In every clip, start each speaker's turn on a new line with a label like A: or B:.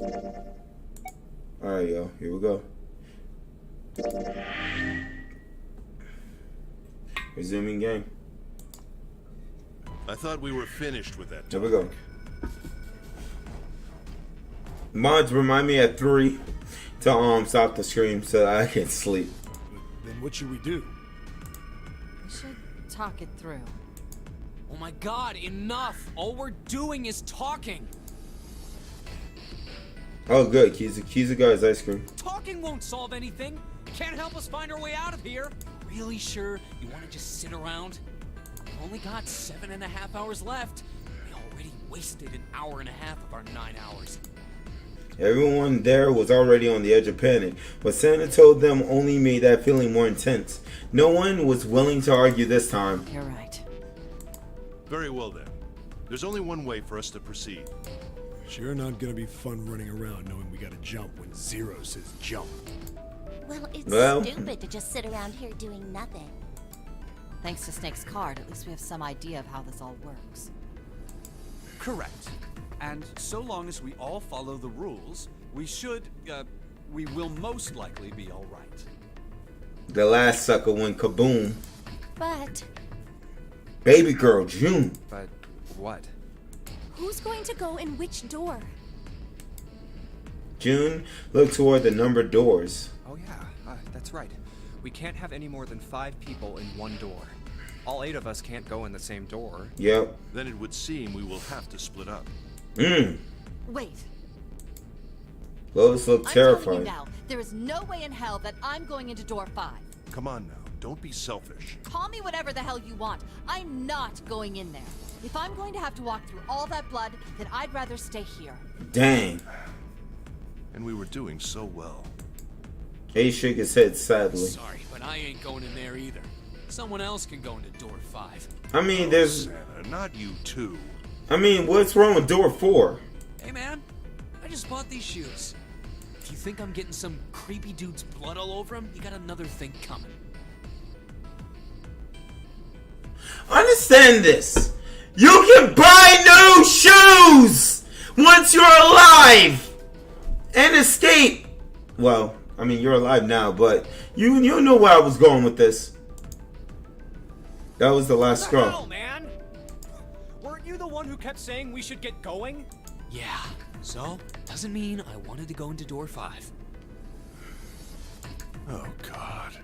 A: Alright, yo. Here we go. Resuming game.
B: I thought we were finished with that.
A: There we go. Mods remind me at 3 to stop the stream so I can sleep.
C: Then what should we do?
D: We should talk it through.
E: Oh my god, enough! All we're doing is talking!
A: Oh, good. Kiza got his ice cream.
E: Talking won't solve anything! Can't help us find our way out of here! Really sure you want to just sit around? We've only got 7.5 hours left. We already wasted an hour and a half of our 9 hours.
A: Everyone there was already on the edge of panic. What Santa told them only made that feeling more intense. No one was willing to argue this time.
D: You're right.
B: Very well then. There's only one way for us to proceed.
C: Sure not gonna be fun running around knowing we gotta jump when Zero says jump.
F: Well, it's
A: Well.
F: stupid to just sit around here doing nothing.
D: Thanks to Snake's card, at least we have some idea of how this all works.
G: Correct. And so long as we all follow the rules, we will most likely be all right.
A: The last sucker went kaboom.
F: But
A: Baby girl, June.
G: But what?
F: who's going to go in which door?
A: June looked toward the numbered doors.
H: Oh yeah, that's right. We can't have any more than 5 people in one door. All 8 of us can't go in the same door.
A: Yep.
B: Then it would seem we will have to split up.
D: Wait.
A: Lois looked
D: I'm telling
A: terrified.
D: you now, there is no way in hell that I'm going into door 5.
B: Come on now, don't be selfish.
D: Call me whatever the hell you want. I'm not going in there. If I'm going to have to walk through all that blood, then I'd rather stay here.
A: Dang.
B: And we were doing so well.
A: Ace shook his head sadly.
E: Sorry, but I ain't going in there either. Someone else can go into door 5.
A: I mean, there's...
B: Santa, not you too.
A: I mean, what's wrong with door 4?
E: Hey man, I just bought these shoes. If you think I'm getting some creepy dude's blood all over him, you got another thing coming.
A: Understand this. You can buy new shoes once you're alive and escape. Well, I mean, you're alive now, but you know where I was going with this. That was the last
H: What the
A: straw.
H: hell, man? Weren't you the one who kept saying we should get going?
E: Yeah, so doesn't mean I wanted to go into door 5.
B: Oh God.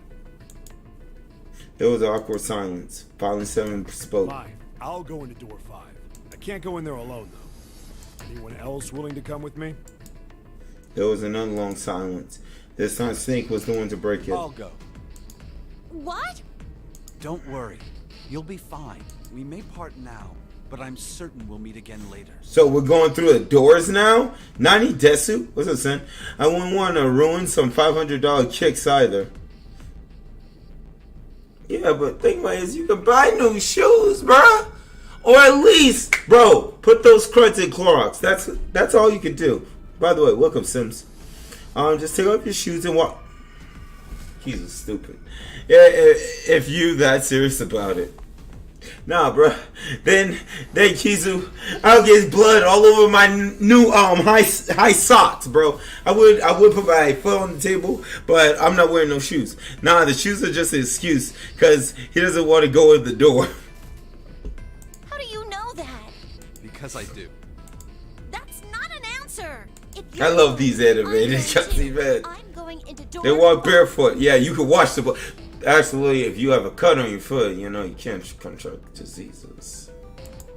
A: There was an awkward silence. Finally, Seven spoke.
C: Fine, I'll go into door 5. I can't go in there alone though. Anyone else willing to come with me?
A: There was another long silence. This time, Snake was the one to break it.
G: I'll go.
F: What?
G: Don't worry. You'll be fine. We may part now, but I'm certain we'll meet again later.
A: So we're going through the doors now? Nani Desu? What's up, son? I wouldn't want to ruin some $500 kicks either. Yeah, but think about it is you can buy new shoes, bruh. Or at least, bro, put those cruds in Clorox. That's all you can do. By the way, welcome, Sims. Just take off your shoes and walk. He's stupid. Yeah, if you that serious about it. Nah, bro. Then Kizu, I'll get blood all over my new high socks, bro. I would put my foot on the table, but I'm not wearing no shoes. Nah, the shoes are just an excuse because he doesn't want to go in the door.
F: How do you know that?
G: Because I do.
F: That's not an answer. If
A: I
F: you
A: love
F: go,
A: these animated
F: I'm going
A: cutscene, man.
F: I'm going into door
A: They walk
F: 5.
A: barefoot. Yeah, you can watch the blood. Actually, if you have a cut on your foot, you know you can't contract diseases.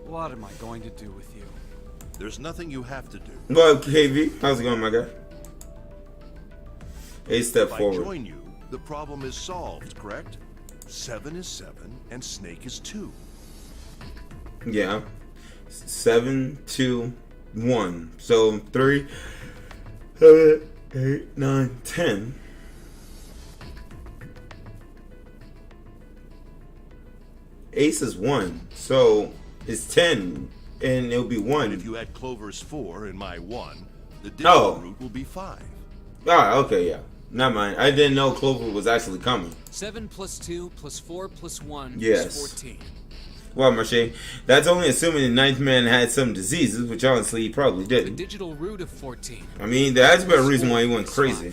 G: What am I going to do with you?
B: There's nothing you have to do.
A: Well, KV, how's it going, my guy? A step
B: If I
A: forward.
B: join you, the problem is solved, correct? 7 is 7, and Snake is 2.
A: Yeah. 7, 2, 1. So 3, 7, 8, 9, 10. Ace is 1. So it's 10. And it'll be 1.
B: And if you add Clover's 4 and my 1, the digital route will be 5.
A: Ah, okay, yeah. Not mine. I didn't know Clover was actually coming.
E: 7 plus 2 plus 4 plus 1
A: Yes.
E: is 14.
A: Well, Marche, that's only assuming the ninth man had some diseases, which honestly he probably
E: The
A: did.
E: digital root of 14.
A: I mean, that's been a reason why he went crazy.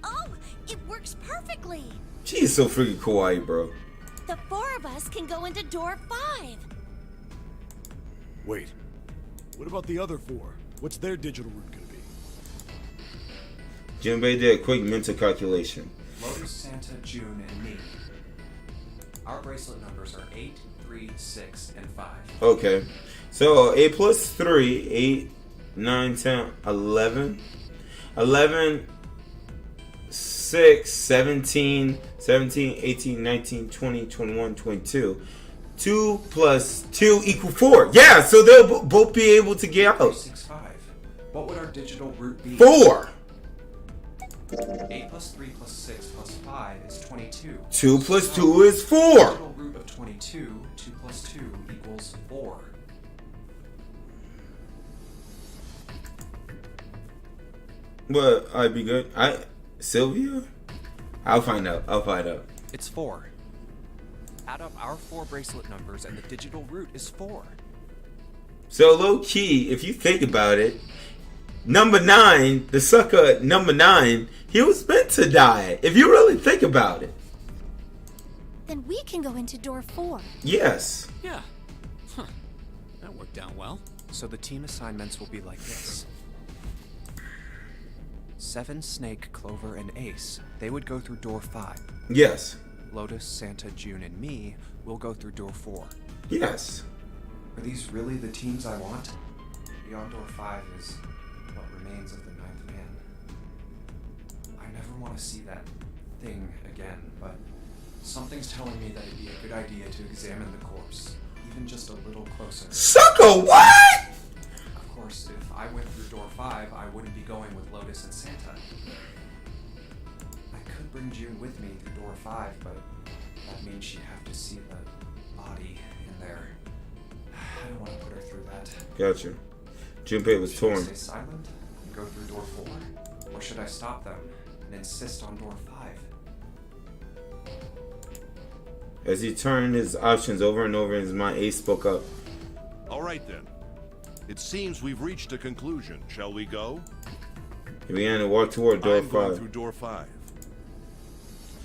F: Oh, it works perfectly.
A: She's so freaking kawaii, bro.
F: The four of us can go into door 5.
C: Wait. What about the other 4? What's their digital route gonna be?
A: Junpei did a quick mental calculation.
H: Lotus, Santa, June, and me. Our bracelet numbers are 8, 3, 6, and 5.
A: Okay. So 8 plus 3, 8, 9, 10, 11. 11, 6, 17, 18, 19, 20, 21, 22. 2 plus 2 equal 4. Yeah, so they'll both be able to get out.
H: 6, 5. What would our digital route be?
A: 4.
H: 8 plus 3 plus 6 plus 5 is 22.
A: 2 plus
H: So,
A: 2 is 4.
H: digital root of 22, 2 plus 2 equals 4.
A: But I'd be good. Sylvia? I'll find out.
H: It's 4. Add up our 4 bracelet numbers and the digital root is 4.
A: So low key, if you think about it, number 9, the sucker number 9, he was meant to die. If you really think about it.
F: Then we can go into door 4.
A: Yes.
E: Yeah. Huh. That worked out well.
H: So the team assignments will be like this. 7, Snake, Clover, and Ace. They would go through door 5.
A: Yes.
H: Lotus, Santa, June, and me will go through door 4.
A: Yes.
H: Are these really the teams I want? Beyond door 5 is what remains of the ninth man. I never want to see that thing again, but something's telling me that it'd be a good idea to examine the corpse, even just a little closer.
A: Sucker, what?
H: Of course, if I went through door 5, I wouldn't be going with Lotus and Santa. I could bring June with me through door 5, but that means she'd have to see the body in there. I don't want to put her through that.
A: Gotcha. Junpei was
H: Should I
A: torn.
H: stay silent and go through door 4? Or should I stop them and insist on door 5?
A: As he turned his options over and over in his mind, Ace spoke up.
B: All right then. It seems we've reached a conclusion. Shall we go?
A: He began to walk toward door
B: I'm going
A: 5.
B: through door 5.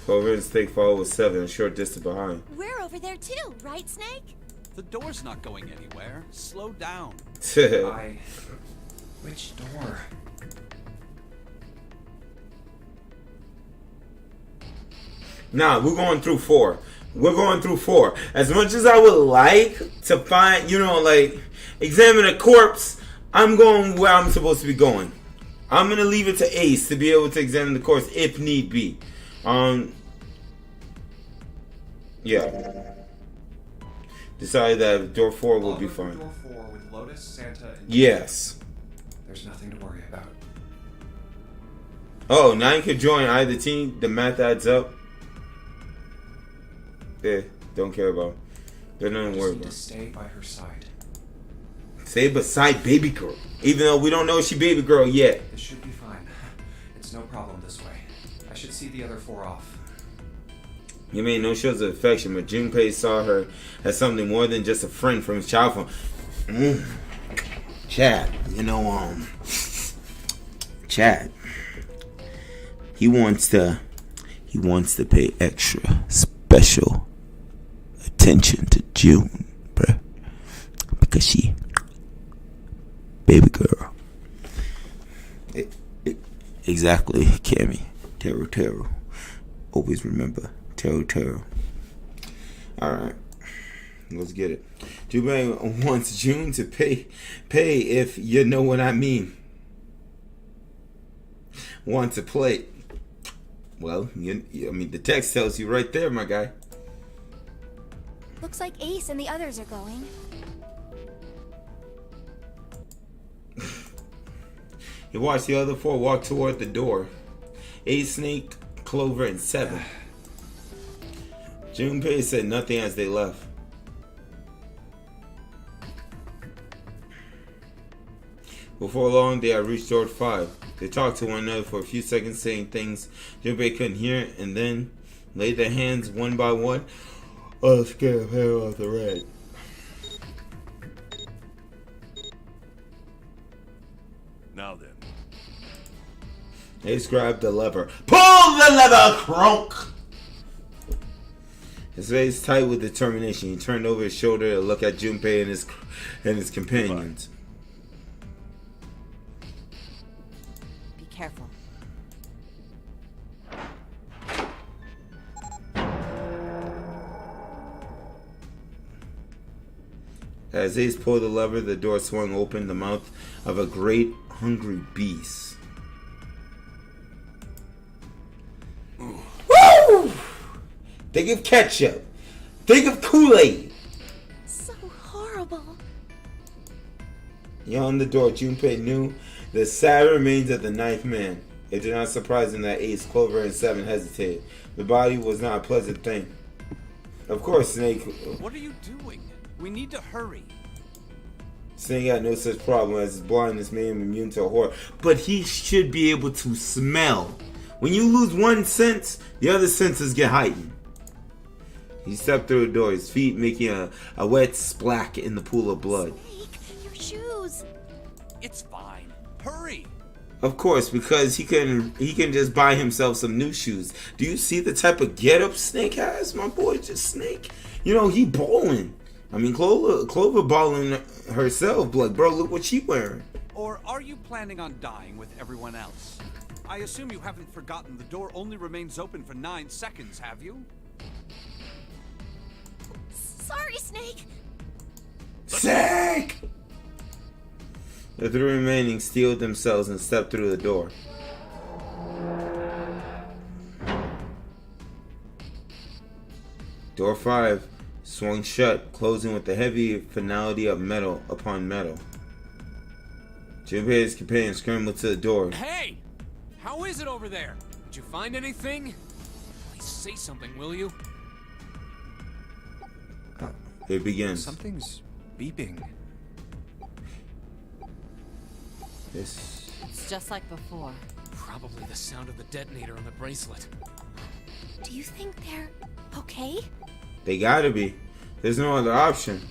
A: Clover and Snake followed with 7, a short distance behind.
F: We're over there too, right, Snake?
G: The door's not going anywhere. Slow down.
H: Which door?
A: Nah, we're going through 4. We're going through 4. As much as I would like to find, like, examine a corpse, I'm going where I'm supposed to be going. I'm going to leave it to Ace to be able to examine the corpse if need be. Yeah. Decided that door 4 will be fine.
H: Door 4 with Lotus, Santa, and
A: Yes.
H: There's nothing to worry about.
A: Oh, 9 could join either team. The math adds up. Don't care about. There's nothing to worry
H: Need to
A: about.
H: stay by her side.
A: Stay beside baby girl. Even though we don't know she baby girl yet.
H: This should be fine. It's no problem this way. I should see the other 4 off.
A: You made no shows of affection, but Junpei saw her as something more than just a friend from his childhood. Chad, Chad. He wants to pay extra special attention to June, bruh, because she baby girl. Exactly, Cammy. Taro. Always remember. Taro. Alright. Let's get it. Junpei wants June to pay if you know what I mean. Want to play. Well, the text tells you right there, my guy.
F: Looks like Ace and the others are going.
A: He watched the other 4 walk toward the door. 8, Snake, Clover, and 7. Junpei said nothing as they left. Before long, they had reached door 5. They talked to one another for a few seconds, saying things Junpei couldn't hear, and then laid their hands one by one let's get him off the red.
B: Now then.
A: Ace grabbed the lever. Pull the lever, Kronk! His face tight with determination. He turned over his shoulder to look at Junpei and his companions.
D: Be careful.
A: As Ace pulled the lever, the door swung open, the mouth of a great hungry beast. Woo! Think of ketchup. Think of Kool-Aid.
F: So horrible.
A: Beyond the door, Junpei knew the sad remains of the ninth man. It did not surprise him that Ace, Clover, and Seven hesitated. The body was not a pleasant thing. Of course, Snake.
G: What are you doing? We need to hurry.
A: Snake had no such problem as his blindness made him immune to horror. But he should be able to smell. When you lose one sense, the other senses get heightened. He stepped through the door, his feet making a wet splack in the pool of blood.
F: Snake, your shoes.
G: It's fine. Hurry.
A: Of course, because he can just buy himself some new shoes. Do you see the type of getup Snake has? My boy, just Snake. You know, he balling. I mean, Clover balling herself. Like, bro, look what she wearing.
G: Or are you planning on dying with everyone else? I assume you haven't forgotten the door only remains open for 9 seconds, have you?
F: Sorry, Snake.
A: Snake! The three remaining steeled themselves and stepped through the door. Door 5 swung shut, closing with the heavy finality of metal upon metal. Junpei and his companion scrambled to the door.
E: Hey! How is it over there? Did you find anything? Please say something, will you?
A: It begins.
H: Something's beeping.
A: This.
D: It's just like before.
E: Probably the sound of the detonator on the bracelet.
F: Do you think they're okay?
A: They gotta be. There's no other option.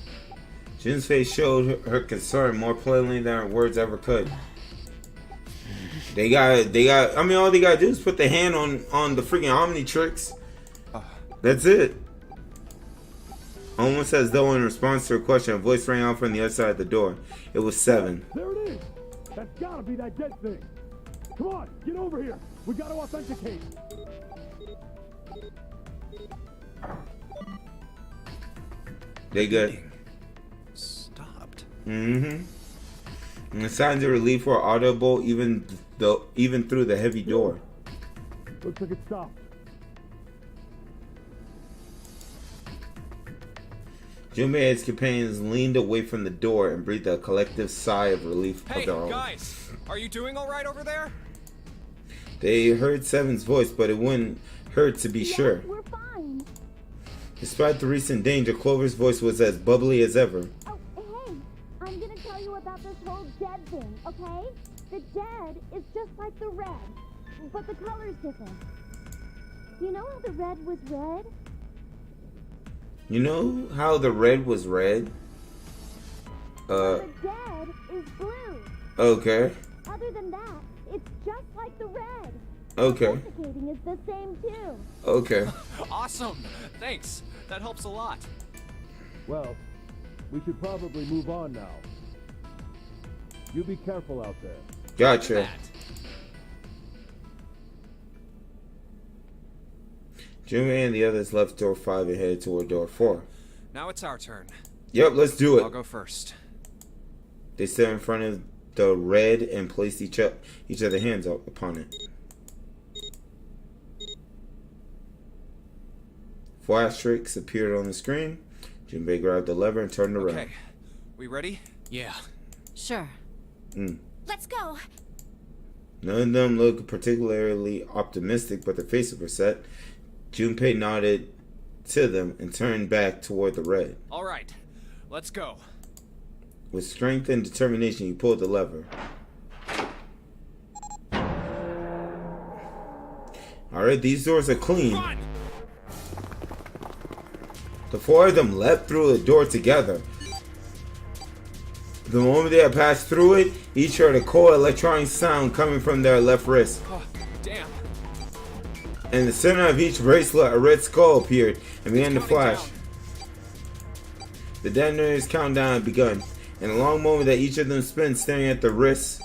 A: Jin's face showed her concern more plainly than her words ever could. They got, I mean, all they gotta do is put the hand on the freaking Omnitrix. That's it. Almost as though in response to her question, a voice rang out from the other side of the door. It was Seven.
C: There it is. That's gotta be that dead thing. Come on, get over here. We gotta authenticate.
A: They good.
H: Stopped.
A: Mm-hmm. And the signs of relief were audible even through the heavy door.
C: Looks like it stopped.
A: Junpei and his companions leaned away from the door and breathed a collective sigh of relief of
I: Hey,
A: their own.
I: guys! Are you doing alright over there?
A: They heard Seven's voice, but it wouldn't hurt to be sure.
F: We're fine.
A: Despite the recent danger, Clover's voice was as bubbly as ever.
F: Oh, hey, I'm gonna tell you about this whole dead thing, okay? The dead is just like the red, but the color's different. You know how the red was red?
A: You know how the red was red?
F: The dead is blue.
A: Okay.
F: Other than that, it's just like the red.
A: Okay.
F: Authenticating is the same too.
A: Okay.
I: Awesome! Thanks. That helps a lot.
C: Well, we should probably move on now. You be careful out there.
A: Gotcha.
E: That.
A: Jimmy and the others left door 5 and headed toward door 4.
I: Now it's our turn.
A: Yep, let's do
I: I'll
A: it.
I: go first.
A: They stood in front of the red and placed each other's hands up upon it. Flash tricks appeared on the screen. Junpei grabbed the lever and turned around.
I: Okay. We ready?
E: Yeah.
D: Sure.
F: Let's go.
A: None of them looked particularly optimistic, but their faces were set. Junpei nodded to them and turned back toward the red.
I: Alright. Let's go.
A: With strength and determination, he pulled the lever. Alright, these doors are clean.
I: Run!
A: The four of them leapt through the door together. The moment they had passed through it, each heard a cold electronic sound coming from their left wrist.
I: Oh, damn.
A: In the center of each bracelet, a red skull appeared and began to flash.
I: Down.
A: The detonator's countdown had begun. In a long moment that each of them spent staring at the wrists,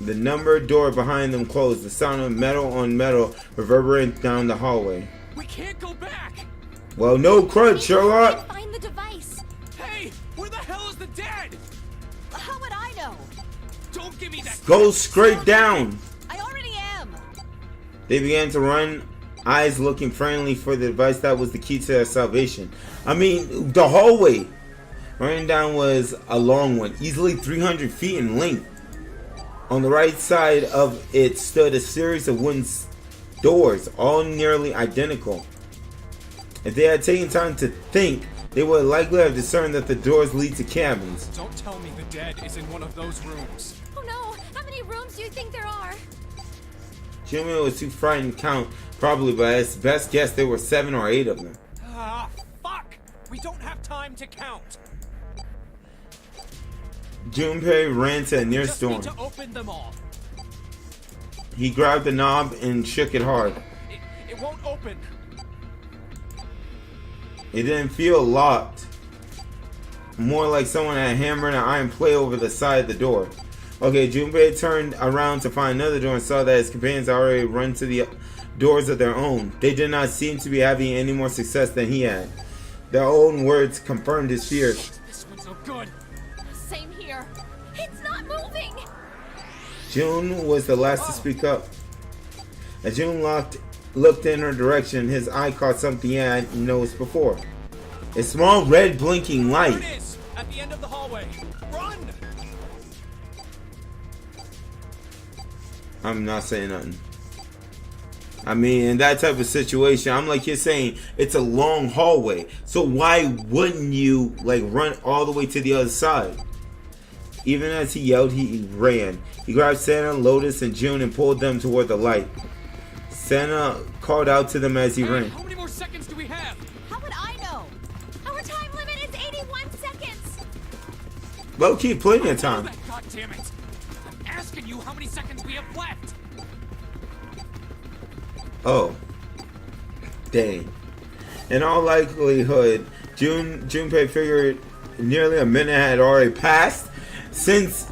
A: the numbered door behind them closed. The sound of metal on metal reverberated down the hallway.
E: We can't go back!
A: Well, no crunch, Sherlock!
F: Find the device.
E: Hey! Where the hell is the dead?
D: How would I know?
E: Don't give me that.
A: Go straight down!
D: I already am.
A: They began to run, eyes looking friendly for the device that was the key to their salvation. I mean, the hallway running down was a long one, easily 300 feet in length. On the right side of it stood a series of wooden doors, all nearly identical. If they had taken time to think, they would likely have discerned that the doors lead to cabins.
I: Don't tell me the dead is in one of those rooms.
F: Oh no! How many rooms do you think there are?
A: Jimmy was too frightened to count, probably, but his best guess there were 7 or 8 of them.
I: Ah, fuck! We don't have time to count.
A: Junpei ran to the nearest
E: Just
A: door.
E: need to open them all.
A: He grabbed the knob and shook it hard.
I: It won't open.
A: It didn't feel locked. More like someone had hammered an iron plate over the side of the door. Okay, Junpei turned around to find another door and saw that his companions already run to the doors of their own. They did not seem to be having any more success than he had. Their own words confirmed his fears.
E: This one's no good.
D: Same here.
F: It's not moving.
A: June was the last to speak up. As June looked in her direction, his eye caught something he hadn't noticed before. A small red blinking
E: There
A: light.
E: it is! At the end of the hallway. Run!
A: I'm not saying nothing. I mean, in that type of situation, I'm like you're saying, it's a long hallway. So why wouldn't you like run all the way to the other side? Even as he yelled, he ran. He grabbed Santa, Lotus, and June and pulled them toward the light. Santa called out to them as he
E: Hey,
A: ran.
E: how many more seconds do we have?
D: How would I know?
F: Our time limit is 81 seconds.
A: Low key, plenty of
E: Oh,
A: time.
E: that, God damn it! I'm asking you how many seconds we have left.
A: Oh. Dang. In all likelihood, Junpei figured nearly a minute had already passed since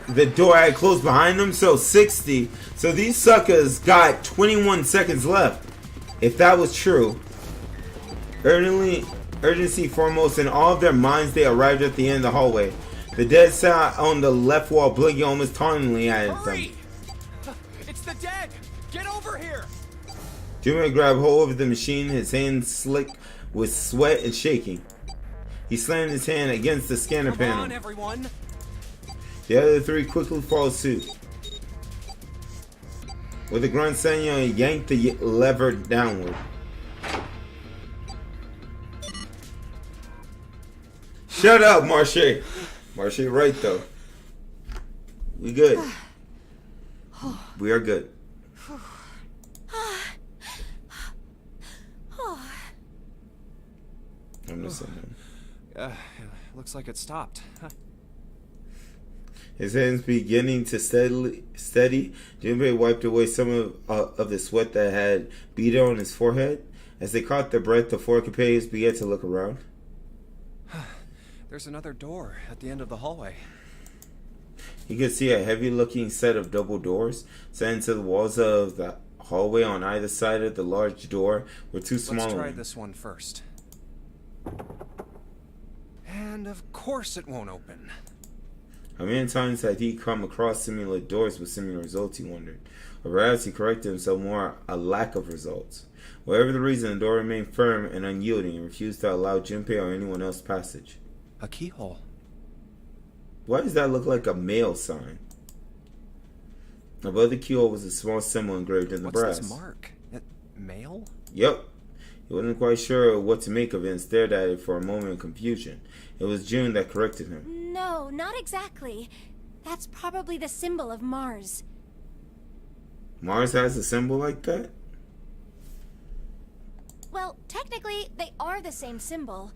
A: the door had closed behind them, so 60. So these suckers got 21 seconds left. If that was true. Urgency foremost in all of their minds, they arrived at the end of the hallway. The dead sat on the left wall, blinking almost tauntingly at them.
E: Hurry! It's the dead! Get over here!
A: Junpei grabbed hold of the machine, his hands slick with sweat and shaking. He slammed his hand against the scanner
E: Come
A: panel.
E: on, everyone!
A: The other three quickly followed suit. With a grunt, Senya yanked the lever downward. Shut up, Marche. Marche right though. We good. We are good. I'm just saying.
I: Looks like it stopped.
A: His hands beginning to steady, Junpei wiped away some of the sweat that had beaded on his forehead. As they caught their breath, the four companions began to look around.
I: There's another door at the end of the hallway.
A: He could see a heavy-looking set of double doors set into the walls of the hallway. On either side of the large door were two small
I: Let's try
A: ones.
I: this one first. And of course it won't open.
A: How many times had he come across similar doors with similar results, he wondered. Or perhaps he corrected himself more, a lack of results. Whatever the reason, the door remained firm and unyielding and refused to allow Junpei or anyone else passage.
I: A keyhole.
A: Why does that look like a mail sign? Above the keyhole was a small symbol engraved in the brass.
I: What's this mark? Mail?
A: Yep. He wasn't quite sure what to make of it and stared at it for a moment in confusion. It was June that corrected him.
F: No, not exactly. That's probably the symbol of Mars.
A: Mars has a symbol like that?
F: Well, technically, they are the same symbol.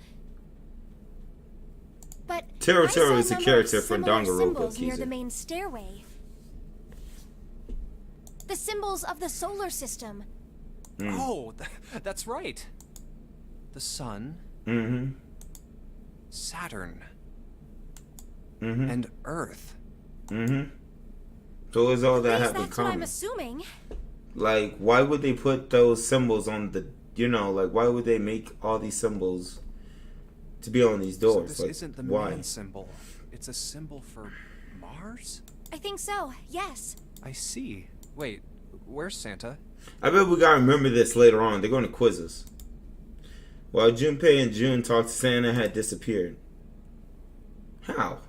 F: But
A: Territory
F: I
A: is
F: saw
A: a
F: number
A: character
F: of
A: from
F: similar
A: Danganronpa,
F: symbols near
A: Kizu.
F: the main stairway. The symbols of the solar system.
H: Oh, that's right. The sun,
A: Mm-hmm.
H: Saturn,
A: Mm-hmm.
H: and Earth.
A: Mm-hmm. So is all that
F: At least
A: have in
F: that's what I'm
A: common?
F: assuming.
A: Like, why would they put those symbols on the, like, why would they make all these symbols to be on these
H: So
A: doors?
H: this
A: Like,
H: isn't the
A: why?
H: main symbol. It's a symbol for Mars?
F: I think so, yes.
H: I see. Wait, where's Santa?
A: I bet we gotta remember this later on. They're gonna quiz us. While Junpei and June talked, Santa had disappeared. How?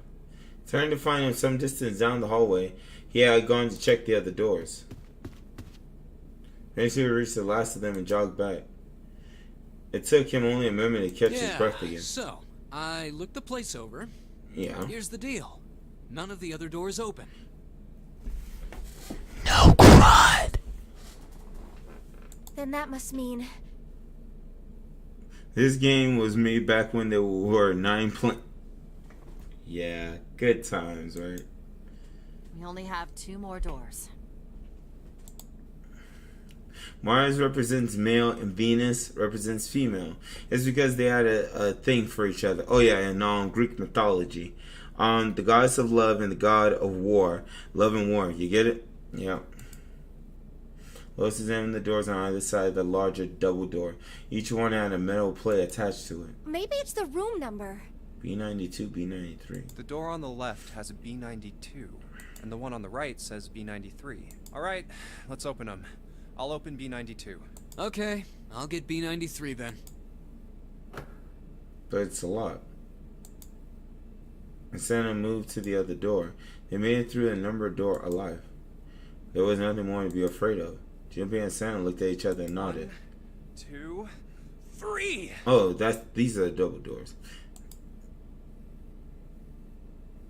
A: Turning to find him some distance down the hallway, he had gone to check the other doors. Eventually he reached the last of them and jogged back. It took him only a moment to catch his breath again.
E: So, I looked the place over.
A: Yeah.
E: Here's the deal. None of the other doors open.
A: No crud!
F: Then that must mean...
A: This game was made back when there were 9 Yeah, good times, right?
D: We only have 2 more doors.
A: Mars represents male and Venus represents female. It's because they had a thing for each other. Oh yeah, in Greek mythology. The goddess of love and the god of war. Love and war. You get it? Yeah. Lois examined the doors on either side of the larger double door. Each one had a metal plate attached to it.
F: Maybe it's the room number.
A: B92, B93.
H: The door on the left has a B92, and the one on the right says B93. Alright, let's open them. I'll open B92.
E: Okay, I'll get B93 then.
A: But it's a lot. And Santa moved to the other door. They made it through the numbered door alive. There was nothing more to be afraid of. Junpei and Santa looked at each other and nodded.
H: 1, 2, 3!
A: Oh, these are the double doors.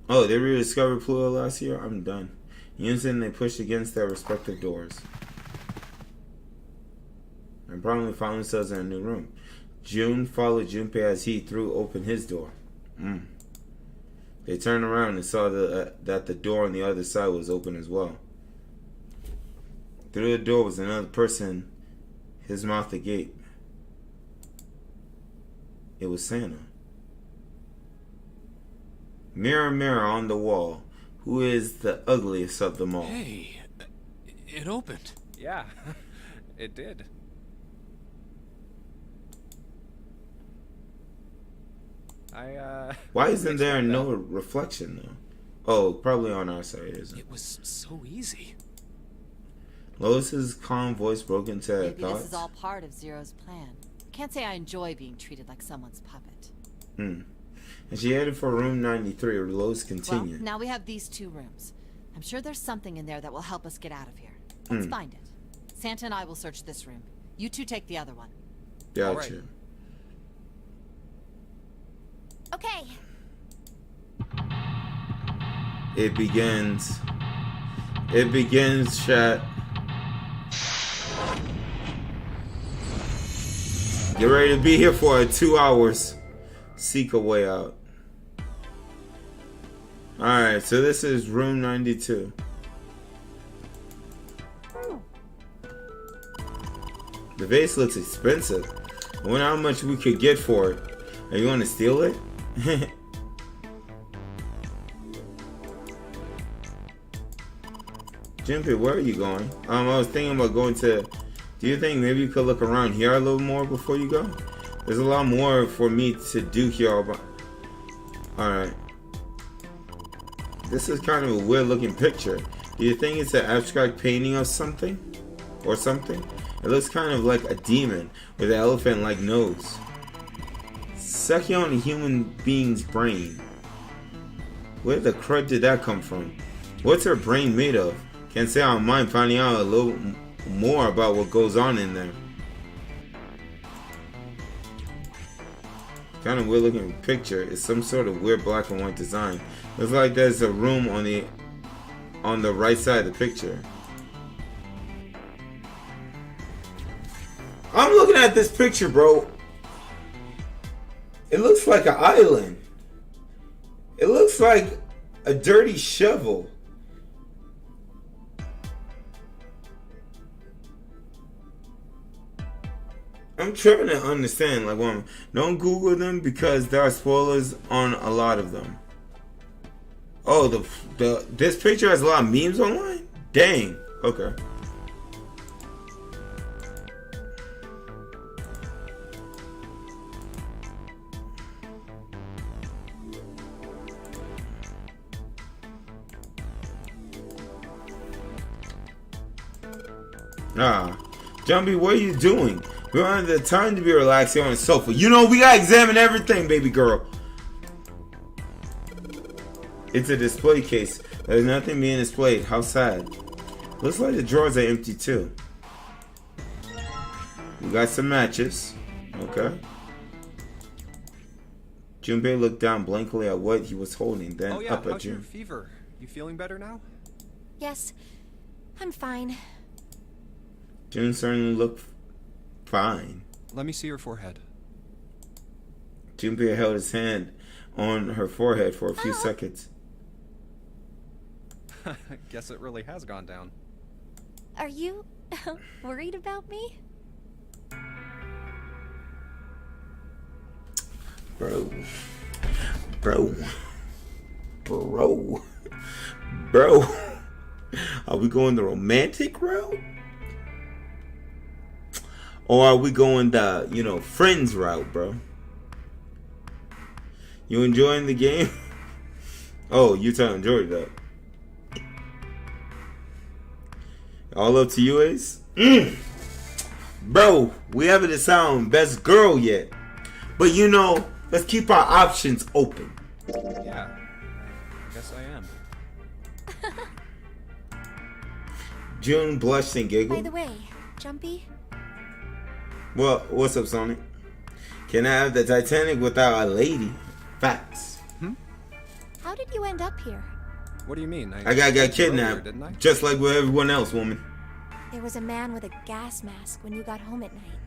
A: Oh, they rediscovered Pluto last year? I'm done. In unison, they pushed against their respective doors. And probably found themselves in a new room. June followed Junpei as he threw open his door. They turned around and saw that the door on the other side was open as well. Through the door was another person, his mouth agape. It was Santa. Mirror, mirror on the wall, who is the ugliest of them all?
E: Hey, it opened.
H: Yeah, it did.
A: Why isn't there no reflection though? Oh, probably on our side, isn't it?
E: It was so easy.
A: Lois's calm voice broke into her
D: Maybe
A: thoughts.
D: this is all part of Zero's plan. Can't say I enjoy being treated like someone's puppet.
A: And she headed for room 93, where Lois continued.
D: Well, now we have these 2 rooms. I'm sure there's something in there that will help us get out of here. Let's find it. Santa and I will search this room. You 2 take the other one.
A: Gotcha.
H: Alright.
F: Okay.
A: It begins. It begins, chat. Get ready to be here for 2 hours. Seek a way out. Alright, so this is room 92. The vase looks expensive. I wonder how much we could get for it. Are you going to steal it? Junpei, where are you going? I was thinking about going to... Do you think maybe you could look around here a little more before you go? There's a lot more for me to do here. Alright. This is kind of a weird looking picture. Do you think it's an abstract painting of something? Or something? It looks kind of like a demon with an elephant-like nose. Sucking on a human being's brain. Where the crud did that come from? What's her brain made of? Can't say I don't mind finding out a little more about what goes on in there. Kind of weird looking picture. It's some sort of weird black and white design. Looks like there's a room on the right side of the picture. at this picture, bro, it looks like an island. It looks like a dirty shovel. I'm trying to understand, like, woman, don't Google them because there are spoilers on a lot of them. Oh, this picture has a lot of memes online? Dang. Okay. Jumpy, what are you doing? We don't have the time to be relaxing on the sofa. You know, we gotta examine everything, baby girl. It's a display case. There's nothing being displayed. How sad. Looks like the drawers are empty too. We got some matches. Okay. Junpei looked down blankly at what he was holding, then up at
H: how's your
A: Jun.
H: fever? You feeling better now?
F: Yes, I'm fine.
A: Jun certainly looked fine.
H: Let me see your forehead.
A: Junpei held his hand on her forehead for a few seconds.
H: Guess it really has gone down.
F: Are you worried about me?
A: Bro. Are we going the romantic route? Or are we going the, friends route, bro? You enjoying the game? Oh, you telling Jordy that. All up to you, Ace? Bro, we haven't decided on best girl yet. But let's keep our options open.
H: Yeah, I guess I am.
A: June blushed and giggled.
F: By the way, Jumpy?
A: Well, what's up, Sonic? Can I have the Titanic without a lady? Facts.
F: How did you end up here?
H: What do you mean?
A: I got kidnapped,
H: didn't I?
A: just like with everyone else, woman.
F: There was a man with a gas mask when you got home at night.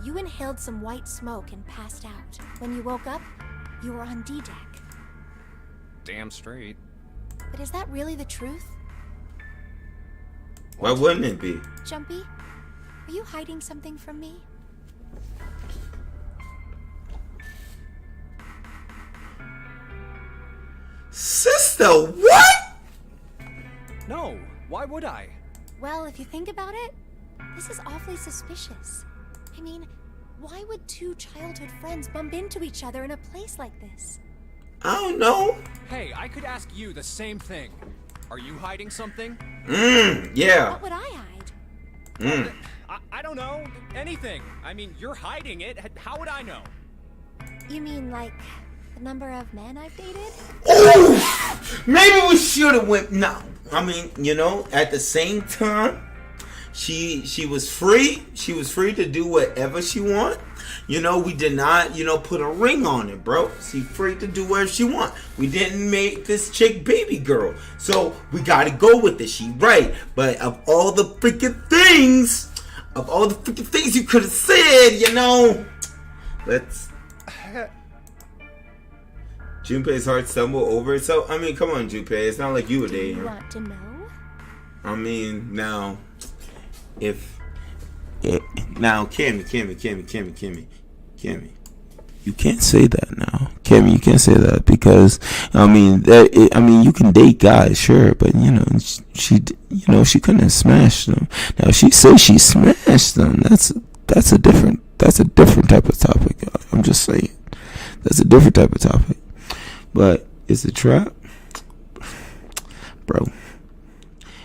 F: You inhaled some white smoke and passed out. When you woke up, you were on D-deck.
H: Damn straight.
F: But is that really the truth?
A: Why wouldn't it be?
F: Jumpy, are you hiding something from me?
A: Sister, what?
G: No, why would I?
F: Well, if you think about it, this is awfully suspicious. I mean, why would two childhood friends bump into each other in a place like this?
A: I don't know.
I: Hey, I could ask you the same thing. Are you hiding something?
A: Yeah.
F: What would I hide?
I: I don't know. Anything. I mean, you're hiding it. How would I know?
F: You mean like the number of men I've dated?
A: Oh, maybe we should have went. No, I mean, at the same time, she was free. She was free to do whatever she want. We did not, put a ring on it, bro. She's free to do whatever she want. We didn't make this chick baby girl, so we gotta go with it. She right, but of all the freaking things you could have said, let's. Junpei's heart stumbled over itself. I mean, come on, Junpei. It's not like you were dating
F: Do you
A: her.
F: want to know?
A: I mean, now, Kimmy, you can't say that now. Kimmy, you can't say that because you can date guys, sure, but she couldn't have smashed them. Now, if she says she smashed them, that's a different type of topic. I'm just saying, that's a different type of topic. But it's a trap, bro.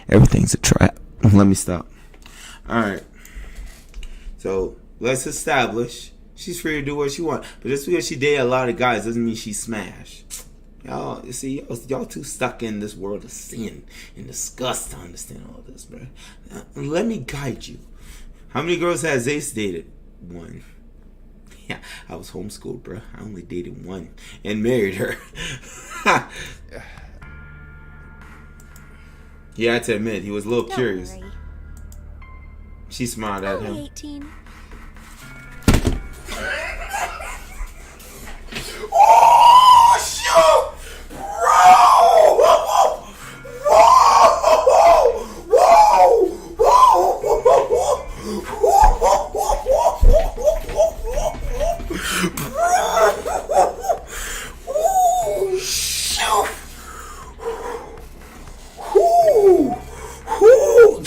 A: Everything's a trap. Let me stop. All right. So let's establish she's free to do what she wants. But just because she dated a lot of guys doesn't mean she smashed. Y'all, you see, y'all too stuck in this world of sin and disgust to understand all this, bro. Let me guide you. How many girls has Ace dated? One. Yeah, I was homeschooled, bro. I only dated one and married her. He had to admit he was a little
F: Don't
A: curious.
F: worry.
A: She smiled at him.
F: Only 18.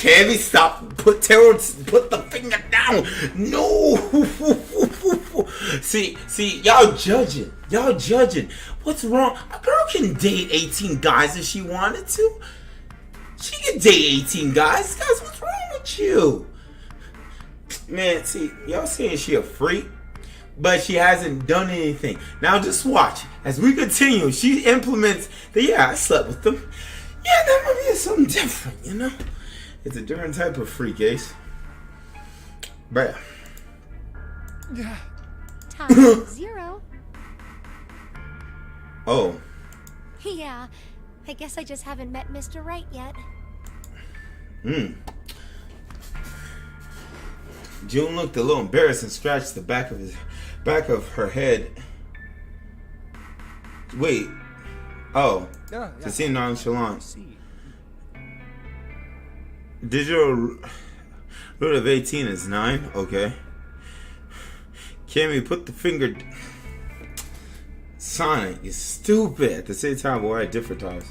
A: Cammy, stop. Put the finger down. No. See, y'all judging. Y'all judging. What's wrong? A girl can date 18 guys if she wanted to. She can date 18 guys. Guys, what's wrong with you? Man, see, y'all saying she a freak, but she hasn't done anything. Now just watch. As we continue, she implements the, yeah, I slept with them. Yeah, that might be something different, you know? It's a different type of freak, Ace. Bruh.
F: Yeah. Time 0.
A: Oh.
F: Yeah. I guess I just haven't met Mr. Right yet.
A: June looked a little embarrassed and scratched the back of her head. Wait. Oh. To seem nonchalant. Digital root of 18 is 9. Okay. Cammy, put the finger. Sonic is stupid. At the same time, we're at different times.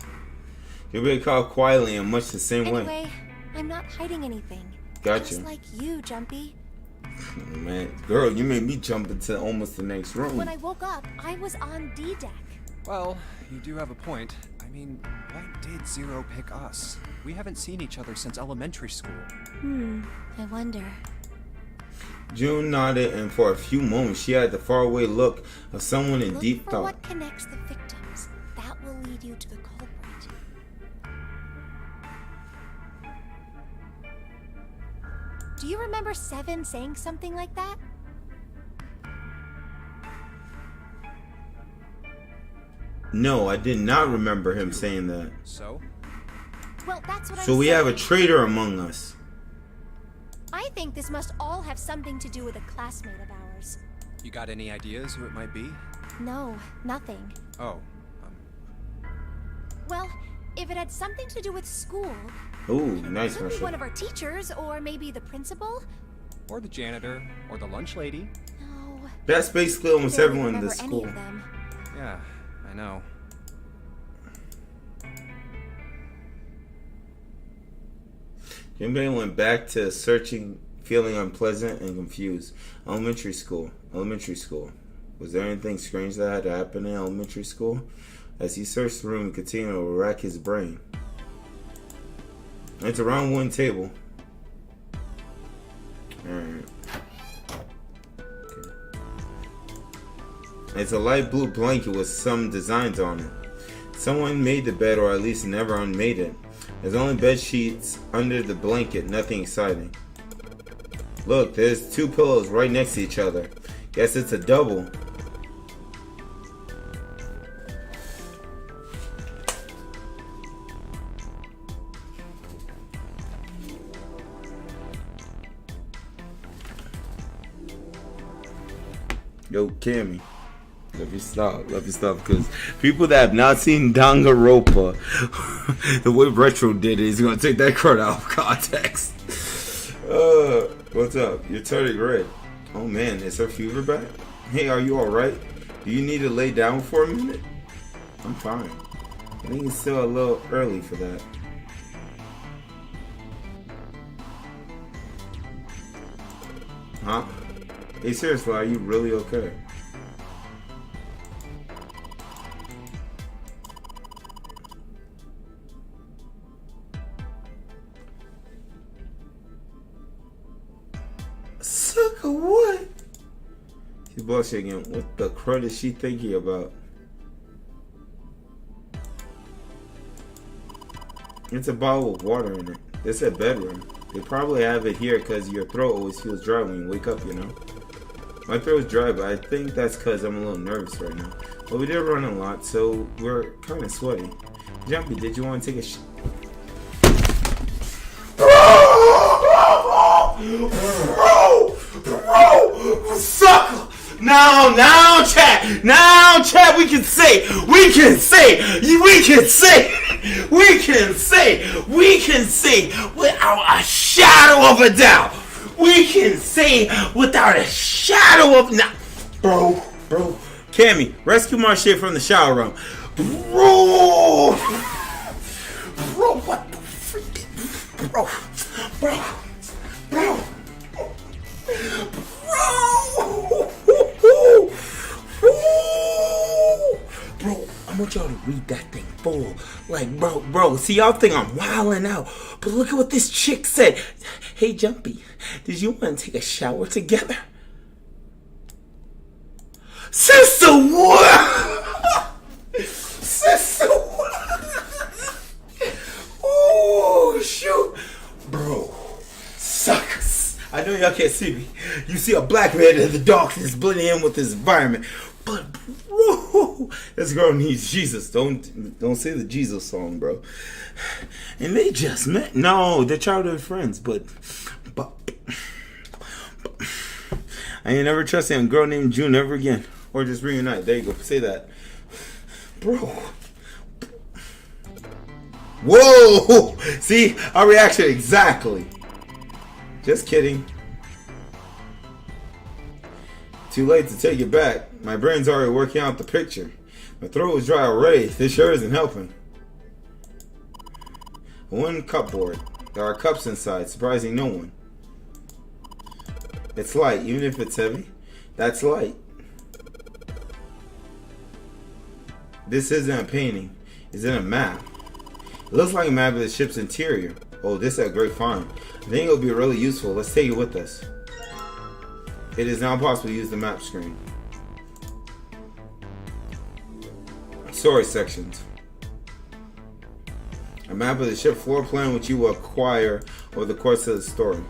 A: You're being called quietly in much the same way.
F: Anyway, I'm not hiding anything.
A: Gotcha.
F: Just like you, Jumpy.
A: Oh, man, girl, you made me jump into almost the next room.
F: When I woke up, I was on D deck.
H: Well, you do have a point. I mean, why did Zero pick us? We haven't seen each other since elementary school.
F: I wonder.
A: June nodded, and for a few moments, she had the faraway look of someone in deep
F: for
A: thought.
F: What connects the victims? That will lead you to the culprit. Do you remember Seven saying something like that?
A: No, I did not remember him saying that.
H: So?
F: Well, that's what
A: So
F: I'm
A: we
F: saying.
A: have a traitor among us.
F: I think this must all have something to do with a classmate of ours.
H: You got any ideas who it might be?
F: No, nothing.
H: Oh,
F: Well, if it had something to do with school,
A: Ooh,
F: it
A: nice
F: could be
A: Russia.
F: one of our teachers, or maybe the principal.
H: or the janitor, or the lunch lady.
F: No.
A: That's basically
F: I
A: almost
F: barely
A: everyone in
F: remember
A: this
F: any
A: school.
F: of them.
H: Yeah, I know.
A: Jinbei went back to searching, feeling unpleasant and confused. Elementary school. Was there anything strange that had happened in elementary school? As he searched the room, he continued to rack his brain. It's a round one table. Alright. Okay. It's a light blue blanket with some designs on it. Someone made the bed, or at least never unmade it. There's only bed sheets under the blanket, nothing exciting. Look, there's 2 pillows right next to each other. Guess it's a double. Yo, Cammy. Let me stop, because people that have not seen Danganronpa, the way Retro did it, he's gonna take that card out of context. What's up? You're turning red. Oh man, is her fever back? Hey, are you alright? Do you need to lay down for a minute? I'm fine. I think it's still a little early for that. Huh? Hey, seriously, are you really okay? Sucker, what? She's bullshitting. What the crud is she thinking about? It's a bottle of water in it. It's a bedroom. They probably have it here because your throat always feels dry when you wake up, you know? My throat's dry, but I think that's because I'm a little nervous right now. But we did run a lot, so we're kind of sweaty. Jumpy, did you want to take a Bro, sucker! Now, chat, we can say, without a shadow of a doubt. We can say without a shadow of bro. Cammy, rescue my shit from the shower room. Bro, what the freaking, Bro! Bro! Bro, I want y'all to read that thing full. Like, bro, see, y'all think I'm wilding out. But look at what this chick said. Hey, Jumpy, did you want to take a shower together? Sister, what? Sister, what? Oh, shoot. Bro, suckers. I know y'all can't see me. You see a black man in the darkness blending in with this environment. But bro, this girl needs Jesus. Don't say the Jesus song, bro. And they just met. No, they're childhood friends, but I ain't never trusting a girl named June ever again. Or just reunite. There you go. Say that. Bro. Whoa! See, our reaction exactly. Just kidding. Too late to take it back. My brain's already working out the picture. My throat was dry already. This sure isn't helping. One cupboard. There are cups inside, surprising no one. It's light, even if it's heavy. That's light. This isn't a painting. It's in a map. It looks like a map of the ship's interior. Oh, this is a great find. I think it'll be really useful. Let's take it with us. It is now possible to use the map screen. Story sections. A map of the ship floor plan which you will acquire over the course of the story.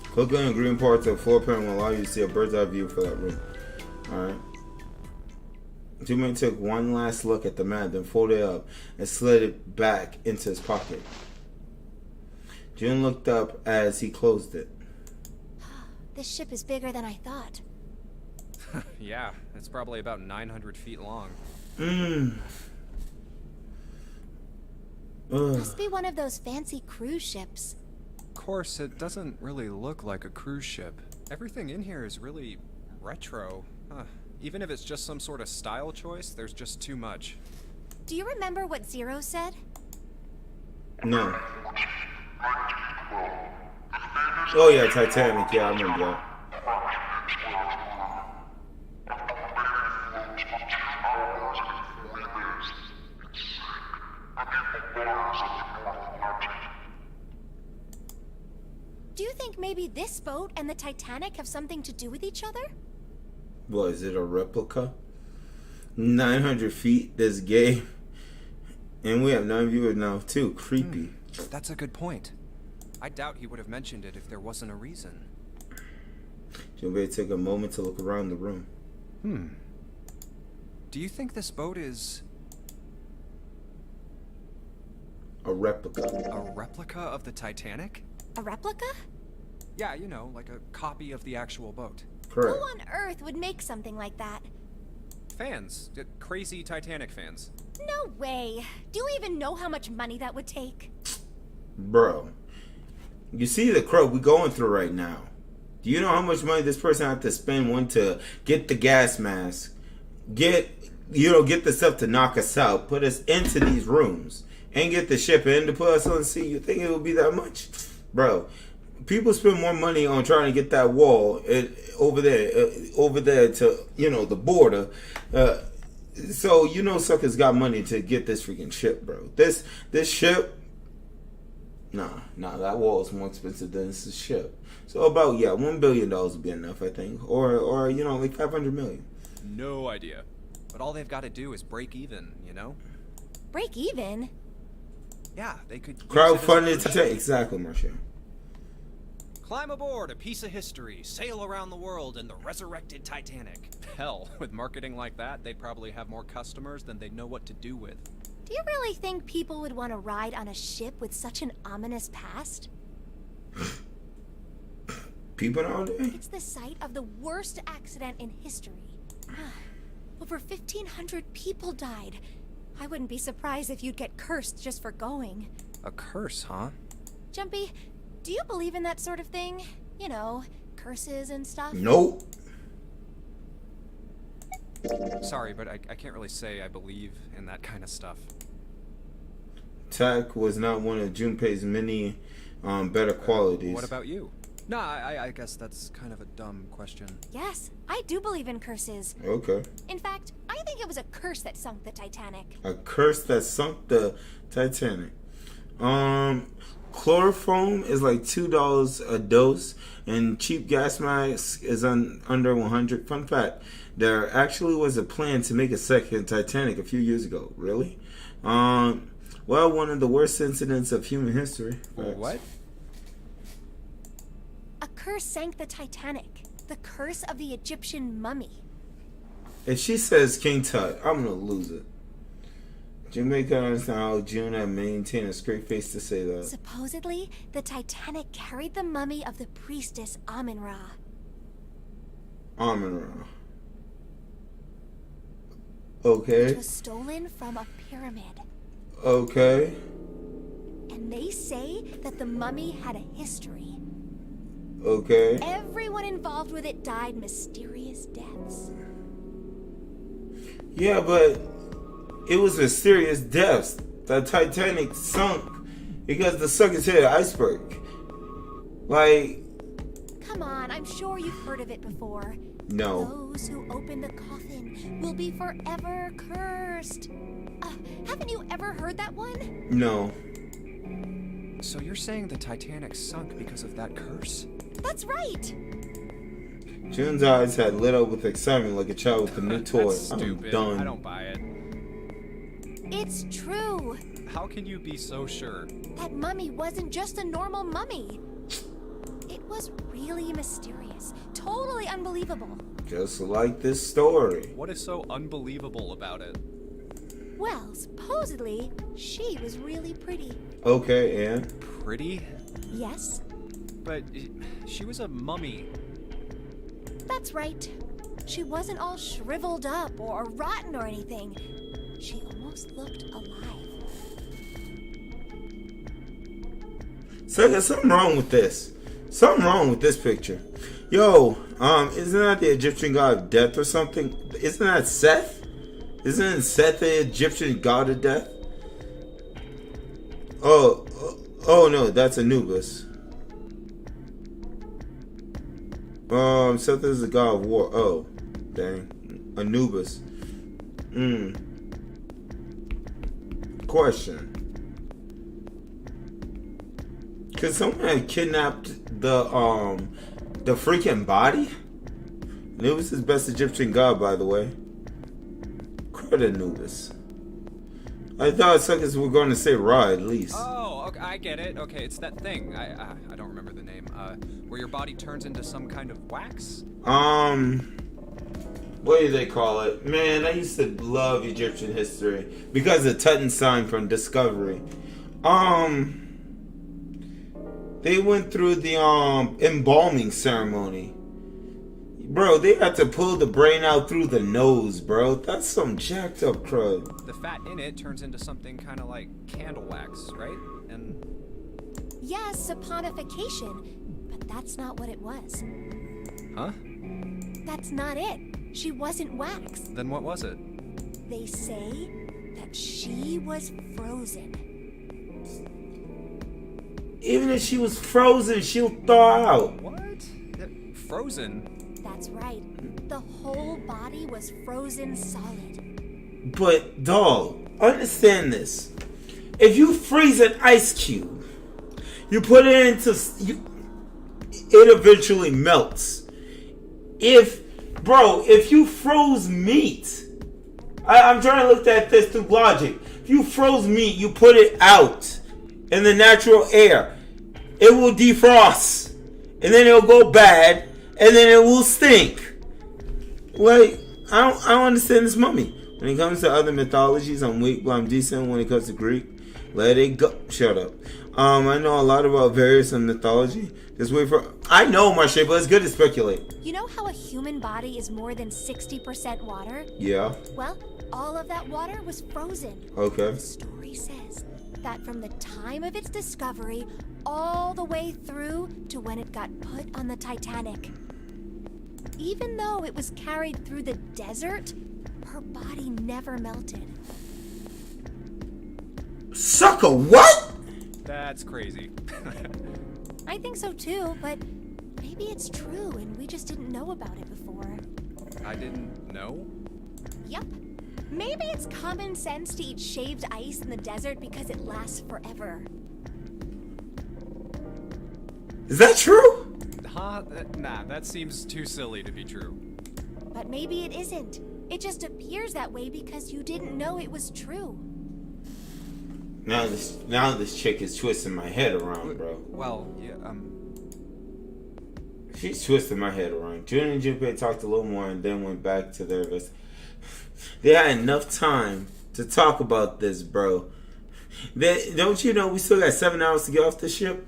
A: Click on the green parts of the floor plan will allow you to see a bird's eye view for that room. Alright. Jimmy took one last look at the map, then folded it up and slid it back into his pocket. June looked up as he closed it.
F: This ship is bigger than I thought.
I: Yeah, it's probably about 900 feet long.
F: Must be one of those fancy cruise ships.
G: Of course, it doesn't really look like a cruise ship. Everything in here is really retro. Even if it's just some sort of style choice, there's just too much.
F: Do you remember what Zero said?
A: No. Oh yeah, Titanic. Yeah, I remember that.
F: Do you think maybe this boat and the Titanic have something to do with each other?
A: What, is it a replica? 900 feet, this game. And we have 9 viewers now, too. Creepy.
G: That's a good point. I doubt he would have mentioned it if there wasn't a reason.
A: Junbei took a moment to look around the room.
G: Do you think this boat is
A: A replica.
G: a replica of the Titanic?
F: A replica?
G: Yeah, you know, like a copy of the actual boat.
A: Correct.
F: Who on earth would make something like that?
G: Fans. Crazy Titanic fans.
F: No way. Do you even know how much money that would take?
A: Bro. You see the crow we going through right now. Do you know how much money this person had to spend, one, to get the gas mask, get the stuff to knock us out, put us into these rooms, and get the ship in to put us on the sea? You think it would be that much? Bro, people spend more money on trying to get that wall over there to, the border. So, suckers got money to get this freaking ship, bro. This ship, nah, that wall is more expensive than this ship. So about, $1 billion would be enough, I think. Or like 500 million.
G: No idea. But all they've got to do is break even, you know?
F: Break even?
G: Yeah, they could
A: Crowdfunded. Exactly, Marcia.
I: Climb aboard a piece of history, sail around the world in the resurrected Titanic.
G: Hell, with marketing like that, they'd probably have more customers than they'd know what to do with.
F: Do you really think people would want to ride on a ship with such an ominous past?
A: People out there?
F: It's the site of the worst accident in history. Over 1,500 people died. I wouldn't be surprised if you'd get cursed just for going.
G: A curse, huh?
F: Jumpy, do you believe in that sort of thing? You know, curses and stuff?
A: Nope.
G: Sorry, but I can't really say I believe in that kind of stuff.
A: Tak was not one of Junpei's many better qualities.
G: What about you? No, I guess that's kind of a dumb question.
F: Yes, I do believe in curses.
A: Okay.
F: In fact, I think it was a curse that sunk the Titanic.
A: A curse that sunk the Titanic. Chloroform is like $2 a dose, and cheap gas mask is under 100. Fun fact: there actually was a plan to make a second Titanic a few years ago. Really? Well, one of the worst incidents of human history.
G: What?
F: A curse sank the Titanic. The curse of the Egyptian mummy.
A: If she says King Tut, I'm gonna lose it. Jamaica understand how June had maintained a straight face to say that.
F: Supposedly, the Titanic carried the mummy of the priestess Amun-Ra.
A: Amun-Ra. Okay.
F: Which was stolen from a pyramid.
A: Okay.
F: And they say that the mummy had a history.
A: Okay.
F: Everyone involved with it died mysterious deaths.
A: Yeah, but it was mysterious deaths. The Titanic sunk because the suckers hit an iceberg. Like,
F: Come on, I'm sure you've heard of it before.
A: no.
F: Those who open the coffin will be forever cursed. Haven't you ever heard that one?
A: No.
G: So you're saying the Titanic sunk because of that curse?
F: That's right.
A: June's eyes had lit up with excitement like a child with a new toy.
G: That's stupid.
A: I'm done.
G: I don't buy it.
F: It's true.
G: How can you be so sure?
F: That mummy wasn't just a normal mummy. It was really mysterious. Totally unbelievable.
A: Just like this story.
G: What is so unbelievable about it?
F: Well, supposedly, she was really pretty.
A: Okay, and?
G: Pretty?
F: Yes,
G: But she was a mummy.
F: that's right. She wasn't all shriveled up or rotten or anything. She almost looked alive.
A: So there's something wrong with this. Something wrong with this picture. Yo, isn't that the Egyptian god of death or something? Isn't that Seth? Isn't Seth the Egyptian god of death? Oh no, that's Anubis. Seth is the god of war. Oh, dang. Anubis. Question. Could someone have kidnapped the freaking body? Anubis is best Egyptian god, by the way. Credit Anubis. I thought suckers were going to say Ra at least.
G: Oh, okay, I get it. Okay, it's that thing. I don't remember the name. Where your body turns into some kind of wax?
A: What do they call it? Man, I used to love Egyptian history because of Tut sign from Discovery. They went through the embalming ceremony. Bro, they had to pull the brain out through the nose, bro. That's some jacked up crud.
G: The fat in it turns into something kind of like candle wax, right? And
F: Yes, saponification, but that's not what it was.
G: huh?
F: That's not it. She wasn't wax.
G: Then what was it?
F: They say that she was frozen.
A: Even if she was frozen, she'll thaw out.
G: What? Frozen?
F: That's right. The whole body was frozen solid.
A: But, dog, understand this. If you freeze an ice cube, you put it into... it eventually melts. If you froze meat... I'm trying to look at this through logic. If you froze meat, you put it out in the natural air. It will defrost. And then it'll go bad. And then it will stink. Like, I don't understand this mummy. When it comes to other mythologies, I'm weak, but I'm decent when it comes to Greek. Let it go. Shut up. I know a lot about various mythology. Just wait for... I know, Marsha, but it's good to speculate.
F: You know how a human body is more than 60% water?
A: Yeah.
F: Well, all of that water was frozen.
A: Okay.
F: The story says that from the time of its discovery all the way through to when it got put on the Titanic. Even though it was carried through the desert, her body never melted.
A: Sucker, what?
G: That's crazy.
F: I think so too, but maybe it's true and we just didn't know about it before.
G: I didn't know?
F: Yup. Maybe it's common sense to eat shaved ice in the desert because it lasts forever.
A: Is that true?
G: Huh? Nah, that seems too silly to be true.
F: But maybe it isn't. It just appears that way because you didn't know it was true.
A: Now this chick is twisting my head around, bro.
G: Well, yeah,
A: She's twisting my head around. June and Junpei talked a little more and then went back to their invest. They had enough time to talk about this, bro. Don't you know we still got 7 hours to get off the ship?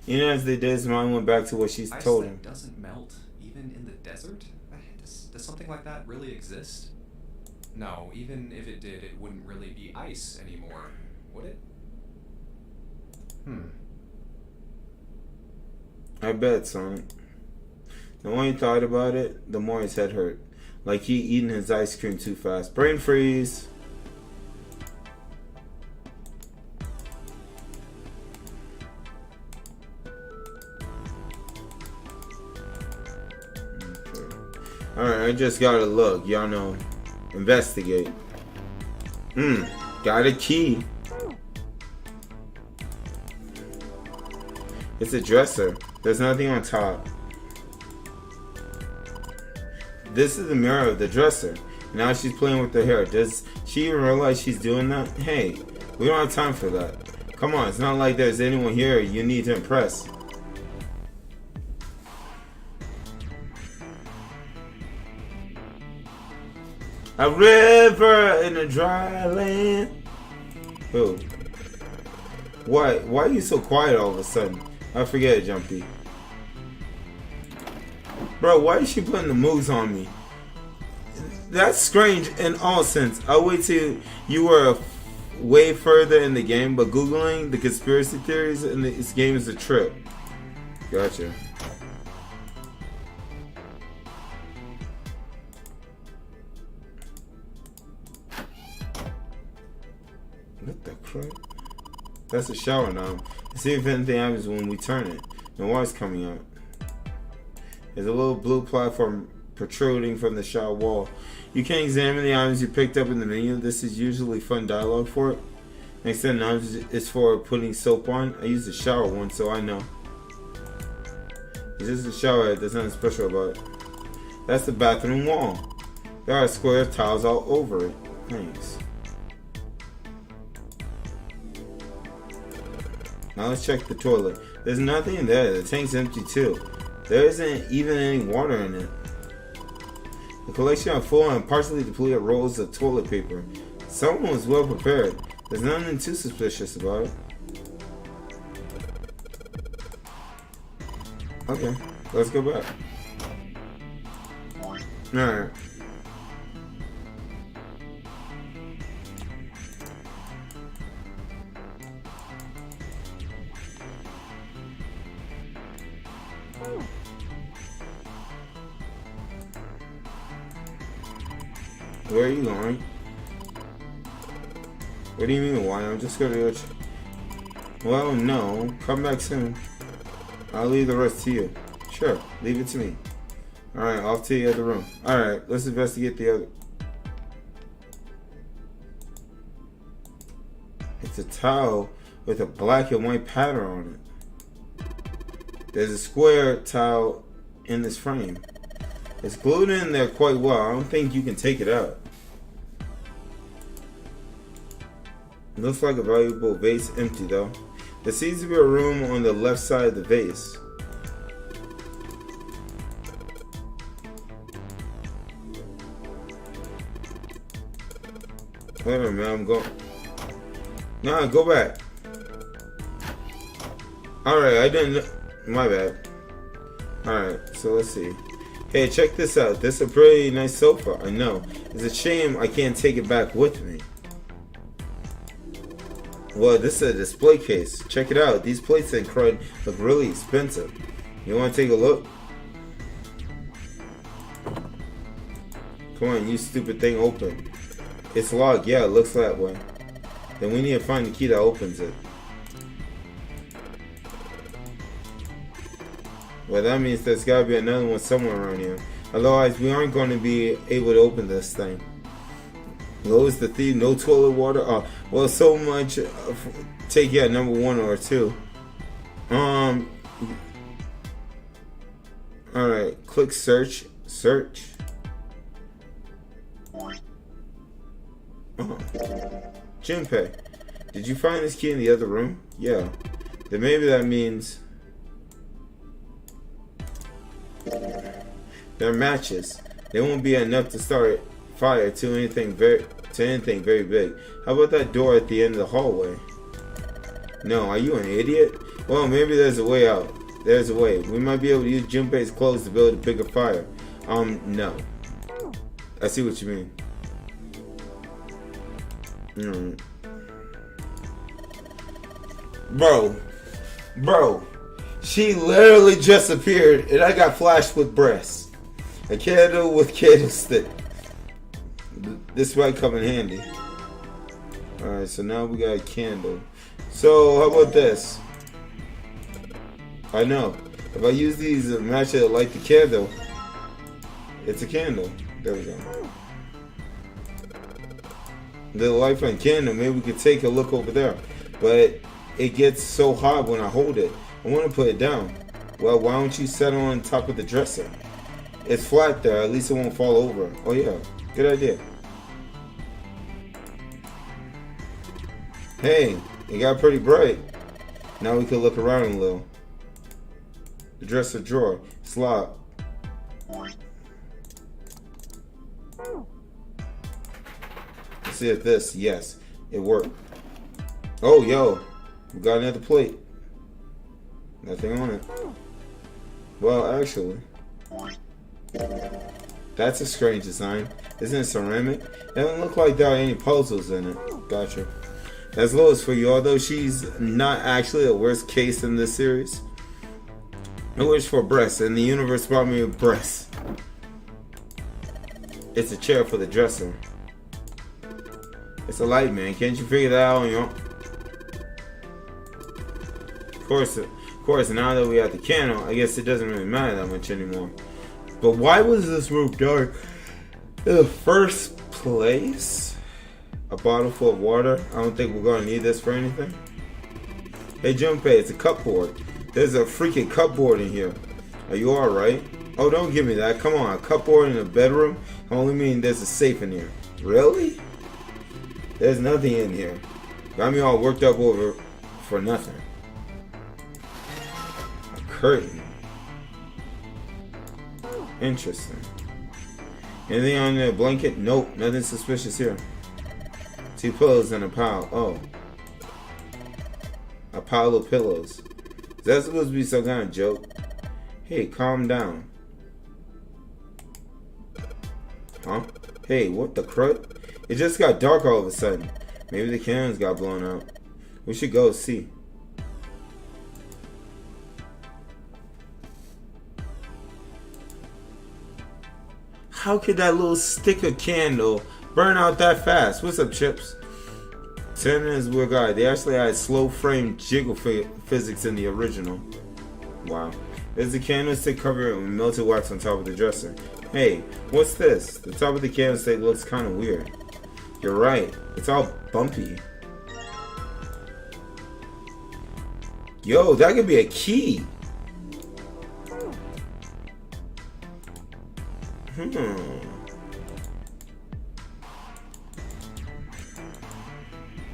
A: You know, as they did, his mind went back to what she's
H: Ice
A: told
H: that
A: him.
H: doesn't melt, even in the desert? Does something like that really exist? No, even if it did, it wouldn't really be ice anymore, would it?
A: I bet, Sonic. The more he thought about it, the more his head hurt. Like he eating his ice cream too fast. Brain freeze. Okay. Alright, I just gotta look. Y'all know. Investigate. Got a key. It's a dresser. There's nothing on top. This is the mirror of the dresser. Now she's playing with her hair. Does she even realize she's doing that? Hey, we don't have time for that. Come on, it's not like there's anyone here you need to impress. A river in a dry land. Who? What? Why are you so quiet all of a sudden? I forget it, Jumpy. Bro, why is she putting the moves on me? That's strange in all sense. I'll wait till you were way further in the game, but Googling the conspiracy theories in this game is a trip. Gotcha. What the crap? That's a shower now. Let's see if anything happens when we turn it. The water's coming out. There's a little blue platform protruding from the shower wall. You can examine the items you picked up in the menu. This is usually fun dialogue for it. Next to the items is for putting soap on. I used the shower one, so I know. It's just a shower head. There's nothing special about it. That's the bathroom wall. There are square tiles all over it. Thanks. Now let's check the toilet. There's nothing in there. The tank's empty too. There isn't even any water in it. The collection of full and partially depleted rolls of toilet paper. Someone was well prepared. There's nothing too suspicious about it. Okay, let's go back. Alright. Where are you going? What do you mean why? I'm just gonna go. Well, no. Come back soon. I'll leave the rest to you. Sure, leave it to me. Alright, off to the other room. Alright, let's investigate the other. It's a towel with a black and white pattern on it. There's a square towel in this frame. It's glued in there quite well. I don't think you can take it out. It looks like a valuable vase, empty though. There seems to be a room on the left side of the vase. Whatever, man, I'm going. Nah, go back. Alright, I didn't. My bad. Alright, so let's see. Hey, check this out. This is a pretty nice sofa. I know. It's a shame I can't take it back with me. Well, this is a display case. Check it out. These plates and crud look really expensive. You want to take a look? Come on, you stupid thing, open. It's locked. Yeah, it looks that way. Then we need to find the key that opens it. Well, that means there's gotta be another one somewhere around here. Otherwise, we aren't going to be able to open this thing. Low is the thief, no toilet water. Well, so much. Take yeah, number 1 or 2. Alright, click search. Search. Junpei, did you find this key in the other room? Yeah. Then maybe that means they're matches. They won't be enough to start fire to anything very big. How about that door at the end of the hallway? No, are you an idiot? Well, maybe there's a way out. There's a way. We might be able to use Junpei's clothes to build a bigger fire. No. I see what you mean. Bro, she literally just appeared and I got flashed with breasts. A candle with candlestick. This might come in handy. Alright, so now we got a candle. So, how about this? I know. If I use these matches to light the candle, it's a candle. There we go. The lifeline candle, maybe we could take a look over there. But it gets so hot when I hold it. I want to put it down. Well, why don't you set it on top of the dresser? It's flat there, at least it won't fall over. Oh yeah, good idea. Hey, it got pretty bright. Now we can look around a little. The dresser drawer, it's locked. Let's see if this, yes, it worked. Oh, yo, we got another plate. Nothing on it. Well, actually, that's a strange design. Isn't it ceramic? It doesn't look like there are any puzzles in it. Gotcha. That's Lois for you, although she's not actually the worst case in this series. I wish for breasts, and the universe brought me a breast. It's a chair for the dresser. It's a light, man. Can't you figure that out on your own? Of course, now that we have the candle, I guess it doesn't really matter that much anymore. But why was this room dark in the first place? A bottle full of water. I don't think we're gonna need this for anything. Hey Junpei, it's a cupboard. There's a freaking cupboard in here. Are you alright? Oh, don't give me that. Come on, a cupboard in a bedroom? I only mean there's a safe in here. Really? There's nothing in here. Got me all worked up over for nothing. A curtain. Interesting. Anything on the blanket? Nope, nothing suspicious here. 2 pillows and a pile. Oh. A pile of pillows. Is that supposed to be some kind of joke? Hey, calm down. Huh? Hey, what the crud? It just got dark all of a sudden. Maybe the candles got blown out. We should go see. How could that little stick of candle burn out that fast? What's up, Chips? Turn is weird guy. They actually had slow frame jiggle physics in the original. Wow. There's a candlestick covered with melted wax on top of the dresser. Hey, what's this? The top of the candlestick looks kind of weird. You're right. It's all bumpy. Yo, that could be a key.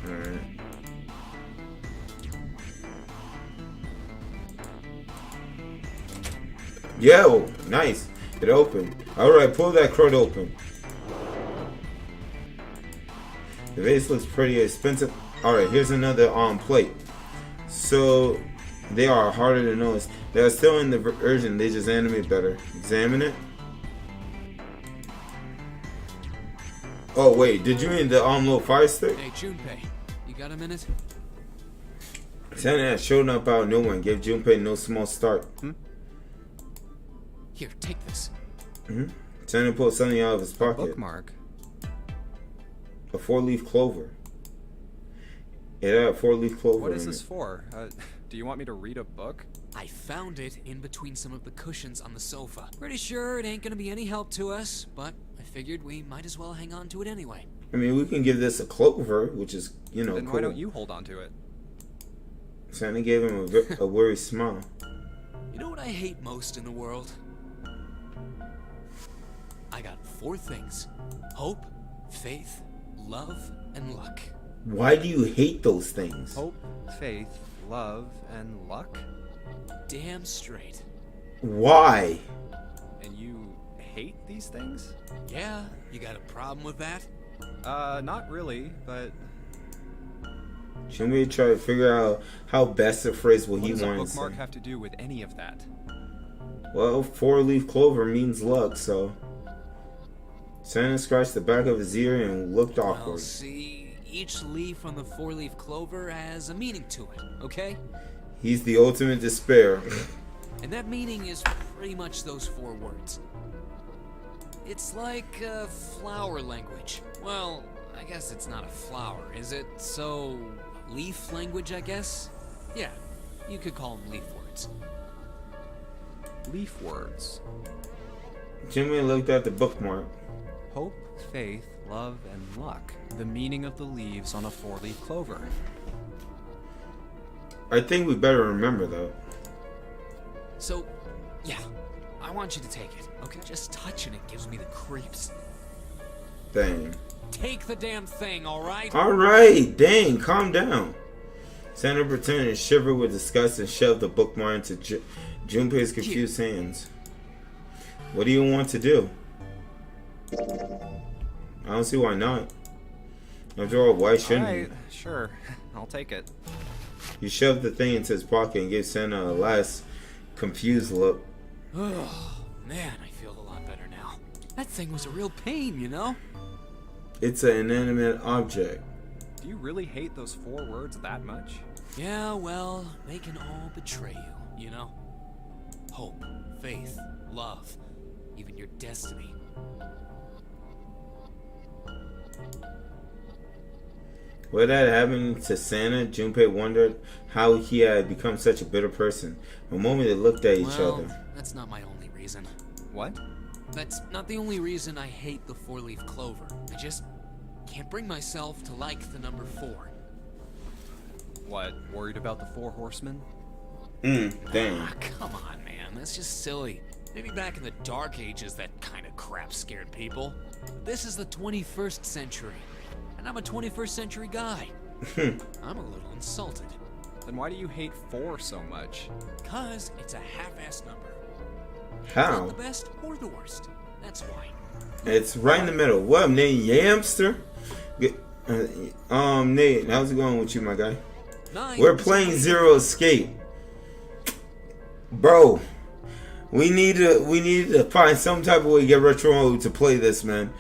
A: Alright. Yo, nice. It opened. Alright, pull that crud open. The vase looks pretty expensive. Alright, here's another plate. So, they are harder to notice. They are still in the version, they just animate better. Examine it. Oh wait, did you mean the little fire stick?
E: Hey Junpei, you got a minute?
A: Santa has shown up out of nowhere and gave Junpei no small start.
E: Here, take this.
A: Santa pulled something out of his pocket.
G: Bookmark.
A: A 4-leaf clover. It had a 4-leaf clover.
G: What is
A: in
G: this
A: it.
G: for? Do you want me to read a book?
E: I found it in between some of the cushions on the sofa. Pretty sure it ain't gonna be any help to us, but I figured we might as well hang on to it anyway.
A: I mean, we can give this a Clover, which is, you know,
G: Then
A: cool.
G: why don't you hold on to it?
A: Santa gave him a worried smile.
E: You know what I hate most in the world? I got 4 things: hope, faith, love, and luck.
A: Why do you hate those things?
G: Hope, faith, love, and luck?
E: Damn straight.
A: Why?
G: And you hate these things?
E: Yeah, you got a problem with that?
G: Not really, but
A: Should we try to figure out how best to phrase what
G: what
A: he
G: does a
A: wants to
G: bookmark
A: say?
G: have to do with any of that?
A: Well, 4-leaf clover means luck, so Santa scratched the back of his ear and looked
E: Well,
A: awkward.
E: see, each leaf on the 4-leaf clover has a meaning to it, okay?
A: He's the ultimate despair.
E: And that meaning is pretty much those 4 words. It's like flower language. Well, I guess it's not a flower, is it? So, leaf language, I guess? Yeah, you could call them leaf words.
G: Leaf words.
A: Jimmy looked at the bookmark.
G: Hope, faith, love, and luck. The meaning of the leaves on a 4-leaf clover.
A: I think we better remember though.
E: So, yeah, I want you to take it, okay? Just touching it gives me the creeps.
A: Dang.
E: Take the damn thing, alright?
A: Alright, dang, calm down. Santa pretended to shiver with disgust and shoved the bookmark into Junpei's confused hands. What do you want to do? I don't see why not. After all, why shouldn't
G: Alright,
A: you?
G: sure. I'll take it.
A: He shoved the thing into his pocket and gave Santa a last confused look.
E: Oh, man, I feel a lot better now. That thing was a real pain, you know?
A: It's an inanimate object.
G: Do you really hate those 4 words that much?
E: Yeah, well, they can all betray you, you know? Hope, faith, love, even your destiny.
A: What had happened to Santa, Junpei wondered how he had become such a bitter person. A moment they looked at each
E: Well,
A: other.
E: that's not my only reason.
G: What?
E: That's not the only reason I hate the 4-leaf clover. I just can't bring myself to like the number 4.
G: What, worried about the 4 horsemen?
A: Dang.
E: Ah, come on, man. That's just silly. Maybe back in the Dark Ages that kind of crap scared people. This is the 21st century, and I'm a 21st century guy. I'm a little insulted.
G: Then why do you hate 4 so much?
E: Cause it's a half-assed number.
A: How?
E: Not the best or the worst. That's why.
A: It's right in the middle. What up, Nate Yamster? Nate, how's it going with you, my guy?
E: 9
A: We're
E: is
A: playing
E: a-
A: Zero Escape. Bro, we need to find some type of way to get Retro to play this, man.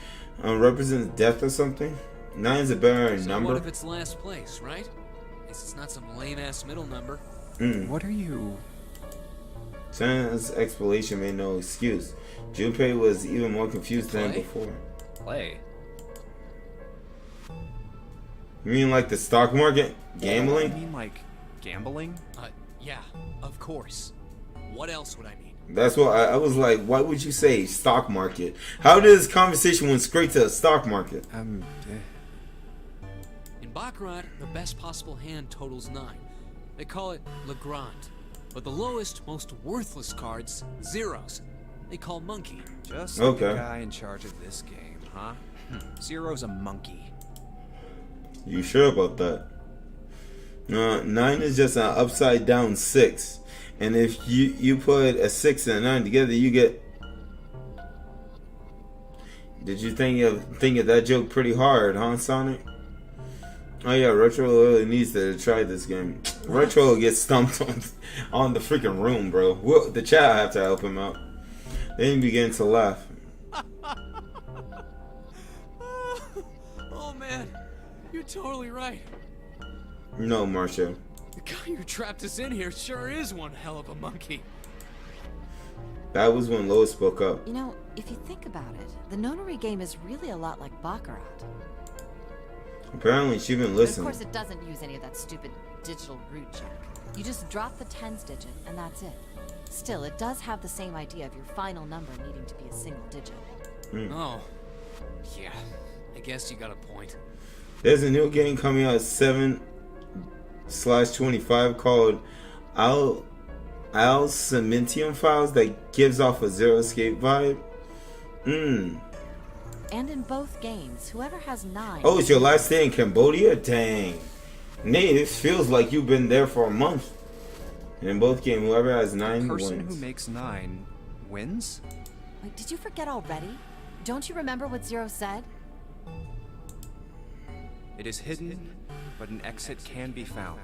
A: Represents death or something? 9's a better
E: So
A: number.
E: what if it's last place, right? At least it's not some lame-ass middle number.
G: What are you...
A: Santa's explanation made no excuse. Junpei was even more confused than
E: Play?
A: before.
G: play?
A: You mean like the stock market?
G: You
A: Gambling?
G: mean like gambling?
E: Yeah, of course. What else would I mean?
A: That's what I was like, why would you say stock market? How did this conversation went straight to the stock market?
E: In Baccarat, the best possible hand totals 9. They call it Le Grand. But the lowest, most worthless cards, zeros. They call monkey.
G: Just like
A: Okay.
G: the guy in charge of this game, huh? Zero's a monkey.
A: You sure about that? 9 is just an upside down 6. And if you put a 6 and a 9 together, you get... Did you think of that joke pretty hard, huh, Sonic? Oh yeah, Retro really needs to try this game. Retro gets stumped on the freaking room, bro. The chat have to help him out. Then he began to laugh.
E: Oh man, you're totally right.
A: No, Marshall.
E: The guy who trapped us in here sure is one hell of a monkey.
A: That was when Lois spoke up.
D: You know, if you think about it, the notary game is really a lot like Baccarat.
A: Apparently, she been
D: But of
A: listening.
D: course, it doesn't use any of that stupid digital root check. You just drop the tens digit, and that's it. Still, it does have the same idea of your final number needing to be a single digit.
E: Oh. Yeah. I guess you got a point.
A: There's a new game coming out 7/25 called Cementium Files that gives off a Zero Escape vibe.
D: And in both games, whoever has 9...
A: Oh, it's your last day in Cambodia? Dang. Nate, this feels like you've been there for a month. And in both games, whoever has 9
G: The person
A: wins.
G: who makes 9 wins?
D: Wait, did you forget already? Don't you remember what Zero said?
G: It is hidden, but an exit can be found.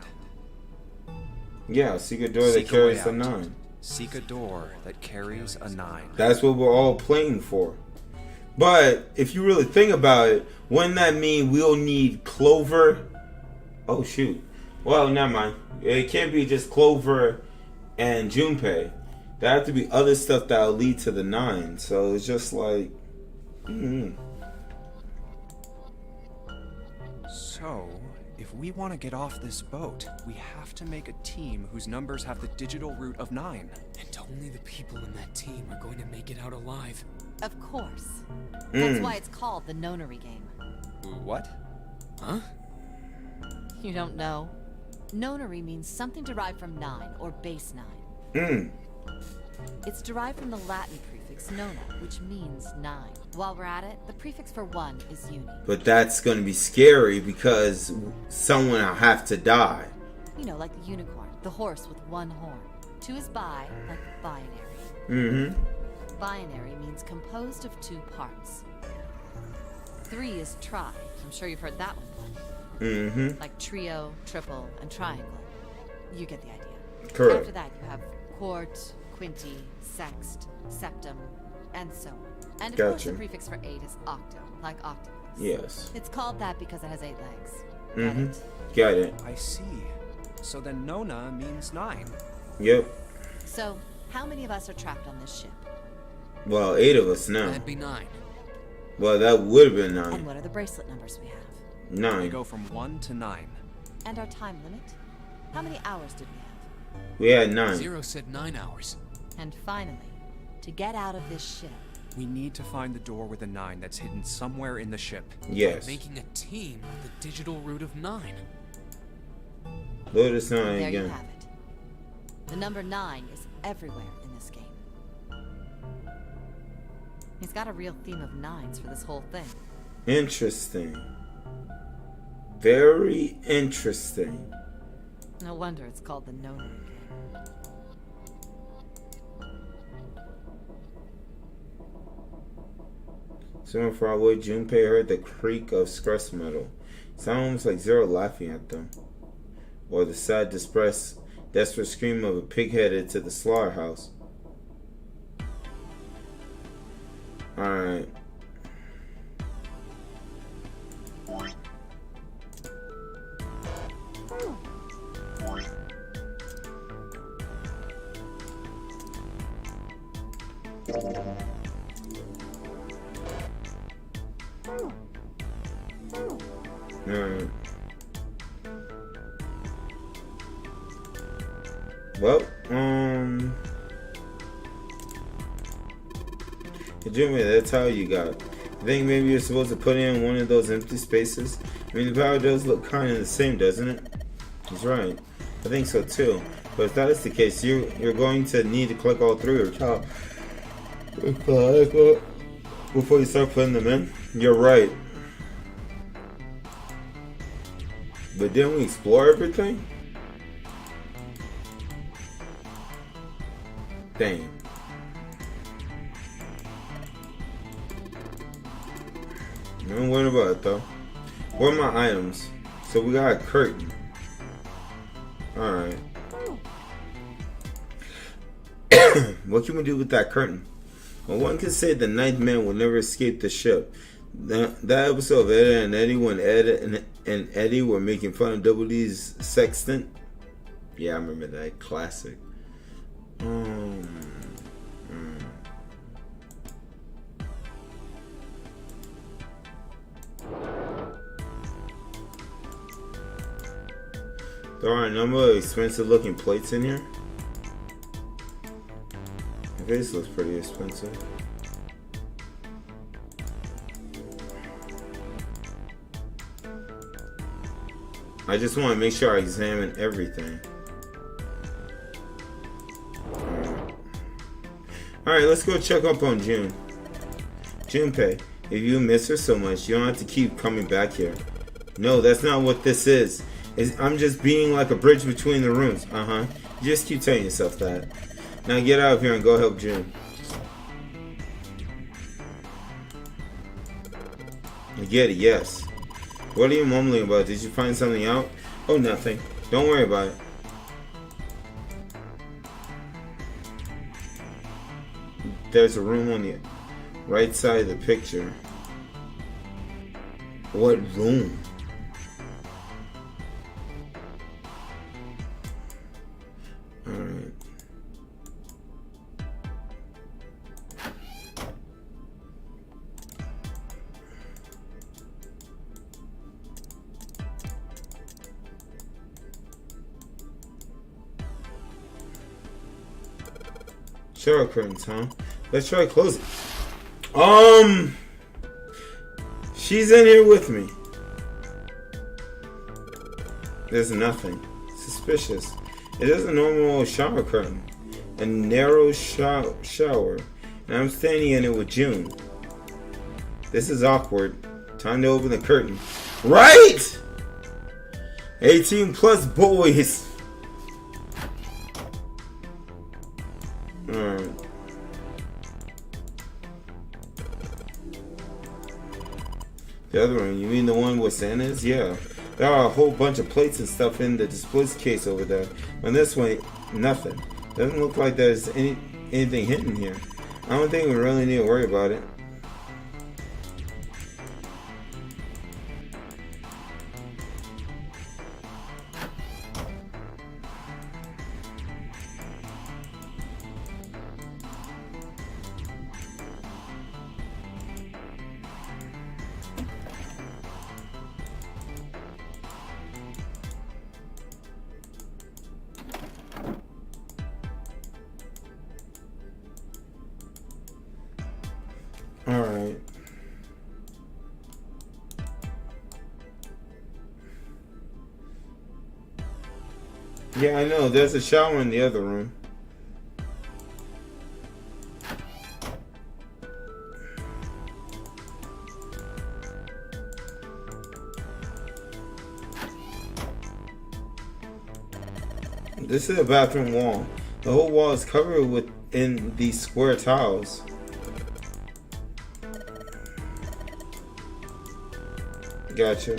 A: Yeah, seek a door that
G: Seek a way
A: carries a
G: out.
A: 9.
G: Seek a door that carries a 9.
A: That's what we're all playing for. But if you really think about it, wouldn't that mean we'll need Clover? Oh shoot. Well, never mind. It can't be just Clover and Junpei. There have to be other stuff that'll lead to the 9. So it's just like,
G: So, if we want to get off this boat, we have to make a team whose numbers have the digital root of 9.
E: And only the people in that team are going to make it out alive.
D: Of course. That's why it's called the Nonary game.
G: What?
E: Huh?
D: You don't know? Nonary means something derived from 9, or base 9. It's derived from the Latin prefix nona, which means 9. While we're at it, the prefix for 1 is uni.
A: but that's going to be scary because someone will have to die.
D: You know, like the unicorn, the horse with 1 horn. 2 is bi, like binary. Binary means composed of 2 parts. 3 is tri. I'm sure you've heard that one. Like trio, triple, and triangle. You get the idea.
A: Correct.
D: After that, you have quart, quinty, sext, septum, and so on. And of course, the
A: Gotcha.
D: prefix for 8 is octo, like octopus.
A: Yes.
D: It's called that because it has 8 legs. Get it?
A: Got it.
G: I see. So then Nona means 9.
A: Yep.
D: So, how many of us are trapped on this ship?
A: Well, 8 of us now.
E: That'd be 9.
A: Well, that would have been
D: And
A: 9.
D: what are the bracelet numbers we have?
G: We
A: 9.
G: go from 1 to 9.
D: And our time limit? How many hours did we have?
A: We had 9.
E: Zero said 9 hours.
D: And finally, to get out of this ship,
G: We need to find the door with a 9 that's hidden somewhere in the ship.
A: Yes.
E: Making a team with the digital root of 9.
A: Load this 9
D: there you
A: again.
D: have it. The number 9 is everywhere in this game. He's got a real theme of 9s for this whole thing.
A: Interesting. Very interesting.
D: No wonder it's called the Nonary game.
A: Someone far away, Junpei heard the creak of scratch metal. Sounded almost like Zero laughing at them. Or the sad, desperate scream of a pig headed to the slaughterhouse. Alright. Alright. Well, Jimmy, that's how you got it. I think maybe you're supposed to put in one of those empty spaces. I mean, the power does look kind of the same, doesn't it? That's right. I think so too. But if that is the case, you're going to need to click all 3 or top before you start putting them in. You're right. But didn't we explore everything? Dang. Don't worry about it though. Where are my items? So we got a curtain. Alright. What can we do with that curtain? Well, one can say the ninth man will never escape the ship. That episode of Ed and Eddie when Ed and Eddie were making fun of Double D's sextant. Yeah, I remember that. Classic. There are a number of expensive looking plates in here. The vase looks pretty expensive. I just want to make sure I examine everything. Alright, let's go check up on June. Junpei, if you miss her so much, you don't have to keep coming back here. No, that's not what this is. I'm just being like a bridge between the rooms. You just keep telling yourself that. Now get out of here and go help June. I get it, yes. What are you mumbling about? Did you find something out? Oh, nothing. Don't worry about it. There's a room on the right side of the picture. What room? Alright. Shower curtains, huh? Let's try closing. She's in here with me. There's nothing suspicious. It is a normal shower curtain, a narrow shower, and I'm standing in it with June. This is awkward. Time to open the curtain. Right? 18 plus boys. Alright. The other one, you mean the one with Santa's? Yeah. There are a whole bunch of plates and stuff in the display case over there. On this one, nothing. Doesn't look like there's anything hidden here. I don't think we really need to worry about it. Alright. Yeah, I know. There's a shower in the other room. This is a bathroom wall. The whole wall is covered in these square tiles. Gotcha.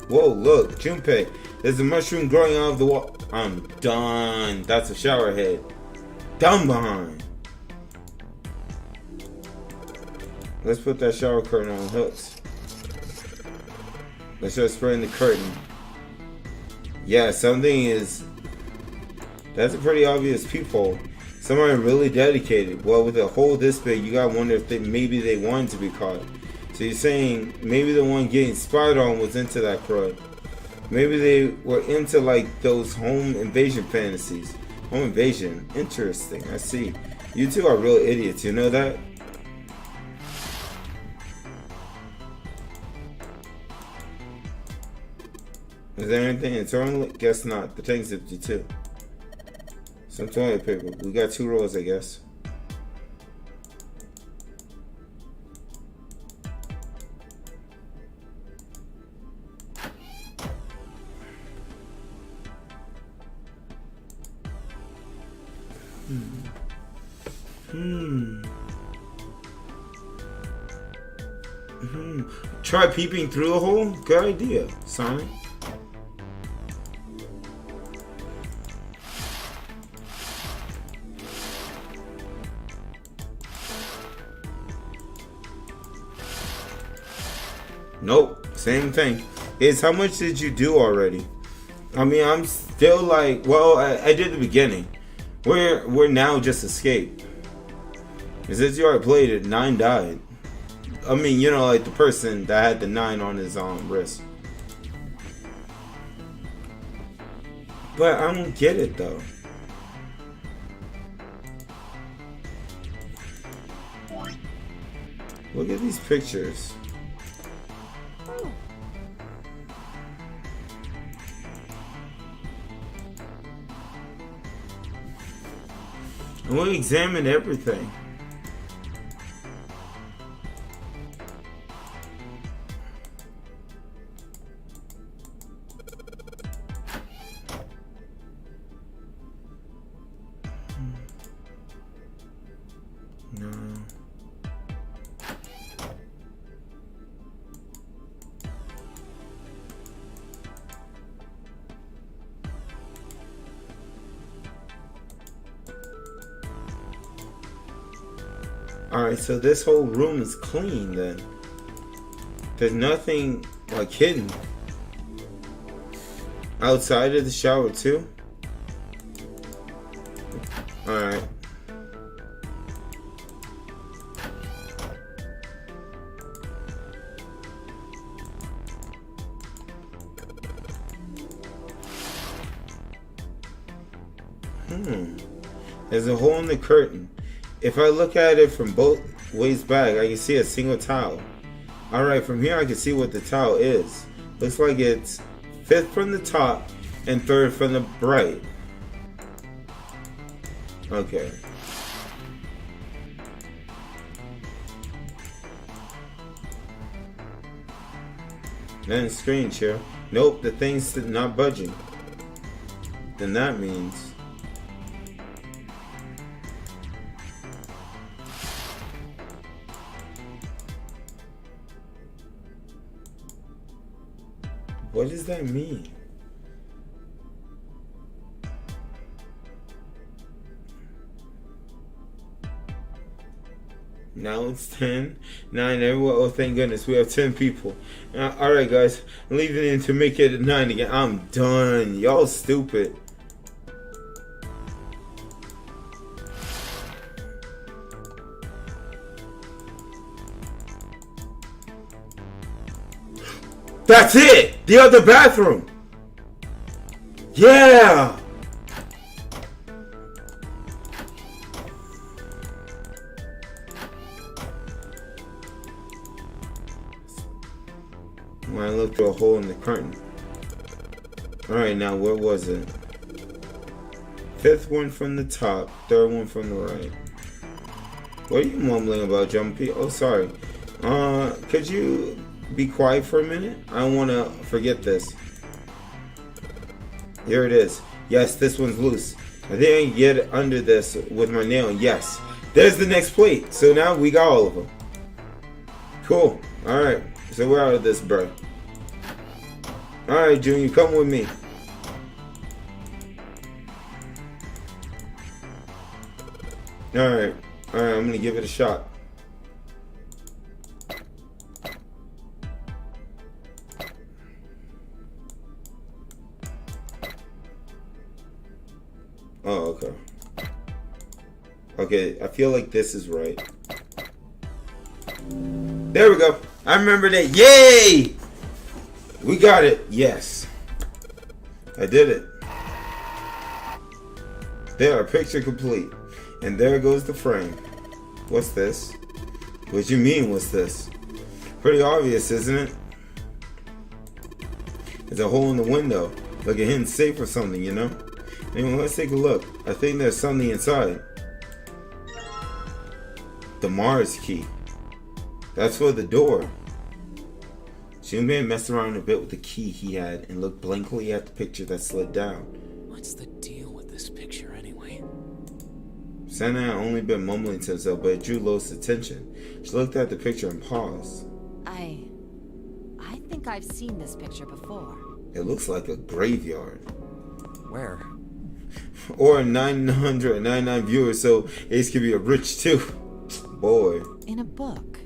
A: Whoa, look, Junpei. There's a mushroom growing out of the wall. I'm done. That's a shower head. Done behind. Let's put that shower curtain on hooks. Let's start spraying the curtain. Yeah, something is... That's a pretty obvious peephole. Somebody really dedicated. Well, with a hole this big, you gotta wonder if maybe they wanted to be caught. So you're saying maybe the one getting spied on was into that crud. Maybe they were into like those home invasion fantasies. Home invasion. Interesting. I see. You two are real idiots. You know that? Is there anything internal? Guess not. The tank's empty too. Some toilet paper. We got 2 rolls, I guess. Try peeping through the hole? Good idea, Sonic. Nope, same thing. Is how much did you do already? I mean, I'm still like, well, I did the beginning. We're now just escaped. Since you already played it, 9 died. I mean, you know, like the person that had the 9 on his wrist. But I don't get it though. Look at these pictures. And we'll examine everything. No. Alright, so this whole room is clean then. There's nothing like hidden. Outside of the shower too? Alright. There's a hole in the curtain. If I look at it from both ways back, I can see a single towel. Alright, from here I can see what the towel is. Looks like it's 5th from the top and 3rd from the right. Okay. Nothing strange here. Nope, the thing's not budging. Then that means... what does that mean? Now it's 10, 9, everyone. Oh, thank goodness, we have 10 people. Alright, guys, I'm leaving in to make it 9 again. I'm done. Y'all stupid. That's it! The other bathroom! Yeah! When I looked through a hole in the curtain. Alright, now where was it? 5th one from the top, 3rd one from the right. What are you mumbling about, Jumpy? Oh, sorry. Could you be quiet for a minute? I don't want to forget this. Here it is. Yes, this one's loose. I think I can get under this with my nail. Yes. There's the next plate. So now we got all of them. Cool. Alright. So we're out of this, bro. Alright, Junior, come with me. Alright. Alright, I'm gonna give it a shot. Oh, okay. Okay, I feel like this is right. There we go. I remember that. Yay! We got it. Yes. I did it. There, picture complete. And there goes the frame. What's this? What you mean, what's this? Pretty obvious, isn't it? There's a hole in the window. Like a hidden safe or something, you know? Anyway, let's take a look. I think there's something inside. The Mars key. That's for the door. Junpei messed around a bit with the key he had and looked blankly at the picture that slid down.
E: What's the deal with this picture anyway?
A: Santa had only been mumbling to himself, but it drew Lois' attention. She looked at the picture and paused.
D: I think I've seen this picture before.
A: It looks like a graveyard.
G: Where?
A: Or 999 viewers, so Ace could be a rich too. Boy.
D: In a book.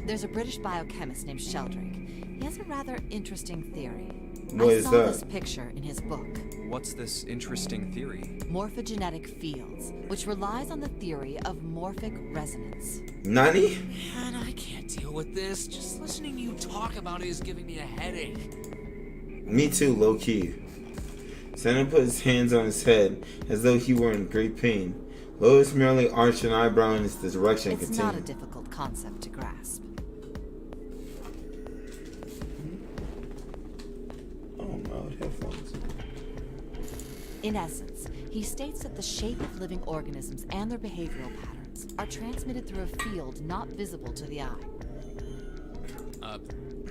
D: There's a British biochemist named Sheldrake. He has a rather interesting theory.
A: What is
D: I saw
A: that?
D: this picture in his book.
G: What's this interesting theory?
D: Morphogenetic fields, which relies on the theory of morphic resonance.
A: Nani?
E: Man, I can't deal with this. Just listening to you talk about it is giving me a headache.
A: Me too, low key. Santa put his hands on his head as though he were in great pain. Lois merely arched an eyebrow in his direction and
D: It's
A: continued.
D: not a difficult concept to grasp.
A: Oh no, headphones.
D: In essence, he states that the shape of living organisms and their behavioral patterns are transmitted through a field not visible to the eye.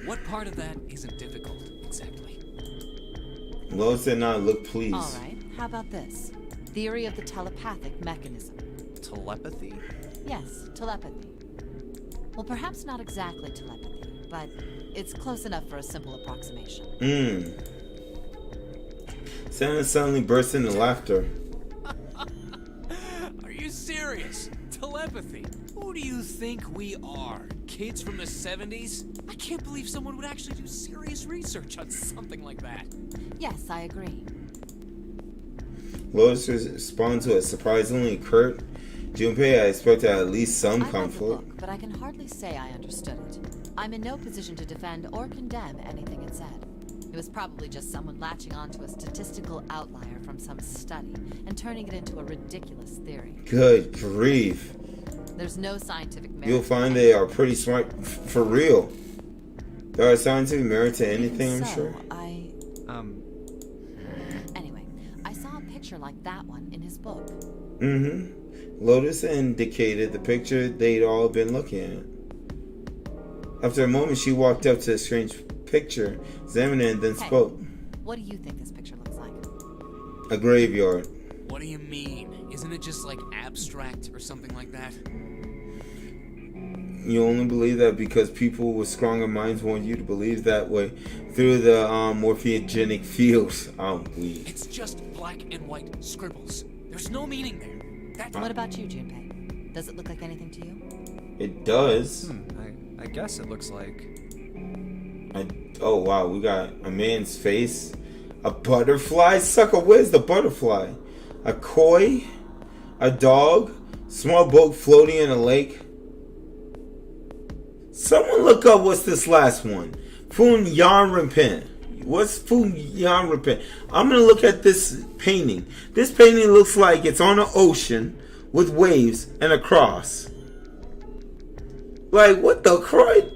E: What part of that isn't difficult, exactly?
A: Lois did not look pleased.
D: Alright, how about this? Theory of the telepathic mechanism.
G: Telepathy?
D: Yes, telepathy. Well, perhaps not exactly telepathy, but it's close enough for a simple approximation.
A: Santa suddenly burst into laughter.
E: Are you serious? Telepathy? Who do you think we are? Kids from the 70s? I can't believe someone would actually do serious research on something like that.
D: Yes, I agree.
A: Lois responded to it surprisingly curt. Junpei, I expected at least some
D: I read the
A: conflict.
D: book, but I can hardly say I understood it. I'm in no position to defend or condemn anything it said. It was probably just someone latching onto a statistical outlier from some study and turning it into a ridiculous theory.
A: Good grief.
D: There's no scientific merit.
A: You'll find they are pretty smart for real. There are scientific merit to anything, I'm sure.
D: Anyway, I saw a picture like that one in his book.
A: Lotus indicated the picture they'd all been looking at. After a moment, she walked up to the strange picture, examined it, and then spoke.
D: What do you think this picture looks like?
A: A graveyard.
E: What do you mean? Isn't it just like abstract or something like that?
A: You only believe that because people with stronger minds want you to believe that way through the morphogenic fields.
E: It's just black and white scribbles. There's no meaning there.
D: What about you, Junpei? Does it look like anything to you?
A: It does.
G: I guess it looks like...
A: Oh wow, we got a man's face, a butterfly. Sucker, where's the butterfly? A koi, a dog, small boat floating in a lake. Someone look up what's this last one. Fun Yan Repent. What's Fun Yan Repent? I'm gonna look at this painting. This painting looks like it's on an ocean with waves and a cross. Like what the crud?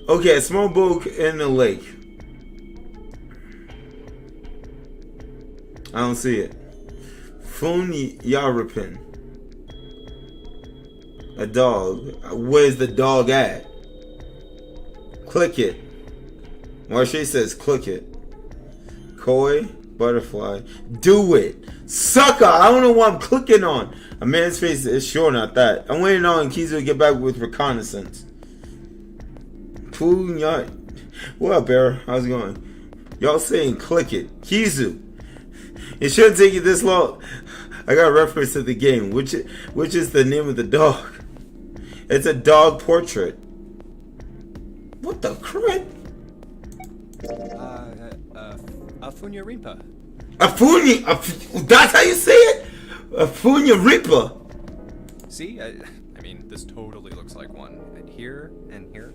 A: Okay, a small boat in the lake. I don't see it. Fun Yarapin. A dog. Where's the dog at? Click it. Marsha says click it. Koi, butterfly. Do it. Sucker! I don't know what I'm clicking on. A man's face is sure not that. I'm waiting on Kizu to get back with reconnaissance. What up, Bear? How's it going? Y'all saying click it. Kizu. It shouldn't take you this long. I got a reference to the game. Which is the name of the dog? It's a dog portrait. What the crap?
G: Afunya Rimpa.
A: That's how you say it? Afunya Rimpa.
G: See? I mean, this totally looks like one. And here, and here.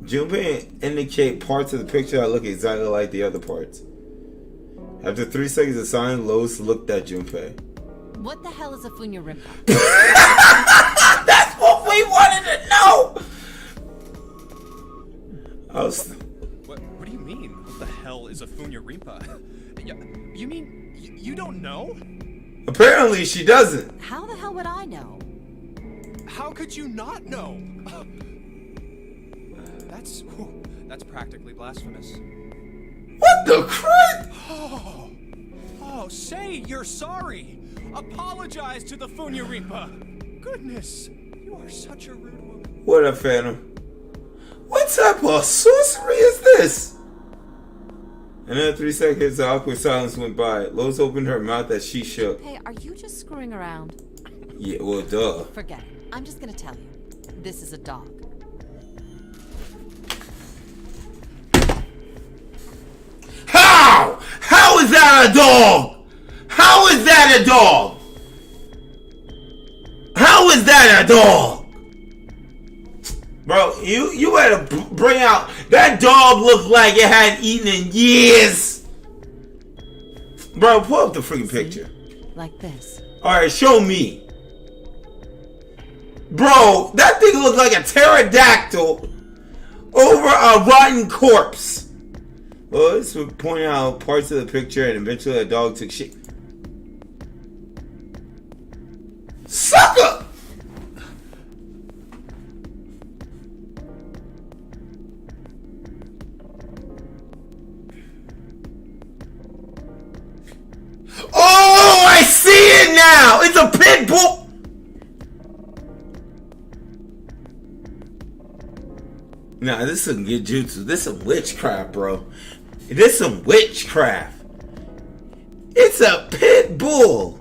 A: Junpei indicate parts of the picture that look exactly like the other parts. After 3 seconds of silence, Lois looked at Junpei.
D: What the hell is a Funya Rimpa?
A: That's what we wanted to know!
G: What do you mean? What the hell is a Funya Rimpa? You mean you don't know?
A: Apparently she doesn't.
D: How the hell would I know?
G: How could you not know? That's practically blasphemous.
A: What the crap?
G: Oh, say you're sorry. Apologize to the Funya Rimpa. Goodness, you are such a rude woman.
A: What up, Phantom? What type of sorcery is this? Another 3 seconds of awkward silence went by. Lois opened her mouth as she shook.
D: Hey, are you just screwing around?
A: Yeah, well, duh.
D: Forget it. I'm just gonna tell you. This is a dog.
A: How? How is that a dog? How is that a dog? How is that a dog? Bro, you better bring out that dog. Looked like it hadn't eaten in years. Bro, pull up the freaking picture.
D: Like this.
A: All right, show me. Bro, that thing looked like a pterodactyl over a rotten corpse. Well, this would point out parts of the picture, and eventually a dog took shit. Sucker! Oh, I see it now! It's a pit bull! Nah, this is some good jutsu. This is some witchcraft, bro. This is some witchcraft. It's a pit bull.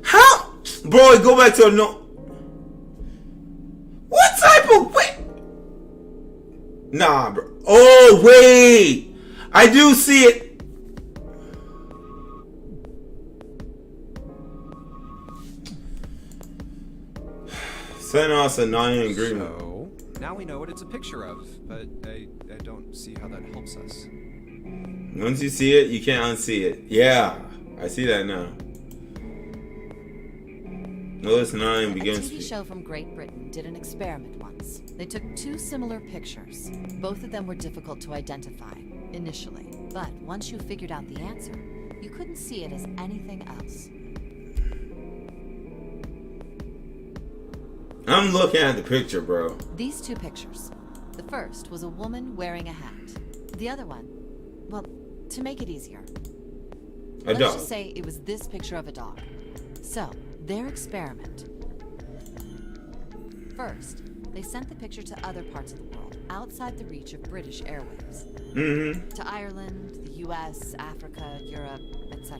A: How? Bro, go back to a no. What type of wit? Nah, bro. Oh, wait. I do see it. Send us a non-agreement.
G: So, now we know what it's a picture of, but I don't see how that helps us.
A: Once you see it, you can't unsee it. Yeah, I see that now. Notice 9 begins.
D: A TV show from Great Britain did an experiment once. They took two similar pictures. Both of them were difficult to identify initially, but once you figured out the answer, you couldn't see it as anything else.
A: I'm looking at the picture, bro.
D: These two pictures. The first was a woman wearing a hat. The other one, well, to make it easier,
A: A
D: let's
A: dog.
D: just say it was this picture of a dog. So, their experiment. First, they sent the picture to other parts of the world, outside the reach of British airwaves.
A: Mm-hmm.
D: To Ireland, the US, Africa, Europe, etc.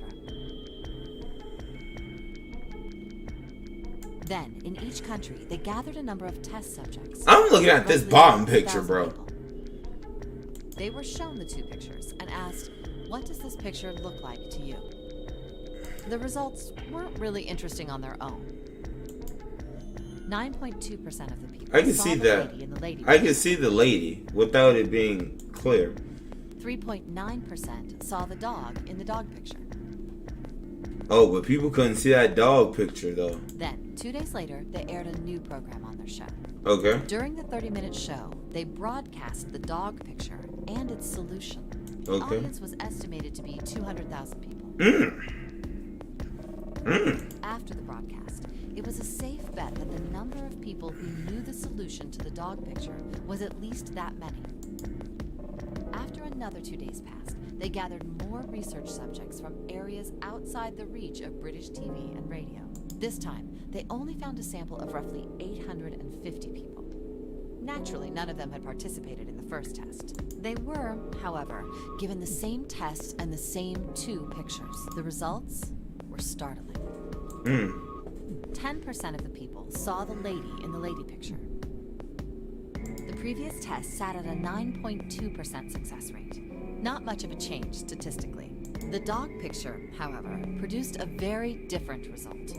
D: Then, in each country, they gathered a number of test subjects.
A: I'm looking at this
D: roughly
A: bottom picture,
D: 1,000
A: bro.
D: people. They were shown the two pictures and asked, what does this picture look like to you? The results weren't really interesting on their own. 9.2% of the people
A: I can
D: saw
A: see
D: the
A: that.
D: lady in the lady
A: I can
D: picture.
A: see the lady without it being clear.
D: 3.9% saw the dog in the dog picture.
A: Oh, but people couldn't see that dog picture, though.
D: Then, 2 days later, they aired a new program on their show.
A: Okay.
D: During the 30-minute show, they broadcast the dog picture and its solution. The
A: Okay.
D: audience was estimated to be 200,000 people. After the broadcast, it was a safe bet that the number of people who knew the solution to the dog picture was at least that many. After another 2 days passed, they gathered more research subjects from areas outside the reach of British TV and radio. This time, they only found a sample of roughly 850 people. Naturally, none of them had participated in the first test. They were, however, given the same tests and the same two pictures. The results were startling. 10% of the people saw the lady in the lady picture. The previous test sat at a 9.2% success rate. Not much of a change statistically. The dog picture, however, produced a very different result.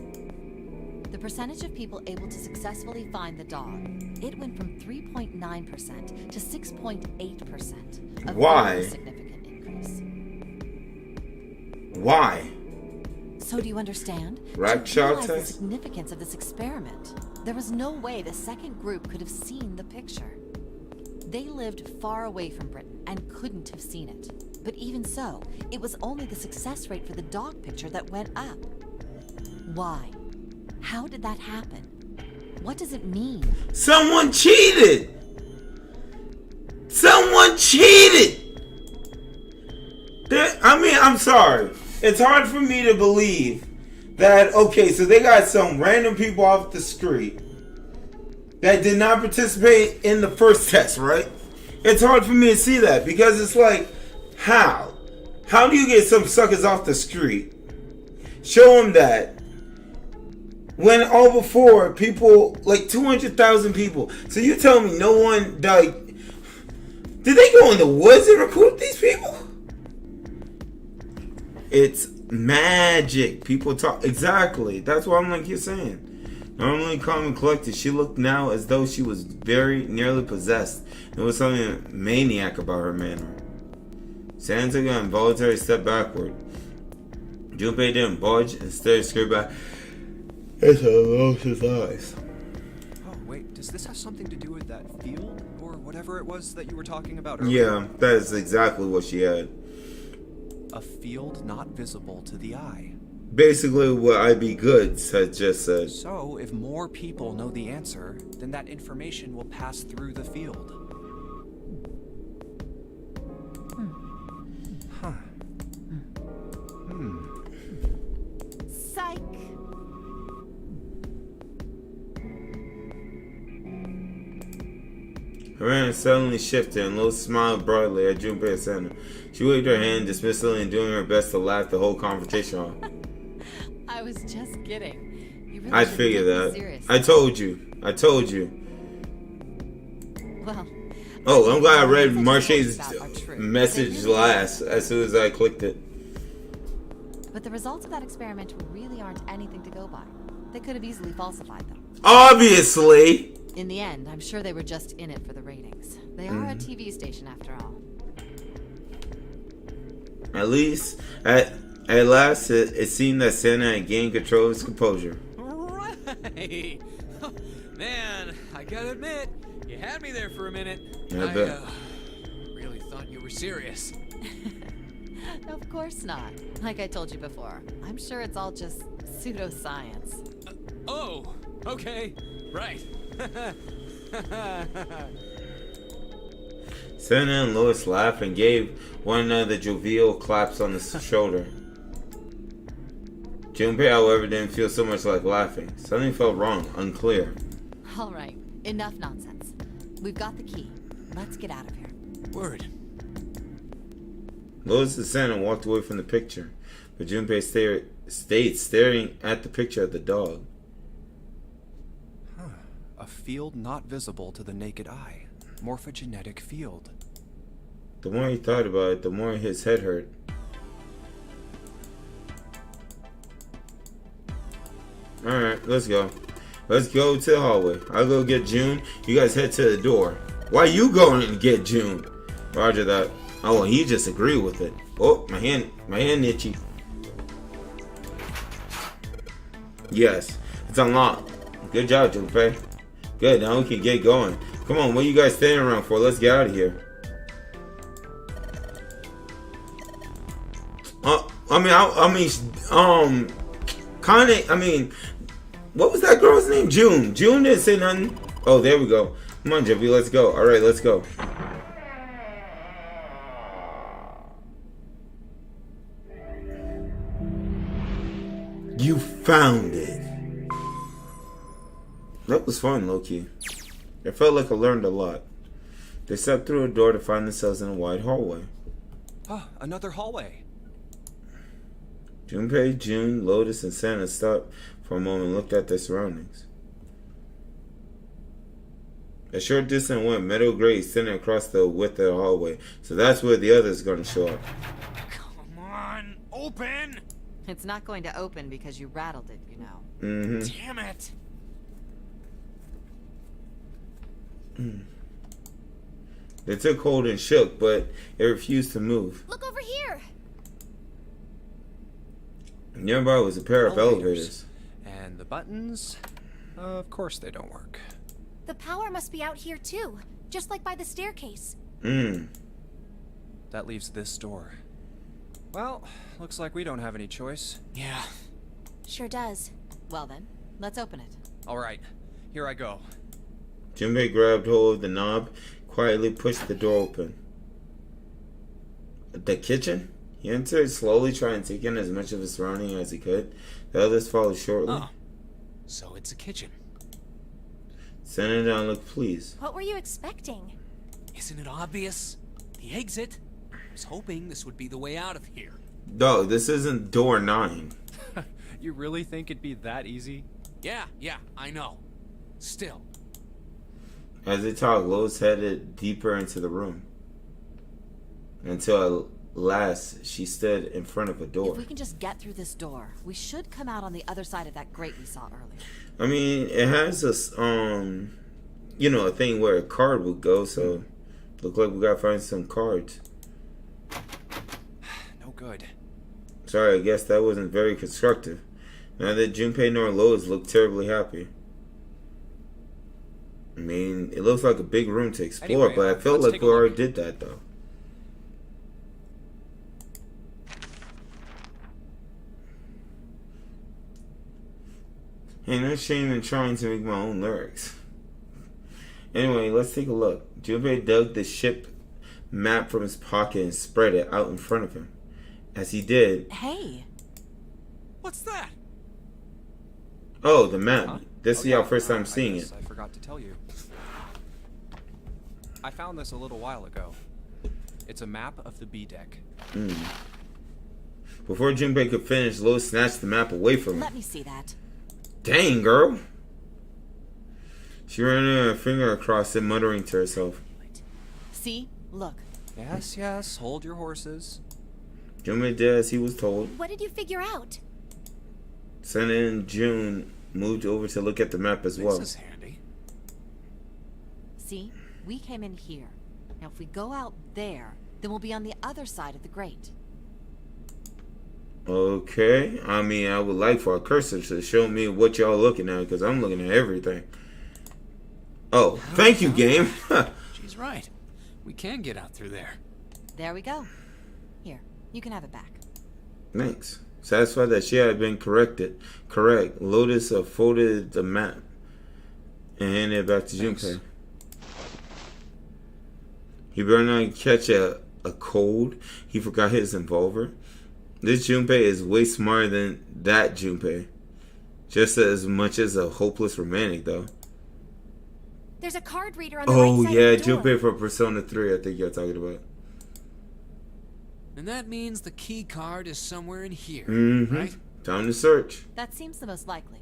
D: The percentage of people able to successfully find the dog, it went from 3.9% to 6.8%. A
A: Why?
D: very significant increase.
A: Why?
D: So do you understand?
A: Right
D: To
A: shot
D: realize the
A: test?
D: significance of this experiment, there was no way the second group could have seen the picture. They lived far away from Britain and couldn't have seen it. But even so, it was only the success rate for the dog picture that went up. Why? How did that happen? What does it mean?
A: Someone cheated! Someone cheated! I'm sorry. It's hard for me to believe that, okay, so they got some random people off the street that did not participate in the first test, right? It's hard for me to see that because it's like, how? How do you get some suckers off the street? Show them that. When all before, people, like 200,000 people. So you tell me no one, like, did they go in the woods and recruit these people? It's magic. People talk. Exactly. That's what I'm like you're saying. Normally calm and collected, she looked now as though she was very nearly possessed. There was something maniac about her manner. Sana took an involuntary step backward. Junpei didn't budge and stared straight back into Lois's eyes.
G: Oh, wait, does this have something to do with that field? Or whatever it was that you were talking about earlier?
A: Yeah, that is exactly what she had.
G: A field not visible to the eye.
A: Basically what IB Goods had just said.
G: So, if more people know the answer, then that information will pass through the field. Huh.
F: Psych.
A: Her hand suddenly shifted and Lois smiled broadly at Junpei and Sana. She waved her hand dismissively and doing her best to laugh the whole confrontation off.
D: I was just kidding. You really
A: I
D: shouldn't
A: figured
D: take me
A: that.
D: seriously.
A: I told you.
D: Well,
A: Oh, I'm glad I read
D: the things
A: Marche's
D: I told you about are true.
A: message
D: They really
A: last as soon as I clicked it.
D: But the results of that experiment really aren't anything to go by. They could have easily falsified them.
A: Obviously!
D: In the end, I'm sure they were just in it for the ratings. They are a TV station after all.
A: At least, at last, it seemed that Santa had gained control of his composure.
E: Right. Man, I gotta admit, you had me there for a minute.
A: I bet.
E: Really thought you were serious.
D: Of course not. Like I told you before, I'm sure it's all just pseudoscience.
E: Oh, okay, right.
A: Santa and Lois laughed and gave one another jovial claps on the shoulder. Junpei, however, didn't feel so much like laughing. Something felt wrong, unclear.
D: All right, enough nonsense. We've got the key. Let's get out of here.
E: Word.
A: Lois and Santa walked away from the picture, but Junpei stayed staring at the picture of the dog.
G: A field not visible to the naked eye. Morphogenetic field.
A: The more he thought about it, the more his head hurt. Alright, let's go. Let's go to the hallway. I'll go get June. You guys head to the door. Why you going and get June? Roger that. Oh, he just agreed with it. Oh, my hand itchy. Yes, it's unlocked. Good job, Junpei. Good, now we can get going. Come on, what are you guys standing around for? Let's get out of here. What was that girl's name? June. June didn't say nothing. Oh, there we go. Come on, Jeffy, let's go. All right, let's go. You found it. That was fun, low-key. It felt like I learned a lot. They stepped through a door to find themselves in a wide hallway.
G: Oh, another hallway.
A: Junpei, June, Lotus, and Santa stopped for a moment and looked at their surroundings. A short distance went metal grate extending across the width of the hallway, so that's where the others are going to show up.
E: Come on, open!
D: It's not going to open because you rattled it, you know.
E: Damn it!
A: They took hold and shook, but it refused to move.
F: Look over here.
A: Nearby was a pair of elevators.
G: And the buttons? Of course they don't work.
F: The power must be out here too, just like by the staircase.
G: That leaves this door. Well, looks like we don't have any choice.
E: Yeah.
F: Sure does.
D: Well then, let's open it.
G: Alright, here I go.
A: Junpei grabbed hold of the knob, quietly pushed the door open. The kitchen? He entered slowly, trying to take in as much of his surrounding as he could. The others followed shortly.
E: Oh. So it's a kitchen.
A: Senator looked pleased.
F: What were you expecting?
E: Isn't it obvious? The exit. I was hoping this would be the way out of here.
A: Dog, this isn't door 9.
G: You really think it'd be that easy?
E: Yeah, I know. Still.
A: As they talked, Lois headed deeper into the room. Until last she stood in front of a door.
D: If we can just get through this door, we should come out on the other side of that grate we saw earlier.
A: I mean, it has this, you know, a thing where a card would go, so look like we gotta find some cards.
G: No good.
A: Sorry, I guess that wasn't very constructive. Neither Junpei nor Lois look terribly happy. I mean, it looks like a big room to explore,
G: Anyway,
A: but I felt
G: let's
A: like
G: take a
A: we already
G: look.
A: did that, though. Ain't no shame in trying to make my own lyrics. Anyway, let's take a look. Junpei dug the ship map from his pocket and spread it out in front of him. As he did...
D: Hey!
E: What's that?
A: Oh, the map.
G: Huh?
A: This
G: Oh,
A: is
G: yeah.
A: our first time
G: I
A: seeing
G: guess
A: it.
G: I forgot to tell you. I found this a little while ago. It's a map of the B deck.
A: Before Junpei could finish, Lois snatched the map away from him.
D: Let me see that.
A: Dang, girl. She ran her finger across it, muttering to herself.
D: See? Look.
G: Yes, yes, hold your horses.
A: Junpei did as he was told.
F: What did you figure out?
A: Senna and June moved over to look at the map as well.
E: This is handy.
D: See? We came in here. Now if we go out there, then we'll be on the other side of the grate.
A: Okay. I mean, I would like for a cursor to show me what y'all looking at, because I'm looking at everything. Oh, thank you, game.
E: She's right. We can get out through there.
D: There we go. Here, you can have it back.
A: Thanks. Satisfied that she had been correct, Lotus folded the map and handed it back to
E: Thanks.
A: Junpei. He better not catch a cold. He forgot his revolver. This Junpei is way smarter than that Junpei. Just as much as a hopeless romantic, though.
F: There's a card reader on the
A: Oh,
F: right side
A: yeah,
F: of the door.
A: Junpei for Persona 3, I think you're talking about.
E: And that means the key card is somewhere in here,
A: Mm-hmm.
E: right?
A: Time to search.
D: That seems the most likely.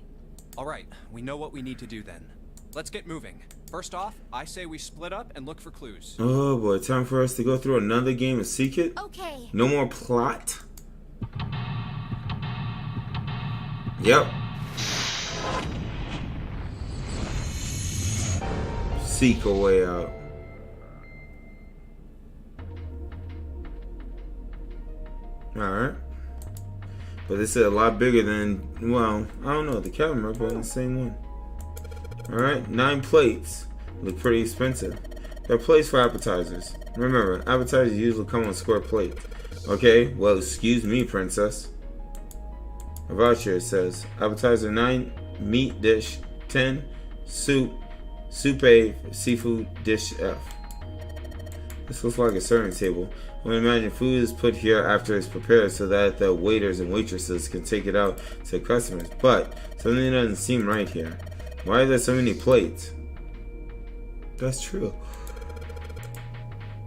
G: All right, we know what we need to do then. Let's get moving. First off, I say we split up and look for clues.
A: Oh, boy, time for us to go through another game of Seek It.
F: Okay.
A: No more plot. Yep. Seek a way out. Alright. But this is a lot bigger than, well, I don't know, the camera, but the same one. Alright, 9 plates. Look pretty expensive. They're plates for appetizers. Remember, appetizers usually come on square plates. Okay, well, excuse me, princess. A voucher, it says. Appetizer 9, meat dish 10, soup A, seafood dish F. This looks like a serving table. I would imagine food is put here after it's prepared so that the waiters and waitresses can take it out to customers. But something doesn't seem right here. Why are there so many plates? That's true.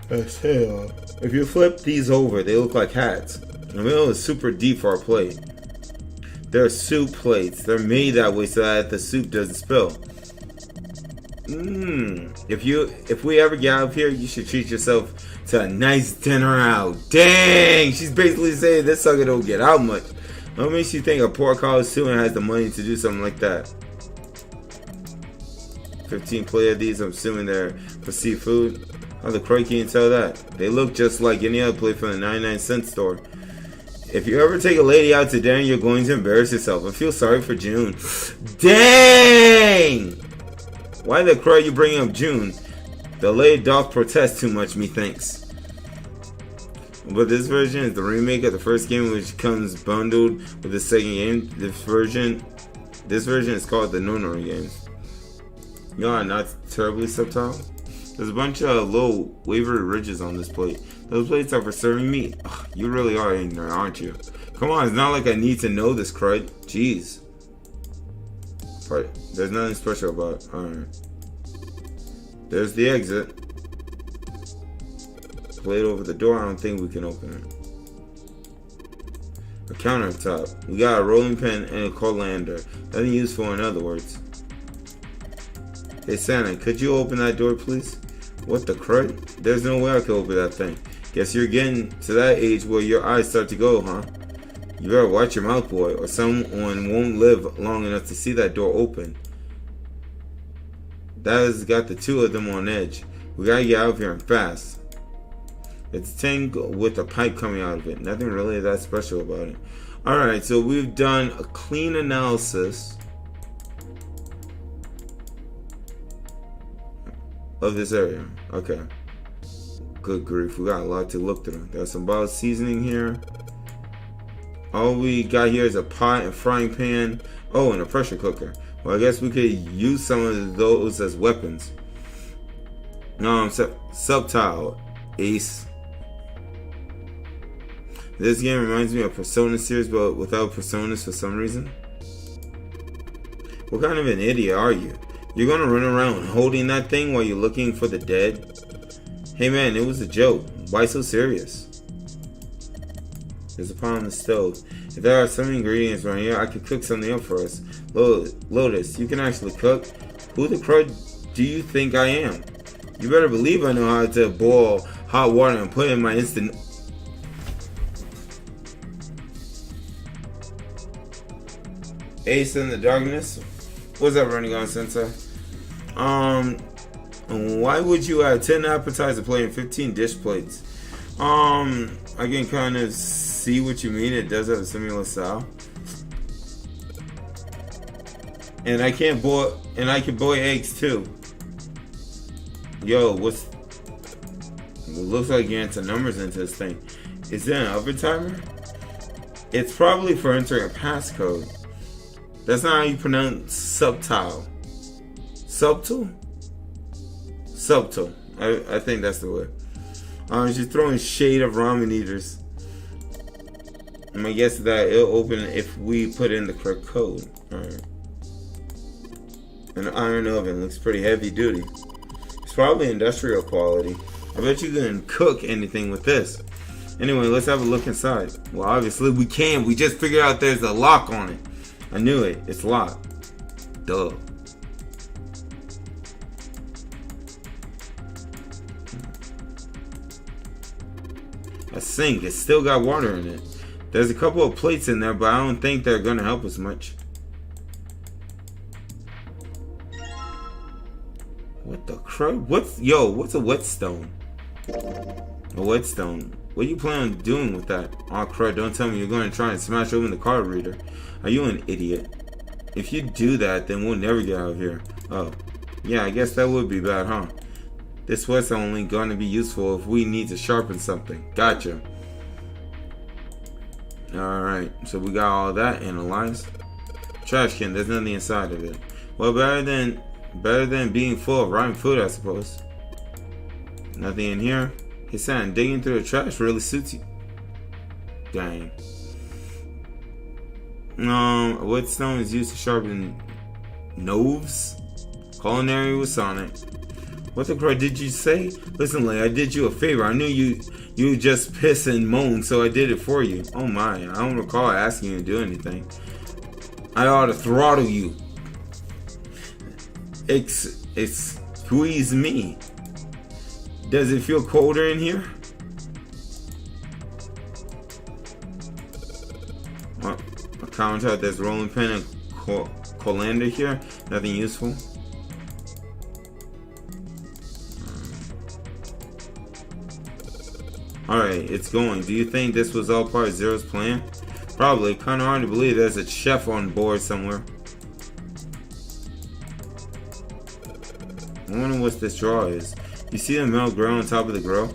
A: That's hell. If you flip these over, they look like hats. The middle is super deep for our plate. They're soup plates. They're made that way so that the soup doesn't spill. If we ever get out of here, you should treat yourself to a nice dinner out. Dang! She's basically saying this sucker don't get out much. What makes you think a poor college student has the money to do something like that? 15 plate of these, I'm assuming they're for seafood. How the croy can you tell that? They look just like any other plate from the 99-cent store. If you ever take a lady out to dinner, you're going to embarrass yourself. I feel sorry for June. Dang! Why the croy you bringing up June? The lady doth protest too much, methinks. But this version is the remake of the first game, which comes bundled with the second game. This version is called the Nonori games. Y'all are not terribly subtle. There's a bunch of little wavery ridges on this plate. Those plates are for serving meat. Ugh, you really are ignorant, aren't you? Come on, it's not like I need to know this crud. Jeez. But there's nothing special about it. Alright. There's the exit. Plate over the door, I don't think we can open it. A countertop. We got a rolling pin and a colander. Nothing useful in other words. Hey Santa, could you open that door please? What the crud? There's no way I can open that thing. Guess you're getting to that age where your eyes start to go, huh? You better watch your mouth, boy, or someone won't live long enough to see that door open. That has got the two of them on edge. We gotta get out of here and fast. It's a tank with a pipe coming out of it. Nothing really that special about it. Alright, so we've done a clean analysis of this area. Okay. Good grief, we got a lot to look through. There's some bottled seasoning here. All we got here is a pot and frying pan. Oh, and a pressure cooker. Well, I guess we could use some of those as weapons. Subtile. Ace. This game reminds me of Persona series, but without personas for some reason. What kind of an idiot are you? You're gonna run around holding that thing while you're looking for the dead? Hey man, it was a joke. Why so serious? There's a pot on the stove. If there are some ingredients around here, I could cook something up for us. Lotus, you can actually cook? Who the crud do you think I am? You better believe I know how to boil hot water and put it in my instant... Ace in the darkness? What's up, Running On Sensei? Why would you add 10 appetizer plate and 15 dish plates? I can kind of see what you mean. It does have a similar style. And I can boil eggs too. Yo, what's... It looks like you're into numbers into this thing. Is there an oven timer? It's probably for entering a passcode. That's not how you pronounce subtile. Subtle? Subtle. I think that's the word. She's throwing shade of ramen eaters. My guess is that it'll open if we put in the correct code. Alright. An iron oven looks pretty heavy duty. It's probably industrial quality. I bet you can cook anything with this. Anyway, let's have a look inside. Well, obviously we can. We just figured out there's a lock on it. I knew it. It's locked. Duh. A sink. It's still got water in it. There's a couple of plates in there, but I don't think they're gonna help us much. What the crud? What's a whetstone? A whetstone. What are you planning on doing with that? Oh crud, don't tell me you're going to try and smash open the card reader. Are you an idiot? If you do that, then we'll never get out of here. Oh. Yeah, I guess that would be bad, huh? This whetstone only going to be useful if we need to sharpen something. Gotcha. Alright, so we got all that analyzed. Trash can, there's nothing inside of it. Well, better than being full of rotten food, I suppose. Nothing in here. Hey Sam, digging through the trash really suits you. Dang. Whetstone is used to sharpen knives. Culinary with Sonic. What the crap did you say? Listen, Lay, I did you a favor. I knew you just piss and moan, so I did it for you. Oh my, I don't recall asking you to do anything. I ought to throttle you. Squeeze me. Does it feel colder in here? Well, a counter, there's rolling pin and colander here. Nothing useful. Alright, it's going. Do you think this was all part of Zero's plan? Probably. Kind of hard to believe there's a chef on board somewhere. I wonder what this drawer is. You see the metal grill on top of the grill?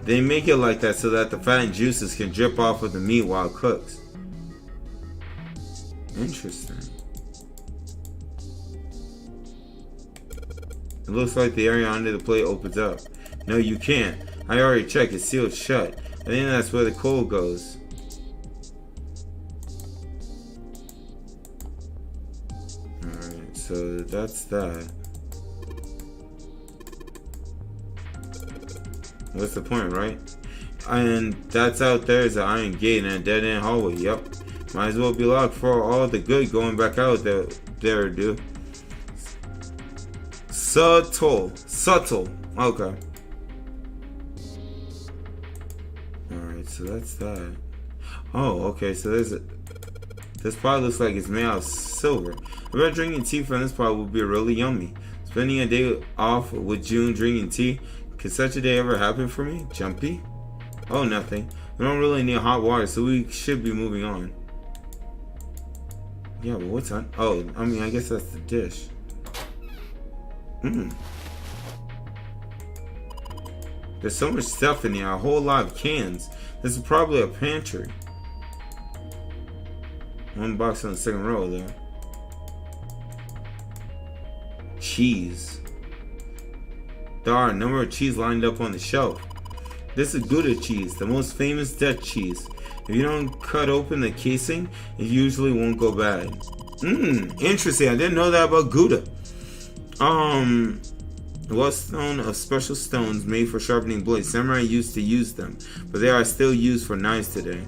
A: They make it like that so that the fat and juices can drip off of the meat while it cooks. Interesting. It looks like the area under the plate opens up. No, you can't. I already checked. It's sealed shut. I think that's where the coal goes. Alright, so that's that. What's the point, right? And that's out there is an iron gate and a dead-end hallway. Yep. Might as well be locked for all the good going back out there, dude. Subtle. Okay. Alright, so that's that. Oh, okay, so there's a... This pot looks like it's made out of silver. I bet drinking tea from this pot would be really yummy. Spending a day off with June drinking tea. Could such a day ever happen for me? Jumpy? Oh, nothing. We don't really need hot water, so we should be moving on. Yeah, but what's on? Oh, I mean, I guess that's the dish. There's so much stuff in here, a whole lot of cans. This is probably a pantry. One box on the second row there. Cheese. There are a number of cheese lined up on the shelf. This is Gouda cheese, the most famous Dutch cheese. If you don't cut open the casing, it usually won't go bad. Interesting. I didn't know that about Gouda. Was stone of special stones made for sharpening blades. Samurai used to use them, but they are still used for knives today.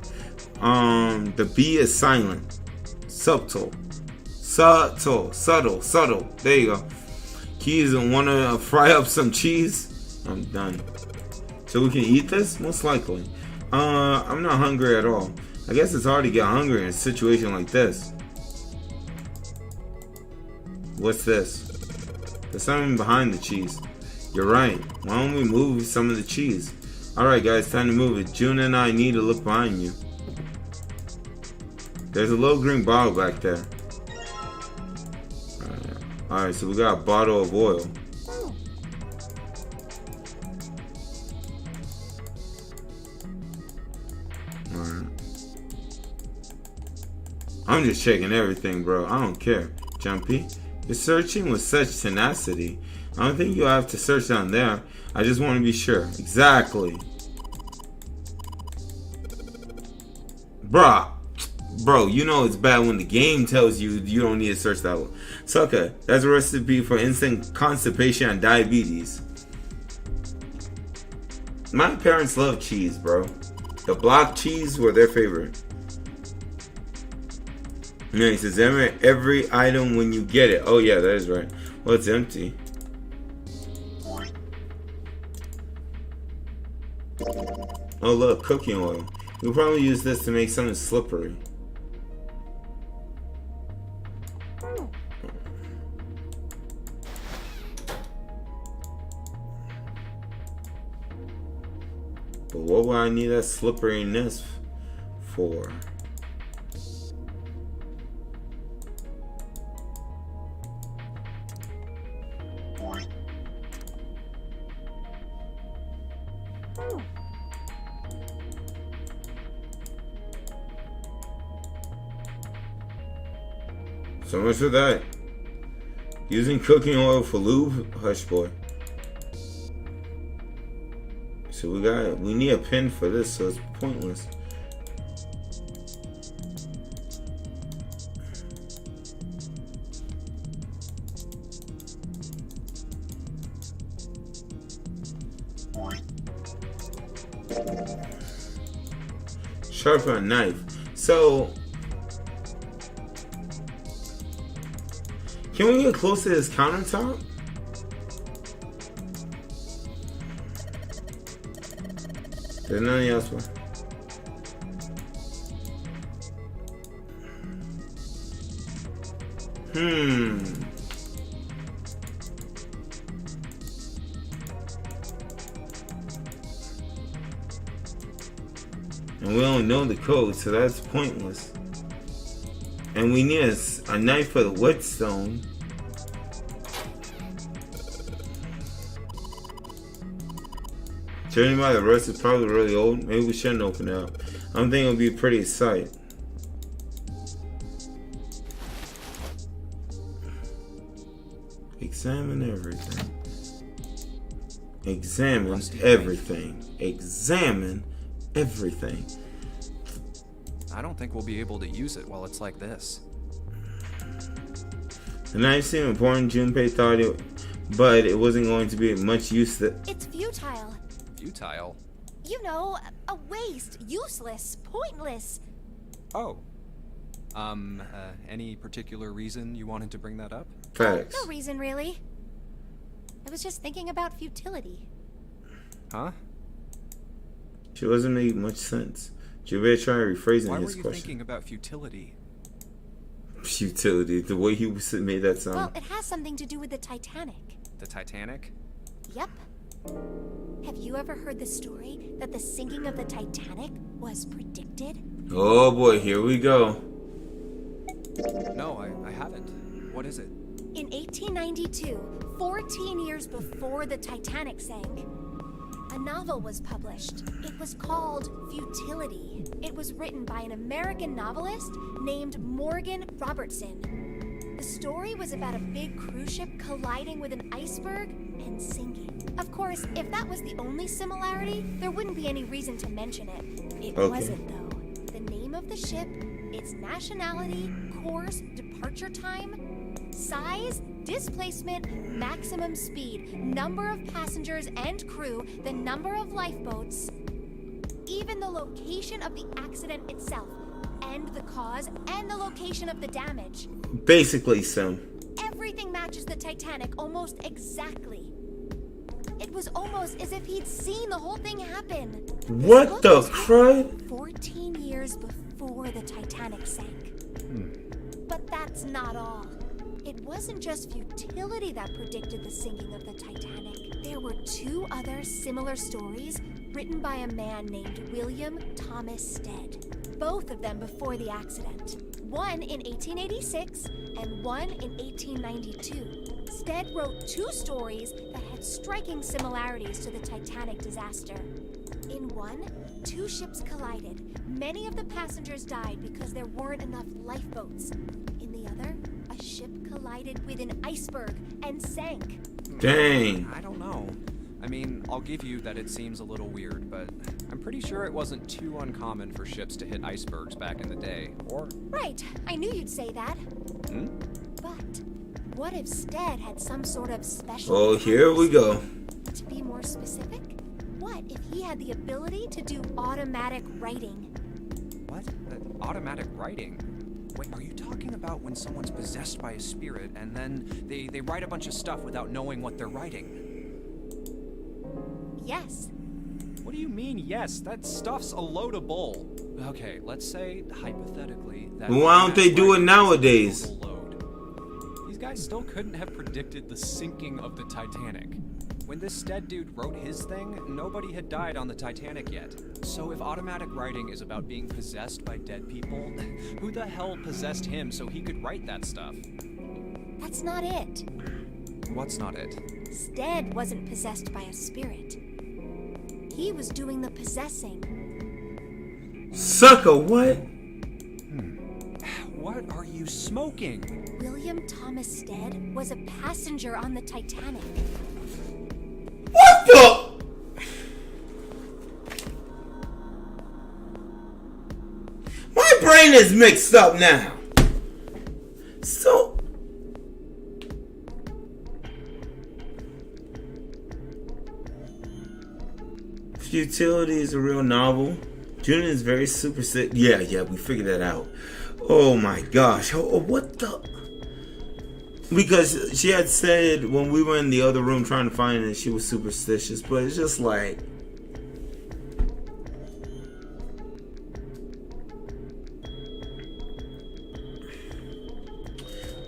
A: The B is silent. Subtle. Subtle. There you go. Keys and want to fry up some cheese? I'm done. So we can eat this? Most likely. I'm not hungry at all. I guess it's hard to get hungry in a situation like this. What's this? There's something behind the cheese. You're right. Why don't we move some of the cheese? Alright guys, time to move it. June and I need to look behind you. There's a little green bottle back there. Alright, so we got a bottle of oil. Alright. I'm just checking everything, bro. I don't care. Jumpy. You're searching with such tenacity. I don't think you'll have to search down there. I just want to be sure. Exactly. Bro, you know it's bad when the game tells you you don't need to search that one. Sucker, that's a recipe for instant constipation and diabetes. My parents love cheese, bro. The block cheese were their favorite. Yeah, he says every item when you get it. Oh yeah, that is right. Well, it's empty. Oh look, cooking oil. We'll probably use this to make something slippery. But what would I need that slipperiness for? So much for that. Using cooking oil for lube? Hush boy. So we need a pin for this, so it's pointless. Sharpen a knife. So can we get close to this countertop? There's nothing else. And we don't know the code, so that's pointless. And we need a knife for the whetstone. Judging by the rest, it's probably really old. Maybe we shouldn't open it up. I don't think it'll be a pretty sight. Examine everything. Examine everything. Examine everything.
G: I don't think we'll be able to use it while it's like this.
A: The knife seemed important. Junpei thought it, but it wasn't going to be much use.
F: It's futile.
G: Futile?
F: You know, a waste, useless, pointless.
G: Oh. Any particular reason you wanted to bring that up?
A: Facts.
F: No reason, really. I was just thinking about futility.
G: Huh?
A: She wasn't making much sense. Javert tried rephrasing
G: Why were
A: his
G: you
A: question.
G: thinking about futility?
A: Futility. The way he made that sound.
F: Well, it has something to do with the Titanic.
G: The Titanic?
F: Yep. Have you ever heard the story that the sinking of the Titanic was predicted?
A: Oh boy, here we go.
G: No, I haven't. What is it?
F: In 1892, 14 years before the Titanic sank, a novel was published. It was called Futility. It was written by an American novelist named Morgan Robertson. The story was about a big cruise ship colliding with an iceberg and sinking. Of course, if that was the only similarity, there wouldn't be any reason to mention it. It wasn't, though. The name of the ship, its nationality, course, departure time, size, displacement, maximum speed, number of passengers and crew, the number of lifeboats, even the location of the accident itself, and the cause and the location of the damage.
A: Basically, Sim.
F: Everything matches the Titanic almost exactly. It was almost as if he'd seen the whole thing happen.
A: What the crud?
F: 14 years before the Titanic sank. But that's not all. It wasn't just futility that predicted the sinking of the Titanic. There were two other similar stories written by a man named William Thomas Stead. Both of them before the accident. One in 1886 and one in 1892. Stead wrote two stories that had striking similarities to the Titanic disaster. In one, two ships collided. Many of the passengers died because there weren't enough lifeboats. In the other, a ship collided with an iceberg and sank.
A: Dang.
G: I don't know. I mean, I'll give you that it seems a little weird, but I'm pretty sure it wasn't too uncommon for ships to hit icebergs back in the day, or...
F: Right, I knew you'd say that. But what if Stead had some sort of special...
A: Oh, here we go.
F: To be more specific, what if he had the ability to do automatic writing?
G: What? Automatic writing? Wait, are you talking about when someone's possessed by a spirit and then they write a bunch of stuff without knowing what they're writing?
F: Yes.
G: What do you mean, yes? That stuff's a load of bull. Okay, let's say, hypothetically, that...
A: Why don't they do it nowadays?
G: Load. These guys still couldn't have predicted the sinking of the Titanic. When this Stead dude wrote his thing, nobody had died on the Titanic yet. So if automatic writing is about being possessed by dead people, who the hell possessed him so he could write that stuff?
F: That's not it.
G: What's not it?
F: Stead wasn't possessed by a spirit. He was doing the possessing.
A: Sucker, what?
G: What are you smoking?
F: William Thomas Stead was a passenger on the Titanic.
A: What the? My brain is mixed up now. So... Futility is a real novel. June is very superstitious. Yeah, we figured that out. Oh my gosh. Oh, what the? Because she had said when we were in the other room trying to find it, she was superstitious. But it's just like...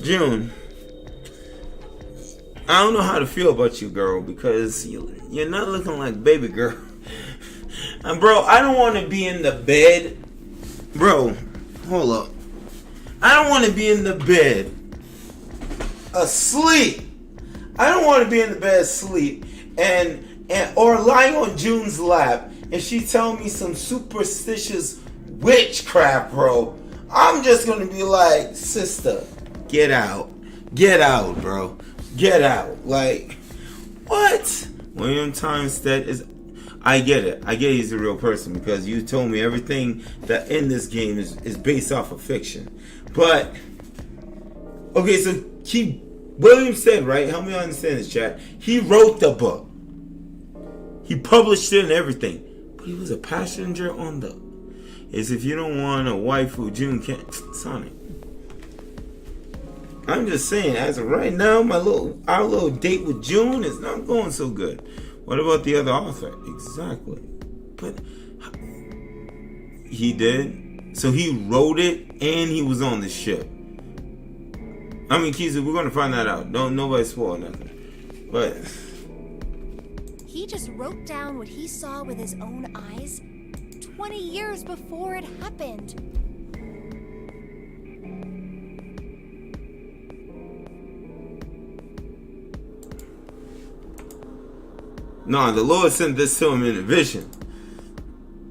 A: June, I don't know how to feel about you, girl, because you're not looking like baby girl. And bro, I don't want to be in the bed. Bro, hold up. I don't want to be in the bed asleep. I don't want to be in the bed asleep and or lying on June's lap and she tell me some superstitious witchcraft, bro. I'm just gonna be like, sister, get out. Get out, bro. Get out. Like, what? William Thomas Stead is... I get it. I get he's a real person because you told me everything that in this game is based off of fiction. But, okay, so William said, right? Help me understand this, chat. He wrote the book. He published it and everything. But he was a passenger on the... As if you don't want a wife who June can't... Sonic. I'm just saying, as of right now, our little date with June is not going so good. What about the other author? Exactly. But he did. So he wrote it and he was on the ship. I mean, Keezy, we're gonna find that out. Don't nobody spoil nothing. But
F: he just wrote down what he saw with his own eyes 20 years before it happened.
A: no, the Lord sent this to him in a vision.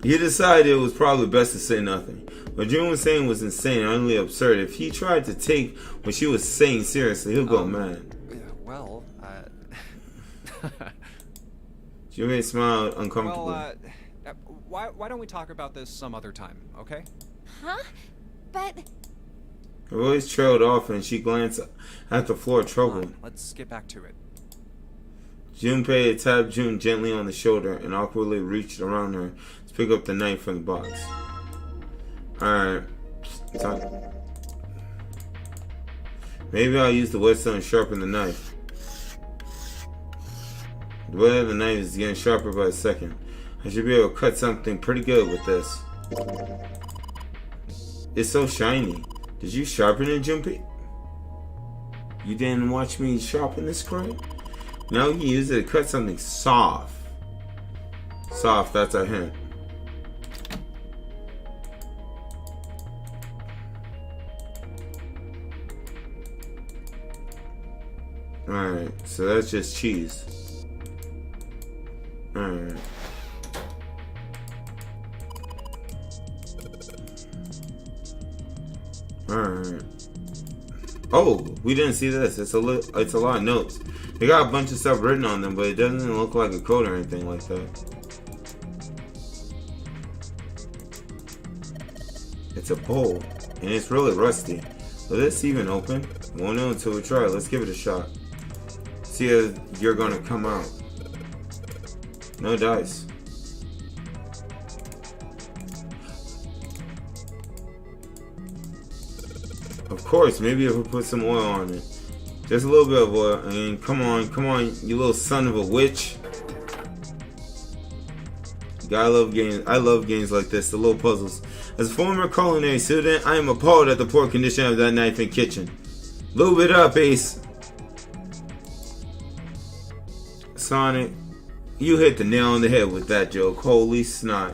A: He decided it was probably best to say nothing. What June was saying was insane and utterly absurd. If he tried to take what she was saying seriously, he'll go mad.
G: Well,
A: June smiled uncomfortably.
G: why don't we talk about this some other time, okay?
F: Huh? But
A: Her voice trailed off and she glanced at the floor troubled.
G: Let's get back to it.
A: Junpei tapped June gently on the shoulder and awkwardly reached around her to pick up the knife from the box. Alright. Maybe I'll use the whetstone and sharpen the knife. The blade of the knife is getting sharper by the second. I should be able to cut something pretty good with this. It's so shiny. Did you sharpen it, Junpei? You didn't watch me sharpen this crate? No, you can use it to cut something soft. Soft, that's a hint. Alright, so that's just cheese. Alright. Alright. Oh, we didn't see this. It's a lot of notes. They got a bunch of stuff written on them, but it doesn't look like a code or anything like that. It's a bowl, and it's really rusty. Will this even open? Won't know until we try. Let's give it a shot. See if you're gonna come out. No dice. Of course, maybe if we put some oil on it. Just a little bit of oil. I mean, come on, you little son of a witch. I love games. I love games like this, the little puzzles. As a former culinary student, I am appalled at the poor condition of that knife and kitchen. Lube it up, Ace. Sonic, you hit the nail on the head with that joke. Holy snot.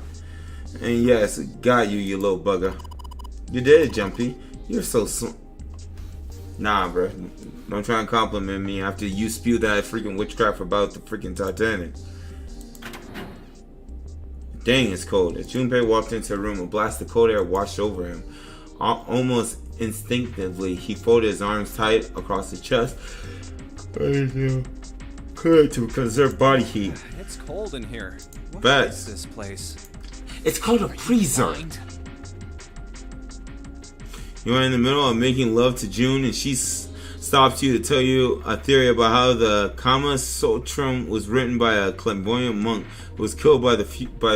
A: And yes, got you, you little bugger. You did it, Jumpy. You're so Nah, bro. Don't try and compliment me after you spew that freaking witchcraft about the freaking Titanic. Dang, it's cold. As Junpei walked into the room, a blast of cold air washed over him. Almost instinctively, he folded his arms tight across his chest. Good to conserve body heat.
G: It's cold in here. What
A: Bet.
G: is this place?
A: It's called a freezer. You are in the middle of making love to June, and she stops you to tell you a theory about how the Kama Sutra was written by a clairvoyant monk who was killed by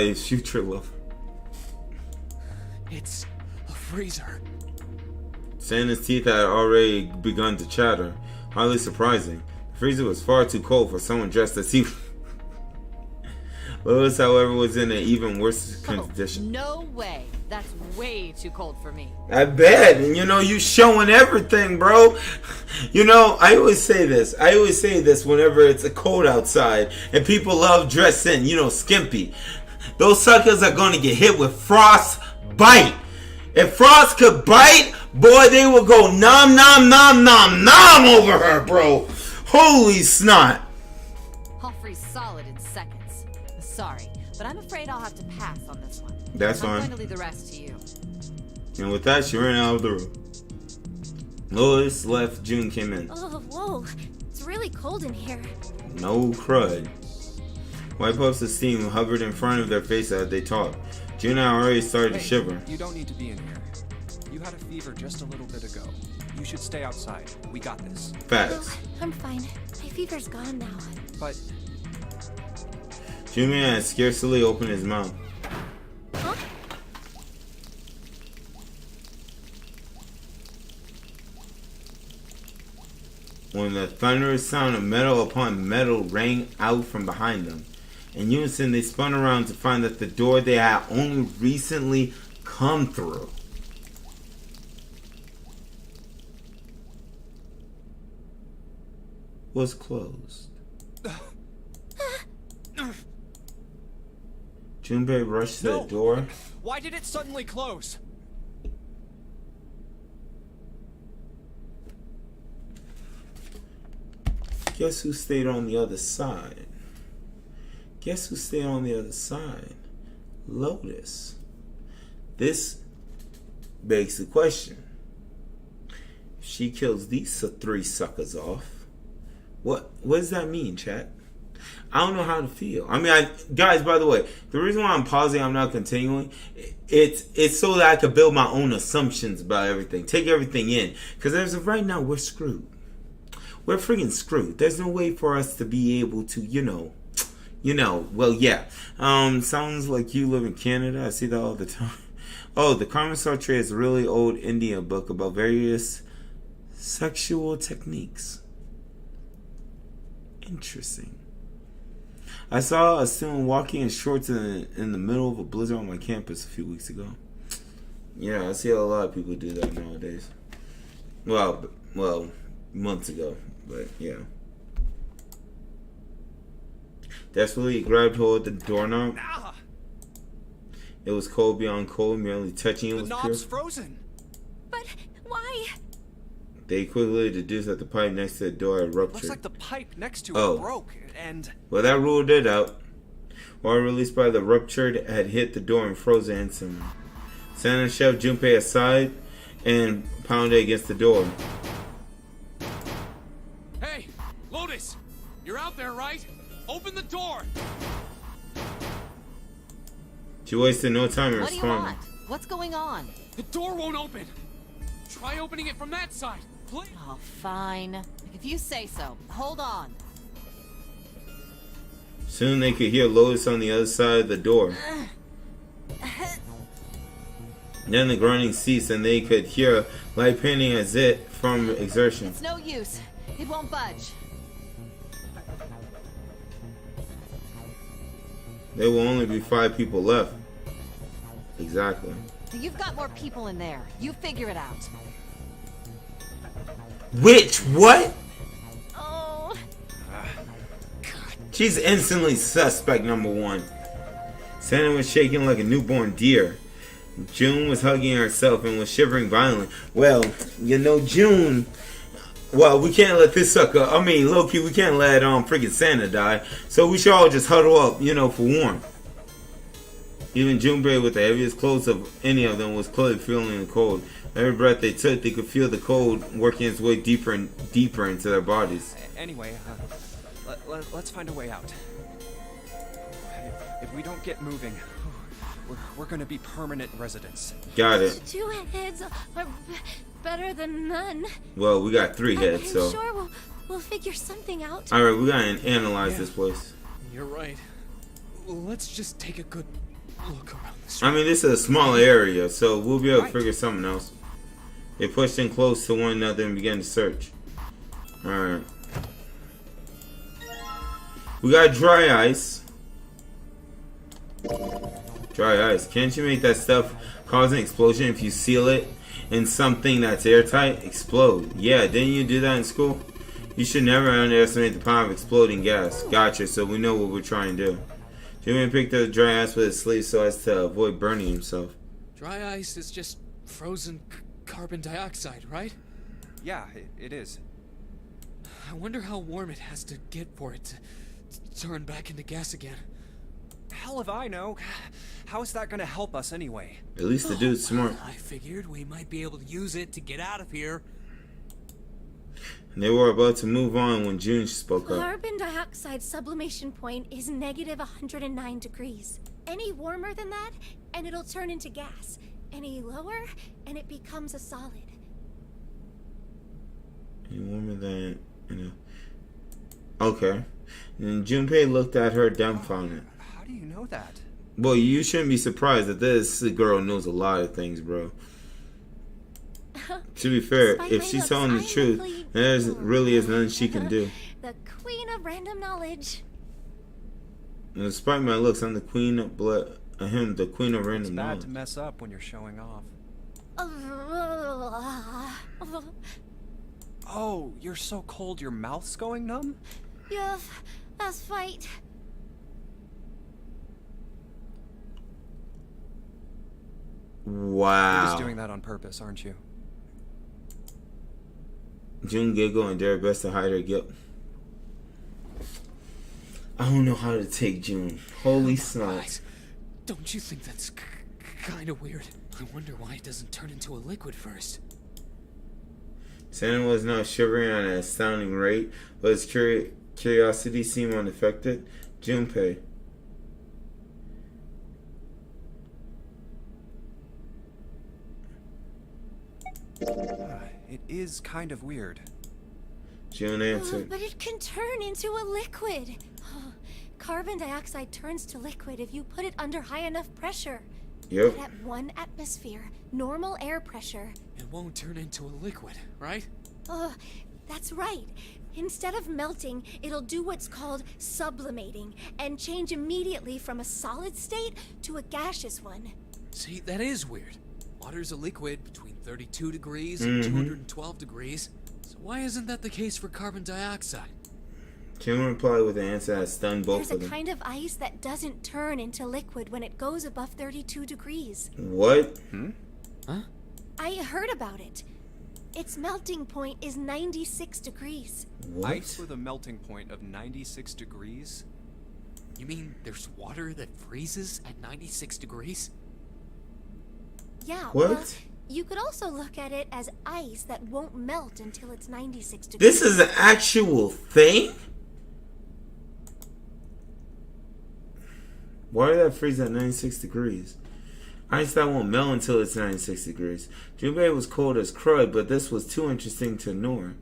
A: his future lover.
E: It's a freezer.
A: Santa's teeth had already begun to chatter. Hardly surprising. The freezer was far too cold for someone dressed as he. Lois, however, was in an even worse condition.
D: No way. That's way too cold for me.
A: I bet. And you showing everything, bro. I always say this. Whenever it's a cold outside and people love dressing, skimpy. Those suckers are going to get hit with frostbite. If frost could bite, boy, they will go nom nom nom nom nom over her, bro. Holy snot.
D: I'll freeze solid in seconds. Sorry, but I'm afraid I'll have to pass on this one.
A: That's fine.
D: I'm going to leave the rest to you.
A: And with that, she ran out of the room. Lois left. June came in.
F: oh, whoa. It's really cold in here.
A: No crud. White puffs of steam hovered in front of their faces as they talked. June had already started to shiver.
G: You don't need to be in here. You had a fever just a little bit ago. You should stay outside. We got this.
A: Facts.
F: I'm fine. My fever's gone now.
G: But
A: June had scarcely opened his mouth.
F: Huh?
A: When the thunderous sound of metal upon metal rang out from behind them. In unison, they spun around to find that the door they had only recently come through. Was closed. Junpei rushed to the door.
I: Why did it suddenly close?
A: Guess who stayed on the other side? Guess who stayed on the other side? Lotus. This begs the question. If she kills these 3 suckers off, what does that mean, chat? I don't know how to feel. I mean, guys, by the way, the reason why I'm pausing, I'm not continuing, it's so that I could build my own assumptions about everything. Take everything in. Because as of right now, we're screwed. We're freaking screwed. There's no way for us to be able to, well, yeah. Sounds like you live in Canada. I see that all the time. Oh, the Carmen Sartre is a really old Indian book about various sexual techniques. Interesting. I saw a student walking in shorts in the middle of a blizzard on my campus a few weeks ago. Yeah, I see a lot of people do that nowadays. Well, months ago, but yeah. Desperately, he grabbed hold of the doorknob.
I: Ah,
A: It was cold beyond cold, merely touching it
I: the
A: was
I: knob's
A: pure.
I: frozen.
F: But why?
A: They quickly deduced that the pipe next to the door had ruptured.
I: Looks like the pipe next to
A: Oh.
I: it broke, and
A: Well, that ruled it out. Water released by the ruptured had hit the door and frozen instantly. Santa shoved Junpei aside and pounded against the door.
E: Hey, Lotus! You're out there, right? Open the door!
A: She wasted no time in
D: What do you
A: responding.
D: want? What's going on?
E: The door won't open! Try opening it from that side, please!
D: Oh, fine. If you say so. Hold on.
A: Soon they could hear Lotus on the other side of the door. Then the grinding ceased and they could hear light painting as it from exertion.
D: It's no use. It won't budge.
A: There will only be 5 people left. Exactly.
D: You've got more people in there. You figure it out.
A: Which? What?
F: Oh,
A: She's instantly suspect number 1. Santa was shaking like a newborn deer. June was hugging herself and was shivering violently. Well, June. Well, we can't let this sucker. I mean, low-key, we can't let freaking Santa die. So we should all just huddle up, for warmth. Even Junpei, with the heaviest clothes of any of them, was clearly feeling the cold. Every breath they took, they could feel the cold working its way deeper and deeper into their bodies.
G: Anyway, let's find a way out. If we don't get moving, we're gonna be permanent residents.
A: Got it.
F: 2 heads are better than none.
A: Well, we got 3 heads,
F: I'm
A: so.
F: sure we'll figure something out.
A: Alright, we gotta analyze this place.
E: You're right. Let's just take a good look around this.
A: I mean, this is a smaller area, so we'll be able to figure something else. They pushed in close to one another and began to search. Alright. We got dry ice. Dry ice. Can't you make that stuff cause an explosion if you seal it in something that's airtight? Explode. Yeah, didn't you do that in school? You should never underestimate the power of exploding gas. Gotcha, so we know what we're trying to do. Jimmy picked up dry ice with his sleeve so as to avoid burning himself.
E: Dry ice is just frozen carbon dioxide, right?
G: Yeah, it is.
E: I wonder how warm it has to get for it to turn back into gas again.
G: Hell if I know. How is that gonna help us anyway?
A: At least the dude's smart.
E: I figured we might be able to use it to get out of here.
A: And they were about to move on when June spoke up.
F: Carbon dioxide sublimation point is negative 109 degrees. Any warmer than that, and it'll turn into gas. Any lower, and it becomes a solid.
A: Any warmer than, Okay. And Junpei looked at her dumbfounded.
G: How do you know that?
A: Well, you shouldn't be surprised that this girl knows a lot of things, bro. To be fair,
F: Despite
A: if
F: my
A: she's
F: looks,
A: telling the
F: I'm
A: truth,
F: complete
A: there
F: fool.
A: really is nothing she can do.
F: The queen of random knowledge.
A: And despite my looks, I'm the queen of blood him, the queen of
G: It's
A: random
G: bad
A: knowledge.
G: to mess up when you're showing off. Oh, you're so cold your mouth's going numb?
F: Yeah, that's right.
A: Wow.
G: You're just doing that on purpose, aren't you?
A: June giggle and dare best to hide her guilt. I don't know how to take June. Holy smokes.
E: Don't you think that's kind of weird? I wonder why it doesn't turn into a liquid first.
A: Santa was now shivering at an astounding rate, but his curiosity seemed unaffected. Junpei.
G: It is kind of weird.
A: June answered.
F: But it can turn into a liquid. Carbon dioxide turns to liquid if you put it under high enough pressure.
A: Yep.
F: But at 1 atmosphere, normal air pressure.
E: It won't turn into a liquid, right?
F: That's right. Instead of melting, it'll do what's called sublimating and change immediately from a solid state to a gaseous one.
E: See, that is weird. Water's a liquid between 32 degrees and 212 degrees. So why isn't that the case for carbon dioxide?
A: June replied with an answer that stunned both
F: There's
A: of
F: a
A: them.
F: kind of ice that doesn't turn into liquid when it goes above 32 degrees.
A: What?
E: Huh?
F: I heard about it. Its melting point is 96 degrees.
A: What?
G: Ice with a melting point of 96 degrees?
E: You mean there's water that freezes at 96 degrees?
F: Yeah,
A: What?
F: well, you could also look at it as ice that won't melt until it's 96 degrees.
A: This is an actual thing? Why did that freeze at 96 degrees? Ice that won't melt until it's 96 degrees. Junpei was cold as crud, but this was too interesting to ignore.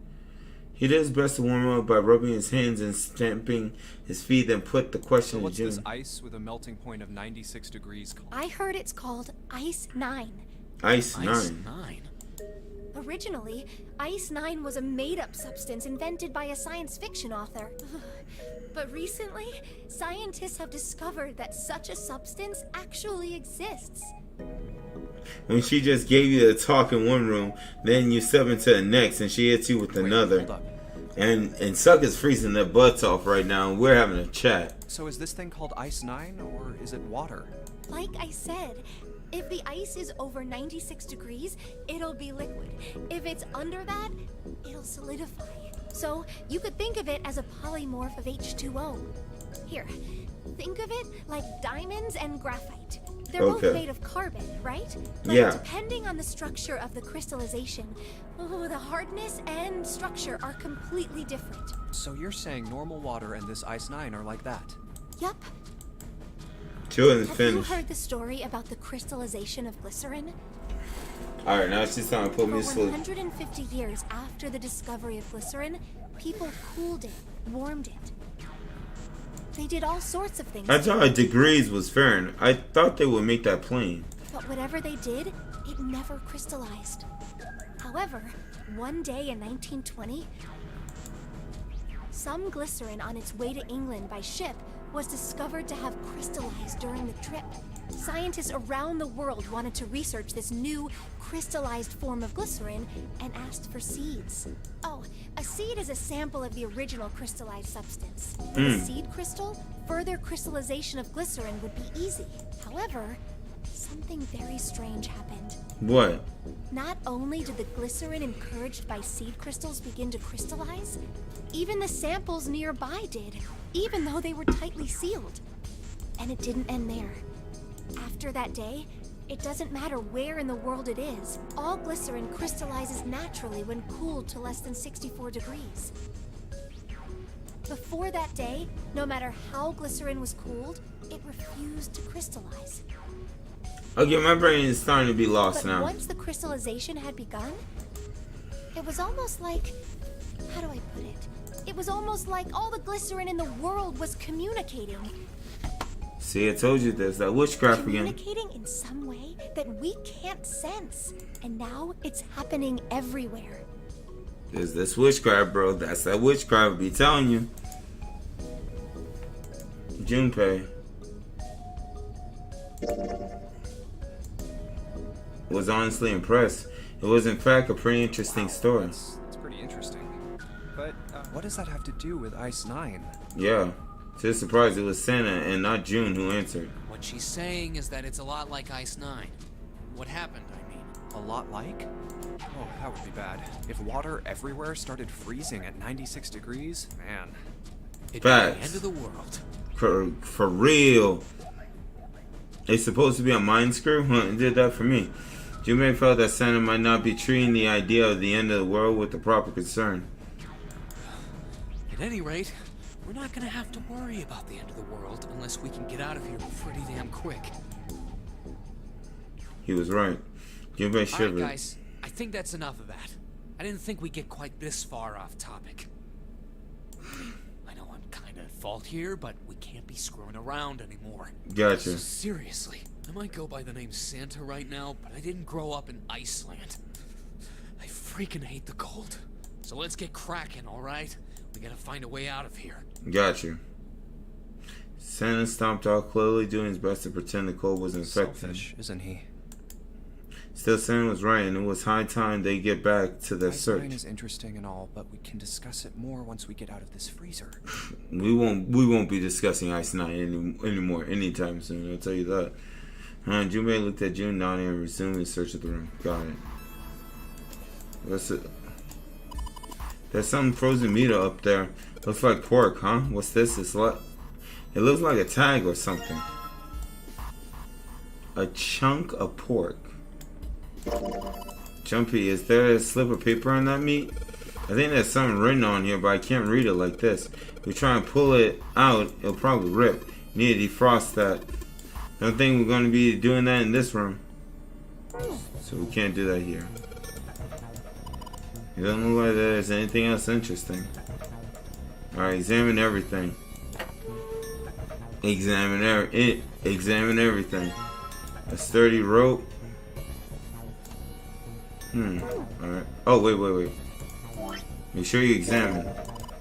A: He did his best to warm up by rubbing his hands and stamping his feet, then put the
G: So
A: question to
G: what's
A: June.
G: this ice with a melting point of 96 degrees called?
F: I heard it's called Ice 9.
A: Ice
E: Ice
A: 9.
E: 9.
F: Originally, Ice 9 was a made-up substance invented by a science fiction author. But recently, scientists have discovered that such a substance actually exists.
A: When she just gave you the talk in one room, then you step into the next and she hits you with
G: Wait,
A: another.
G: hold up.
A: And Sucker's freezing their butts off right now and we're having a chat.
G: So is this thing called Ice 9 or is it water?
F: Like I said, if the ice is over 96 degrees, it'll be liquid. If it's under that, it'll solidify. So you could think of it as a polymorph of H2O. Here, think of it like diamonds and graphite. They're
A: Okay.
F: both made of carbon, right? But
A: Yeah.
F: depending on the structure of the crystallization, the hardness and structure are completely different.
G: So you're saying normal water and this Ice 9 are like that?
F: Yup.
A: Children's
F: Have
A: finished.
F: you heard the story about the crystallization of glycerin?
A: Alright, now it's just time to put me
F: For
A: to sleep.
F: 150 years after the discovery of glycerin, people cooled it, warmed it. They did all sorts of things.
A: I thought degrees was fair. I thought they would make that plain.
F: But whatever they did, it never crystallized. However, one day in 1920, some glycerin on its way to England by ship was discovered to have crystallized during the trip. Scientists around the world wanted to research this new crystallized form of glycerin and asked for seeds. Oh, a seed is a sample of the original crystallized substance. With a seed crystal, further crystallization of glycerin would be easy. However, something very strange happened.
A: What?
F: Not only did the glycerin encouraged by seed crystals begin to crystallize, even the samples nearby did, even though they were tightly sealed. And it didn't end there. After that day, it doesn't matter where in the world it is, all glycerin crystallizes naturally when cooled to less than 64 degrees. Before that day, no matter how glycerin was cooled, it refused to crystallize.
A: Okay, my brain is starting to be lost
F: But
A: now.
F: once the crystallization had begun, it was almost like, how do I put it? It was almost like all the glycerin in the world was communicating.
A: See, I told you there's that witchcraft again.
F: Communicating in some way that we can't sense. And now it's happening everywhere.
A: There's this witchcraft, bro. That's that witchcraft. Be telling you. Junpei. Was honestly impressed. It was in fact a pretty interesting story.
G: That's pretty interesting. But what does that have to do with Ice 9?
A: Yeah. To his surprise, it was Santa and not June who answered.
E: What she's saying is that it's a lot like Ice 9. What happened, I mean.
G: A lot like? Oh, that would be bad. If water everywhere started freezing at 96 degrees, man.
E: It'd be the
A: Facts.
E: end of the world.
A: For real. It's supposed to be a mind screw? Huh, it did that for me. Junpei felt that Santa might not be treating the idea of the end of the world with the proper concern.
E: At any rate, we're not gonna have to worry about the end of the world unless we can get out of here pretty damn quick.
A: He was right. Junpei shivered.
E: Alright guys, I think that's enough of that. I didn't think we'd get quite this far off topic. I know I'm kinda at fault here, but we can't be screwing around anymore.
A: Gotcha.
E: Seriously, I might go by the name Santa right now, but I didn't grow up in Iceland. I freaking hate the cold. So let's get cracking, alright? We gotta find a way out of here.
A: Gotcha. Santa stomped off, clearly doing his best to pretend the cold was infecting.
G: Selfish, isn't he?
A: Still, Santa was right, and it was high time they get back to their
G: Ice
A: search.
G: 9 is interesting and all, but we can discuss it more once we get out of this freezer.
A: We won't be discussing Ice 9 anymore anytime soon. I'll tell you that. Junpei looked at June down and resumed his search of the room. Got it. What's it? There's some frozen meat up there. Looks like pork, huh? What's this? It looks like a tag or something. A chunk of pork. Jumpy, is there a slip of paper on that meat? I think there's something written on here, but I can't read it like this. If we try and pull it out, it'll probably rip. We need to defrost that. Don't think we're going to be doing that in this room. So we can't do that here. It doesn't look like there's anything else interesting. Alright, examine everything. Examine everything. A sturdy rope. Alright. Oh, wait. Make sure you examine.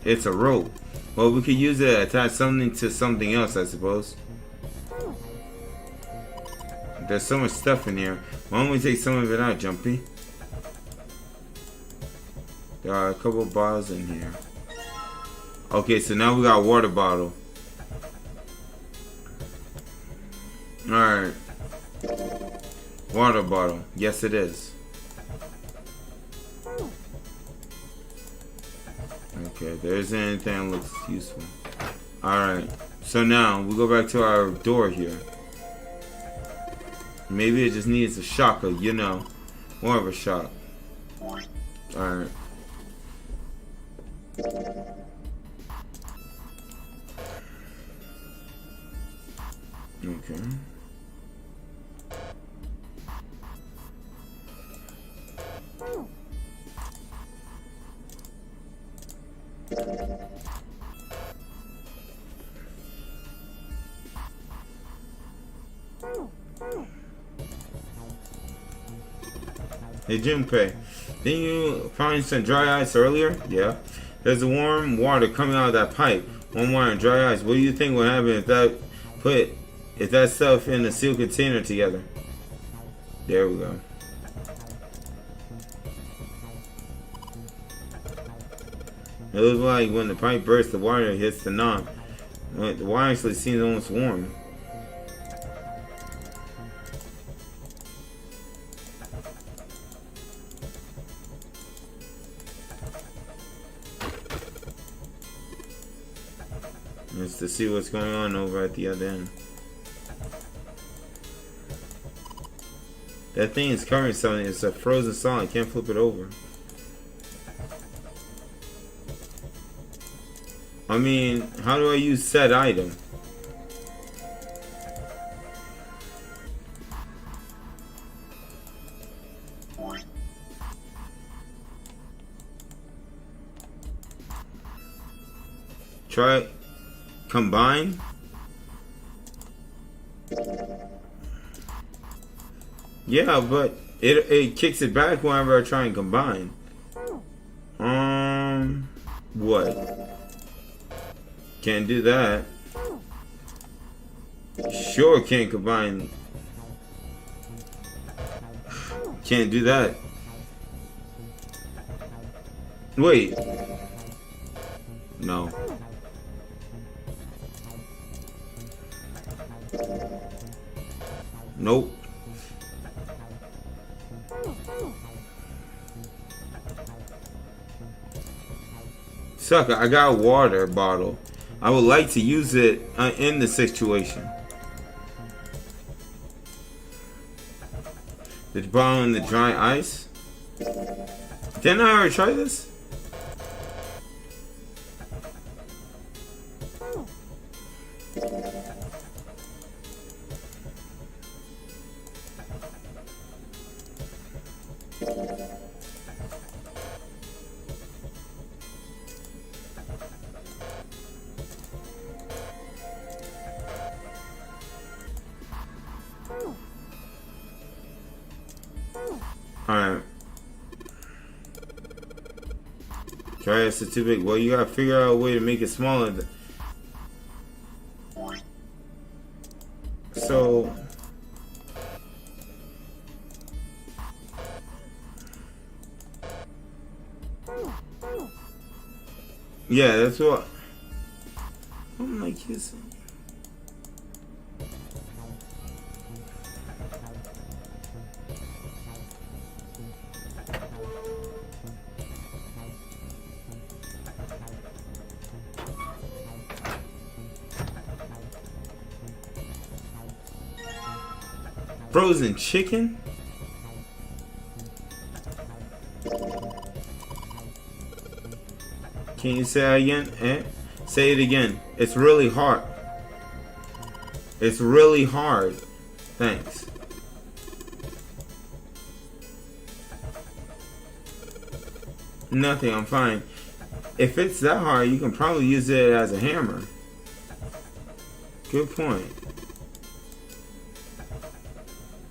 A: It's a rope. Well, we could use it to attach something to something else, I suppose. There's so much stuff in here. Why don't we take some of it out, Jumpy? There are a couple of bottles in here. Okay, so now we got a water bottle. Alright. Water bottle. Yes, it is. Okay, there isn't anything that looks useful. Alright. So now, we go back to our door here. Maybe it just needs a shocker, you know. More of a shock. Alright. Okay. Hey Junpei, didn't you find some dry ice earlier? Yeah. There's a warm water coming out of that pipe. Warm water and dry ice. What do you think would happen if that stuff in a sealed container together? There we go. It looks like when the pipe bursts, the water hits the knob. The water actually seems almost warm. Just to see what's going on over at the other end. That thing is covering something. It's a frozen solid. Can't flip it over. I mean, how do I use said item? Try combine. Yeah, but it kicks it back whenever I try and combine. What? Can't do that. Sure can't combine Can't do that. Wait. No. Nope. Sucker, I got a water bottle. I would like to use it in the situation. The bottle in the dry ice? Didn't I already try this? Alright. Dry ice is too big. Well, you gotta figure out a way to make it smaller. So... yeah, that's what... I'm like kissing. Frozen chicken? Can you say that again? Say it again. It's really hard. It's really hard. Thanks. Nothing, I'm fine. If it's that hard, you can probably use it as a hammer. Good point.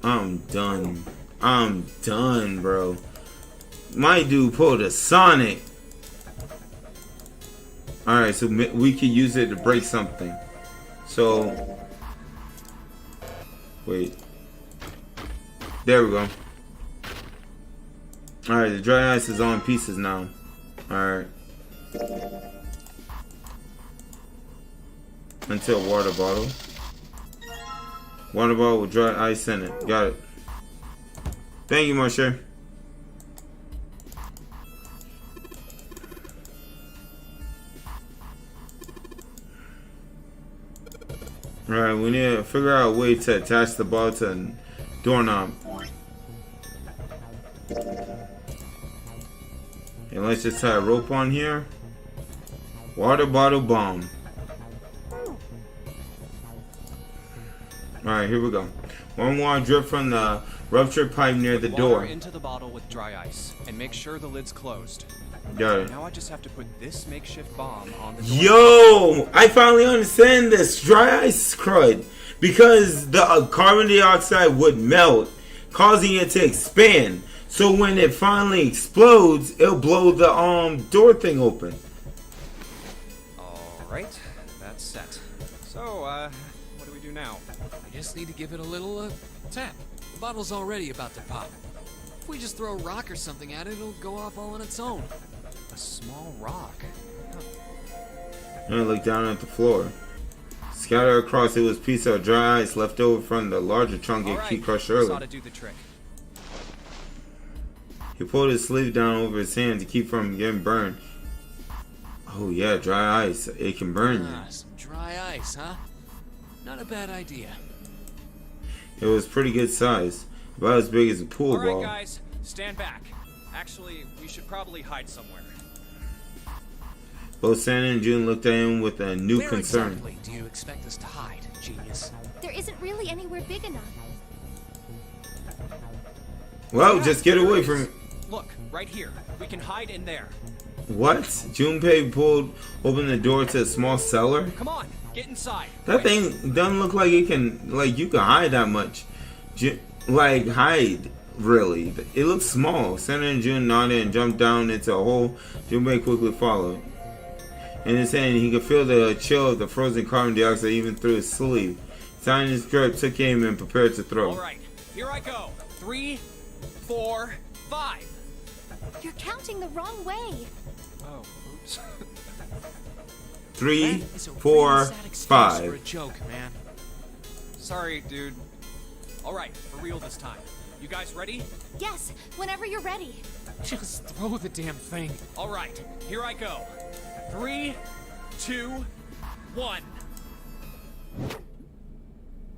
A: I'm done. I'm done, bro. My dude pulled a Sonic. Alright, so we could use it to break something. So... wait. There we go. Alright, the dry ice is on pieces now. Alright. Into a water bottle. Water bottle with dry ice in it. Got it. Thank you, Marcia. Alright, we need to figure out a way to attach the ball to the doorknob. And let's just tie a rope on here. Water bottle bomb. Alright, here we go. One more drip from the ruptured pipe near the door.
G: Water into the bottle with dry ice and make sure the lid's closed.
A: Got it.
G: Now I just have to put this makeshift bomb on the door.
A: Yo! I finally understand this dry ice crud. Because the carbon dioxide would melt, causing it to expand. So when it finally explodes, it'll blow the door thing open.
G: Alright, that's set. So, what do we do now?
E: I just need to give it a little tap. The bottle's already about to pop. If we just throw a rock or something at it, it'll go off all on its own.
G: A small rock.
A: And I look down at the floor. Scattered across it was a piece of dry ice left over from the larger chunk it he crushed earlier.
G: Ought to do the trick.
A: He pulled his sleeve down over his hand to keep from getting burned. Oh yeah, dry ice. It can burn you.
E: Some dry ice, huh? Not a bad idea.
A: It was pretty good size. About as big as a pool ball.
I: Alright guys, stand back. Actually, we should probably hide somewhere.
A: Both Santa and June looked at him with a new
E: Where
A: concern.
E: exactly do you expect us to hide, genius?
F: There isn't really anywhere big enough.
A: Well,
I: Yeah,
A: just get
I: there
A: away
I: is.
A: from it.
I: Look, right here. We can hide in there.
A: What? Junpei opened the door to a small cellar?
I: Come on, get inside.
A: That thing doesn't look like it can, like, you can hide that much. Like, hide, really. It looks small. Santa and June nodded and jumped down into a hole. Junpei quickly followed. In his hand, he could feel the chill of the frozen carbon dioxide even through his sleeve. Signing his grip, took aim and prepared to throw.
I: Alright, here I go. 3, 4, 5.
F: You're counting the wrong way.
G: Oh, oops.
A: 3,
E: That is a
A: 4,
E: really sad excuse for a
A: 5.
E: joke, man.
I: Sorry, dude. All right, for real this time. You guys ready?
F: Yes, whenever you're ready.
E: Just throw the damn thing.
I: All right, here I go. 3, 2, 1.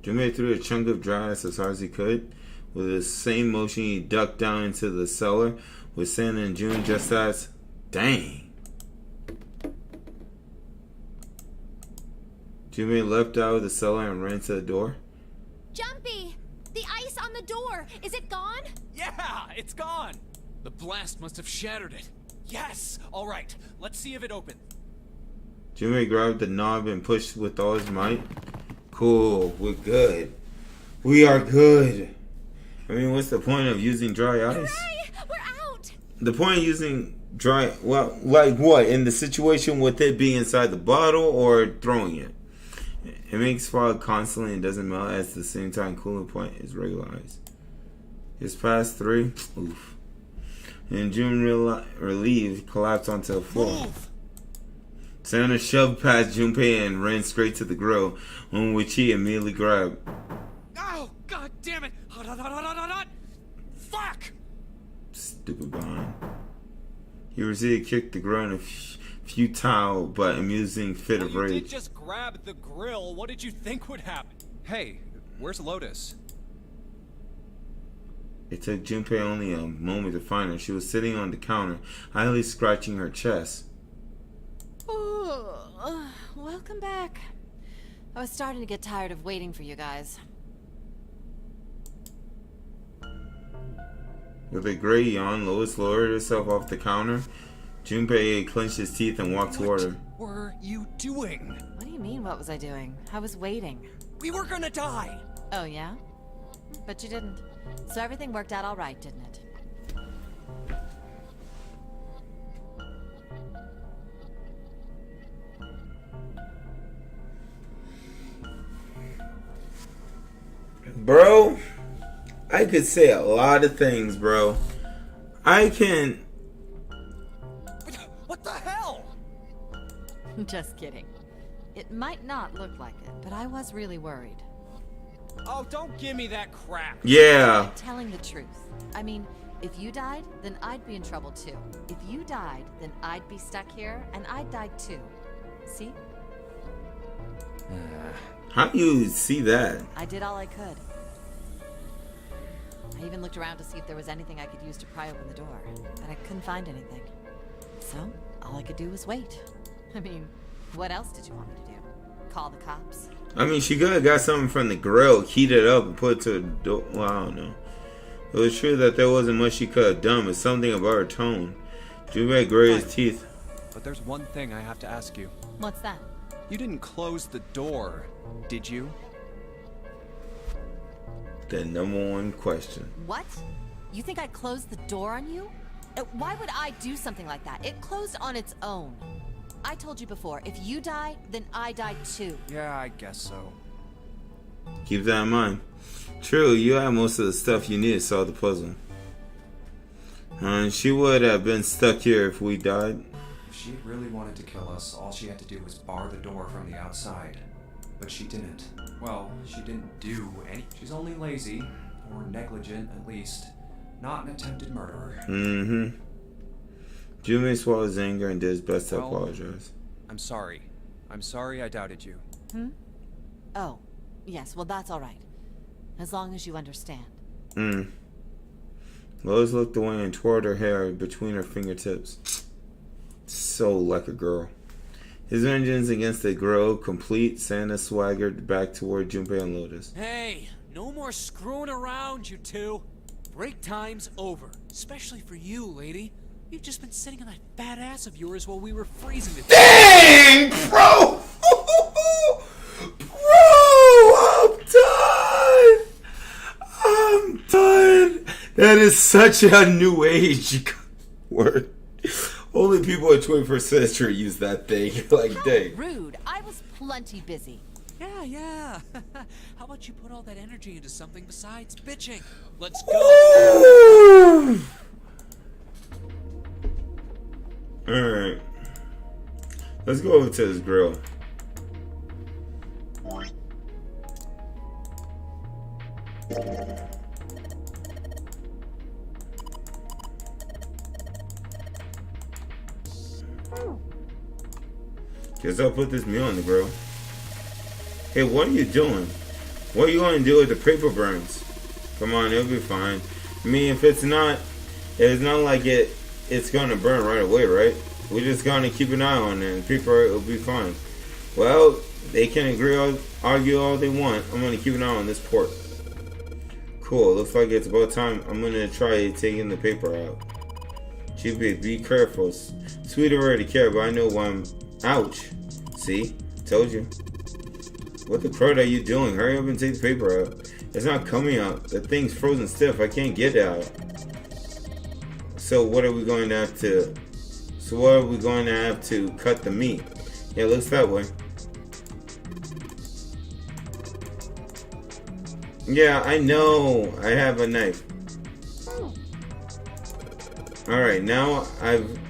A: Junpei threw a chunk of dry ice as hard as he could. With the same motion, he ducked down into the cellar with Santa and June just as... Dang. Junpei leapt out of the cellar and ran to the door.
F: Jumpy! The ice on the door! Is it gone?
I: Yeah, it's gone.
E: The blast must have shattered it.
I: Yes. All right, let's see if it opens.
A: Junpei grabbed the knob and pushed with all his might. Cool, we're good. We are good. I mean, what's the point of using dry ice?
F: Hooray! We're out!
A: The point of using dry... Well, like what? In the situation with it being inside the bottle or throwing it? It makes fog constantly and doesn't melt at the same time. Cooling point is regular ice. It's past 3. Oof. And June, relieved, collapsed onto the floor.
E: Move!
A: Santa shoved past Junpei and ran straight to the grill, on which he immediately grabbed.
E: Oh, god damn it! Hot, hot, hot, hot, hot, hot, hot. Fuck!
A: Stupid behind. He proceeded to kick the grill in a futile but amusing fit of
I: You did
A: rage.
I: just grab the grill. What did you think would happen?
G: Hey, where's Lotus?
A: It took Junpei only a moment to find her. She was sitting on the counter, idly scratching her chest.
D: Welcome back. I was starting to get tired of waiting for you guys.
A: With a great yawn, Lois lowered herself off the counter. Junpei clenched his teeth and walked toward her.
I: What were you doing?
D: What do you mean, what was I doing? I was waiting.
I: We were gonna die.
D: Oh, yeah? But you didn't. So everything worked out all right, didn't it?
A: Bro, I could say a lot of things, bro. I can...
I: What the hell?
D: Just kidding. It might not look like it, but I was really worried.
I: Oh, don't give me that crap.
A: Yeah.
D: I'm telling the truth. I mean, if you died, then I'd be in trouble too. If you died, then I'd be stuck here, and I'd die too. See?
A: How do you see that?
D: I did all I could. I even looked around to see if there was anything I could use to pry open the door, but I couldn't find anything. So, all I could do was wait. I mean, what else did you want me to do? Call the cops?
A: I mean, she could have got something from the grill, heated it up, and put it to the door. Well, I don't know. It was true that there wasn't much she could have done, but something about her tone. Junpei grated his teeth.
G: But there's one thing I have to ask you.
D: What's that?
G: You didn't close the door, did you?
A: The number one question.
D: What? You think I closed the door on you? Why would I do something like that? It closed on its own. I told you before, if you die, then I die too.
G: Yeah, I guess so.
A: Keep that in mind. True, you had most of the stuff you needed to solve the puzzle. She would have been stuck here if we died.
H: If she really wanted to kill us, all she had to do was bar the door from the outside. But she didn't. Well, she didn't do any. She's only lazy, or negligent at least, not an attempted murderer.
A: Mm-hmm. Junpei swallowed his anger and did his best to
G: Well,
A: apologize.
G: I'm sorry. I'm sorry I doubted you.
D: Oh, yes, well that's alright. As long as you understand.
A: Lois looked away and twirled her hair between her fingertips. So like a girl. His vengeance against the grill complete, Santa swaggered back toward Junpei and Lotus.
E: Hey, no more screwing around, you two. Break time's over. Especially for you, lady. You've just been sitting on that fat ass of yours while we were freezing to death.
A: Dang, bro! Bro, I'm done! I'm done! That is such a new age word. Only people in 21st century use that thing. Like,
D: How
A: dang.
D: rude. I was plenty busy.
E: Yeah. How about you put all that energy into something besides bitching? Let's go.
A: Alright. Let's go over to this grill. Guess I'll put this meal on the grill. Hey, what are you doing? What are you going to do with the paper burns? Come on, it'll be fine. I mean, if it's not like it's going to burn right away, right? We're just going to keep an eye on it and paper will be fine. Well, they can argue all they want. I'm going to keep an eye on this pork. Cool, looks like it's about time. I'm going to try taking the paper out. GB, be careful. Sweet already care, but I know why I'm... Ouch. See? Told you. What the crud are you doing? Hurry up and take the paper out. It's not coming out. The thing's frozen stiff. I can't get it out. So what are we going to have to... cut the meat? Yeah, it looks that way. Yeah, I know. I have a knife. Alright, now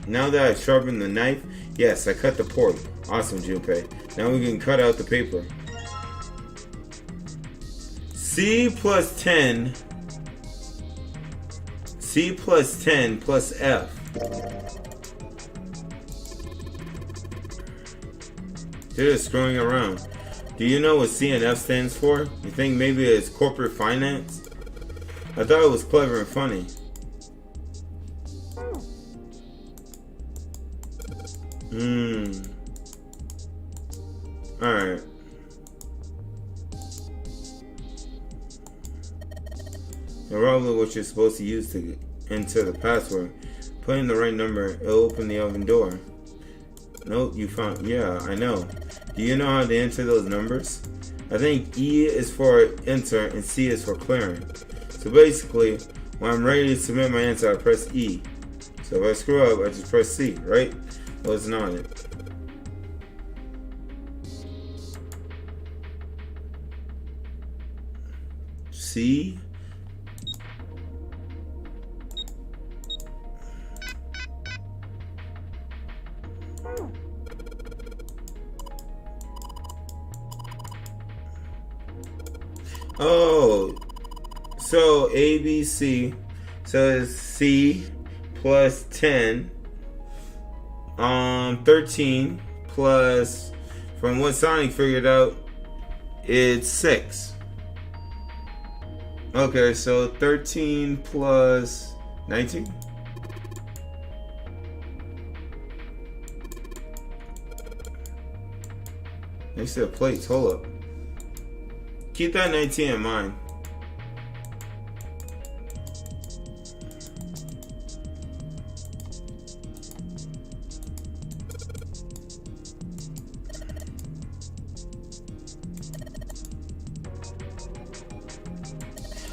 A: that I've sharpened the knife, yes, I cut the pork. Awesome, Junpei. Now we can cut out the paper. C plus 10 plus F. They're just screwing around. Do you know what C and F stands for? You think maybe it's corporate finance? I thought it was clever and funny. Alright. Probably what you're supposed to use to enter the password. Put in the right number, it'll open the oven door. Nope, you found... Yeah, I know. Do you know how to enter those numbers? I think E is for enter and C is for clearing. So basically, when I'm ready to submit my answer, I press E. So if I screw up, I just press C, right? Well, it's not it. C. Oh, so ABC, so it's C plus 10, 13 plus, from what Sonic figured out, it's 6. Okay, so 13 plus 19? Next to the plates, hold up. Keep that 19 in mind.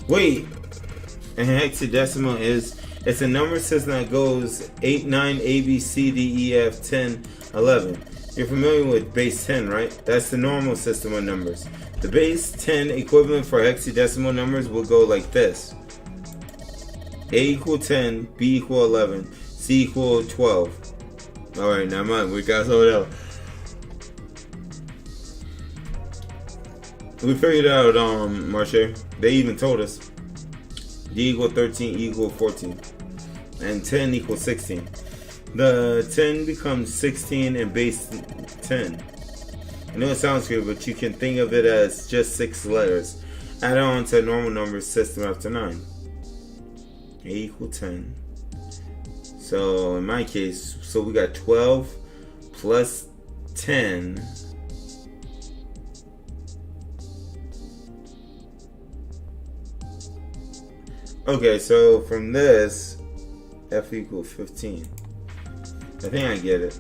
A: Wait, and hexadecimal it's a number system that goes 8, 9, A, B, C, D, E, F, 10, 11. You're familiar with base 10, right? That's the normal system of numbers. The base 10 equivalent for hexadecimal numbers will go like this. A equal 10, B equal 11, C equal 12. Alright, never mind, we got something else. We figured it out, Marche. They even told us. D equal 13, E equal 14. And 10 equals 16. The 10 becomes 16 and base 10. I know it sounds good, but you can think of it as just 6 letters added on to a normal number system after 9. A equal 10. So in my case, so we got 12 plus 10. Okay, so from this, F equals 15. I think I get it.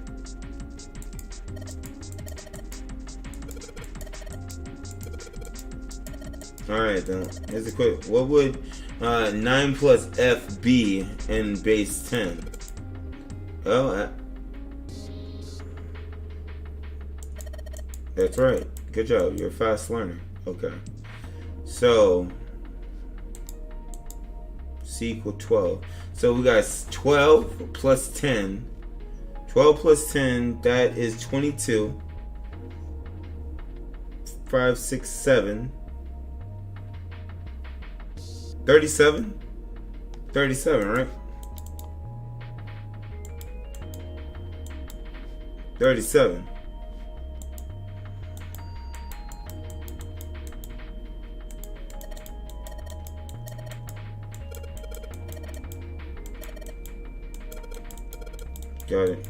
A: Alright then, here's a quick. What would 9 plus F be in base 10? Oh, that's right. Good job. You're a fast learner. Okay. So C equal 12. So we got 12 plus 10. 12 plus 10, that is 22. 5, 6, 7. 37? 37, right? 37. Got it.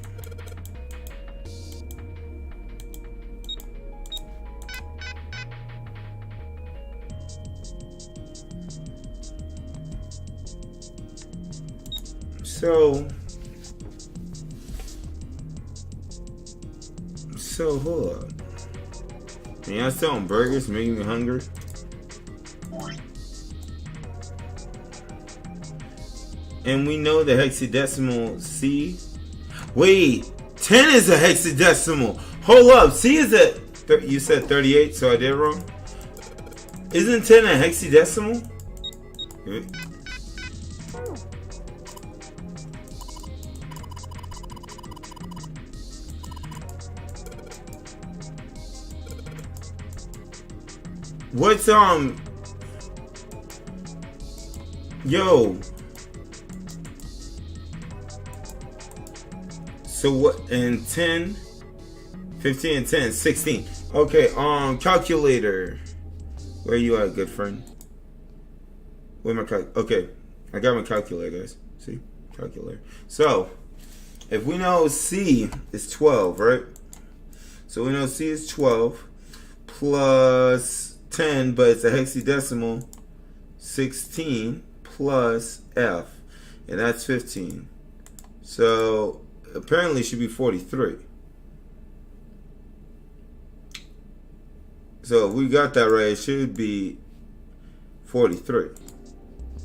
A: So hold up. Man, y'all selling burgers making me hungry? And we know the hexadecimal C. Wait, 10 is a hexadecimal. Hold up, C is a... You said 38, so I did wrong? Isn't 10 a hexadecimal? What's yo, so what? And 10, 15 and 10, 16. Okay, calculator, where you at, good friend? Where my okay, I got my calculator, guys. See, calculator. So if we know C is 12, right? So we know C is 12 plus 10, but it's a hexadecimal. 16 plus F, and that's 15. So apparently it should be 43. So if we got that right, it should be 43.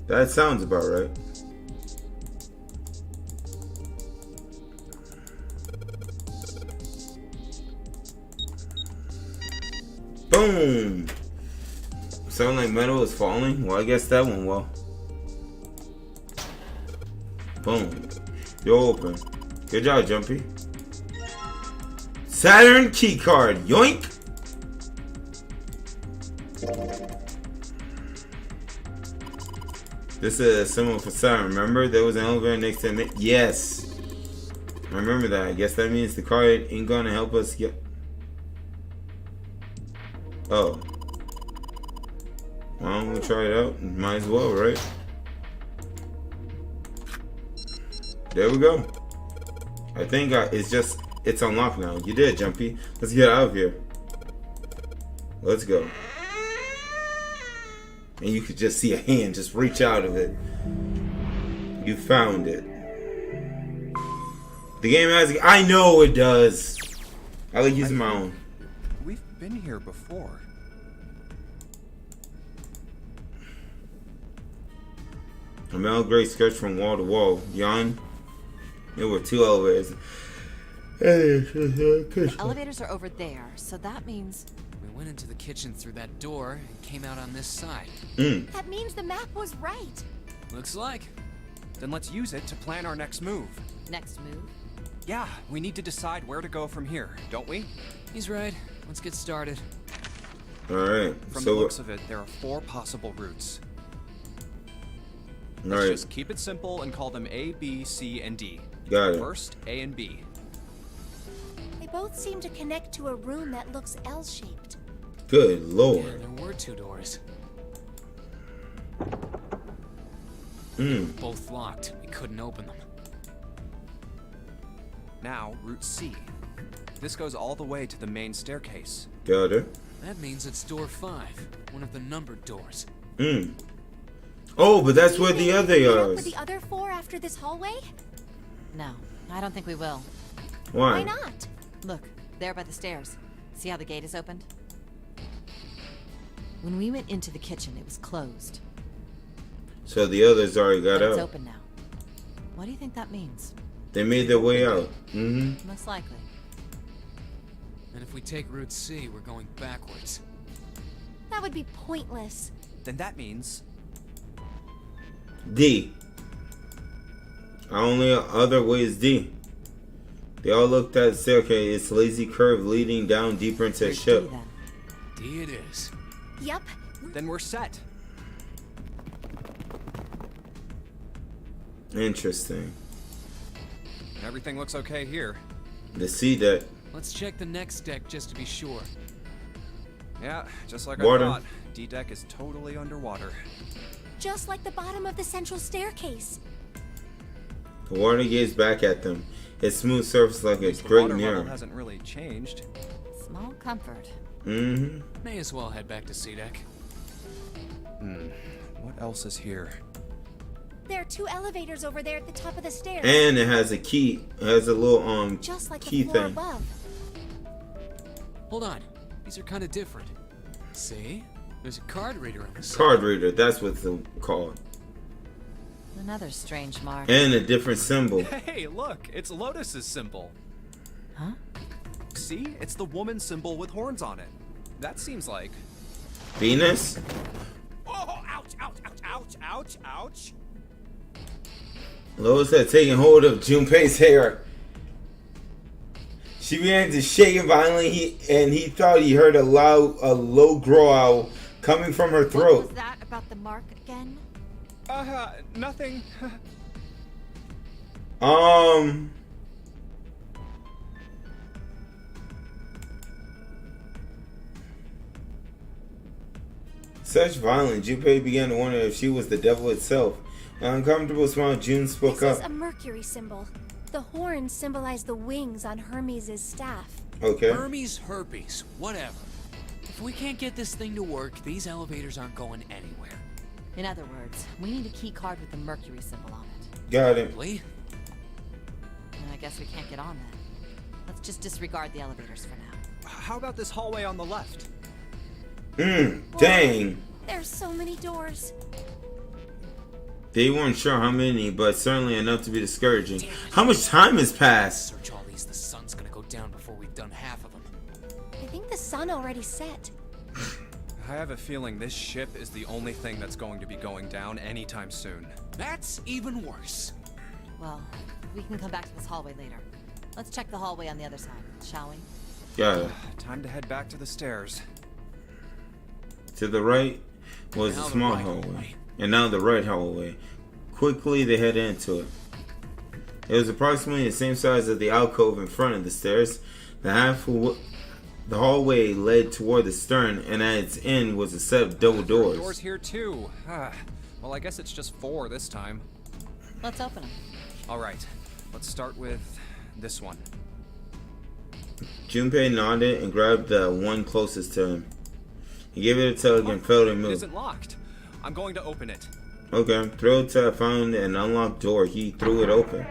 A: That sounds about right. Boom! Sound like metal is falling? Well, I guess that one will. Boom. You're open. Good job, Jumpy. Saturn keycard. Yoink! This is a symbol for Saturn. Remember? There was an elevator next to it. Yes! I remember that. I guess that means the card ain't gonna help us get... Oh. Well, we'll try it out. Might as well, right? There we go. I think it's unlocked now. You did, Jumpy. Let's get out of here. Let's go. And you could just see a hand just reach out of it. You found it. The game has... I know it does. I like using my own.
H: We've been here before.
A: A metal grate stretch from wall to wall. Yawn. There were 2 elevators.
D: The elevators are over there, so that means...
E: We went into the kitchen through that door and came out on this side.
F: That means the map was right.
E: Looks like.
G: Then let's use it to plan our next move.
D: Next move?
G: Yeah, we need to decide where to go from here, don't we?
E: He's right. Let's get started.
A: Alright.
G: From the looks of it, there are 4 possible routes. Let's just keep it simple and call them A, B, C, and D.
A: Got it.
G: First, A and B.
F: They both seem to connect to a room that looks L-shaped.
A: Good
E: Yeah,
A: lord.
E: there were 2 doors. Both locked. We couldn't open them.
G: Now, route C. This goes all the way to the main staircase.
A: Got it.
E: That means it's door 5, one of the numbered doors.
A: Oh, but that's where the other
F: With
A: is.
F: the other 4 after this hallway?
D: No, I don't think we will.
A: Why?
F: Why not?
D: Look, there by the stairs. See how the gate is opened? When we went into the kitchen, it was closed.
A: So the others already got
D: But it's
A: out.
D: open now. What do you think that means?
A: They made their way out. Mm-hmm.
D: Most likely.
E: And if we take Route C, we're going backwards.
F: That would be pointless.
G: Then that means
A: D. Our only other way is D. They all looked at the staircase. Its lazy curve leading down deeper into the
D: Here's
A: ship.
D: D, then.
E: D it is.
F: Yep.
G: then we're set.
A: Interesting.
G: Everything looks okay here.
A: The C deck.
E: Let's check the next deck just to be sure.
G: Yeah, just like
A: Water.
G: I thought. D-deck is totally underwater.
F: Just like the bottom of the central staircase.
A: The water gazed back at them. Its smooth surface like a
G: The
A: great
G: water level
A: mirror.
G: hasn't really changed.
D: Small comfort.
A: Mm-hmm.
E: May as well head back to C deck.
G: What else is here?
F: There are 2 elevators over there at the top of the stairs.
A: And it has a key. It has a little
F: just like
A: key
F: the floor
A: thing.
F: above.
E: Hold on. These are kind of different. See? There's a card reader on the side.
A: Card reader. That's what it's called.
D: Another strange mark.
A: And a different symbol.
G: Hey, look, it's Lotus's symbol.
D: Huh?
G: See? It's the woman symbol with horns on it. That seems like...
A: Venus.
I: Oh, ouch, ouch, ouch, ouch, ouch, ouch.
A: Lois had taken hold of Junpei's hair. She began to shake him violently, and he thought he heard a low growl coming from her
F: What
A: throat.
F: was that about the mark again?
I: Nothing.
A: Such violence, Junpei began to wonder if she was the devil itself. An uncomfortable smile, June spoke
F: This
A: up.
F: is a Mercury symbol. The horns symbolize the wings on Hermes' staff.
A: Okay.
E: Hermes, herpes, whatever. If we can't get this thing to work, these elevators aren't going anywhere.
D: In other words, we need a key card with the Mercury symbol on it.
A: Got it.
E: Lee?
D: And I guess we can't get on then. Let's just disregard the elevators for now.
G: How about this hallway on the left?
A: Dang.
F: There's so many doors.
A: They weren't sure how many, but certainly enough to be discouraging. How much time has passed?
E: Search all these, the sun's gonna go down before we've done half of them.
F: I think the sun already set.
G: I have a feeling this ship is the only thing that's going to be going down anytime soon.
E: That's even worse.
D: Well, we can come back to this hallway later. Let's check the hallway on the other side, shall we?
A: Got it.
G: Time to head back to the stairs.
A: To the right was a
E: Now the
A: small
E: right
A: hallway.
E: hallway.
A: And now the right hallway. Quickly, they headed into it. It was approximately the same size as the alcove in front of the stairs. The hallway led toward the stern, and at its end was a set of double doors.
G: Doors here too. Well, I guess it's just 4 this time.
D: Let's open them.
G: All right, let's start with this one.
A: Junpei nodded and grabbed the one closest to him. He gave it a tug and felt it
G: It
A: move.
G: isn't locked. I'm going to open it.
A: Okay, thrilled to have found an unlocked door, he threw it open.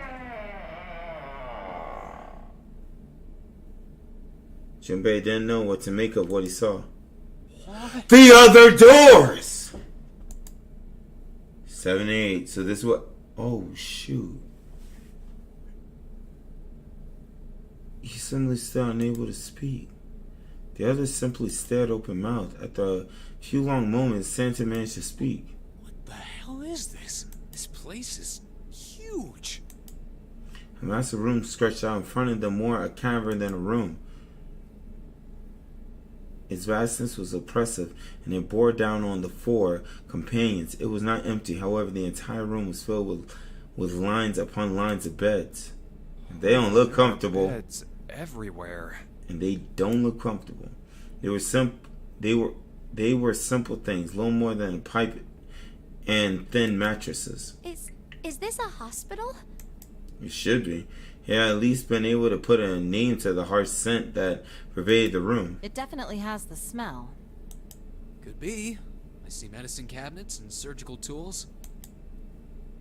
A: Junpei didn't know what to make of what he saw.
E: What?
A: The other doors! 7 and 8, so this is what... Oh, shoot. He suddenly still unable to speak. The others simply stared open-mouthed. After a few long moments, Santa managed to speak.
E: What the hell is this? This place is huge.
A: A massive room stretched out in front of them, more a cavern than a room. Its vastness was oppressive, and it bore down on the 4 companions. It was not empty, however, the entire room was filled with lines upon lines of beds. They don't look comfortable.
G: Beds everywhere.
A: And they don't look comfortable. They were simple things, little more than a pipe and thin mattresses.
F: Is this a hospital?
A: It should be. He had at least been able to put a name to the harsh scent that pervaded the room.
D: It definitely has the smell.
E: Could be. I see medicine cabinets and surgical tools.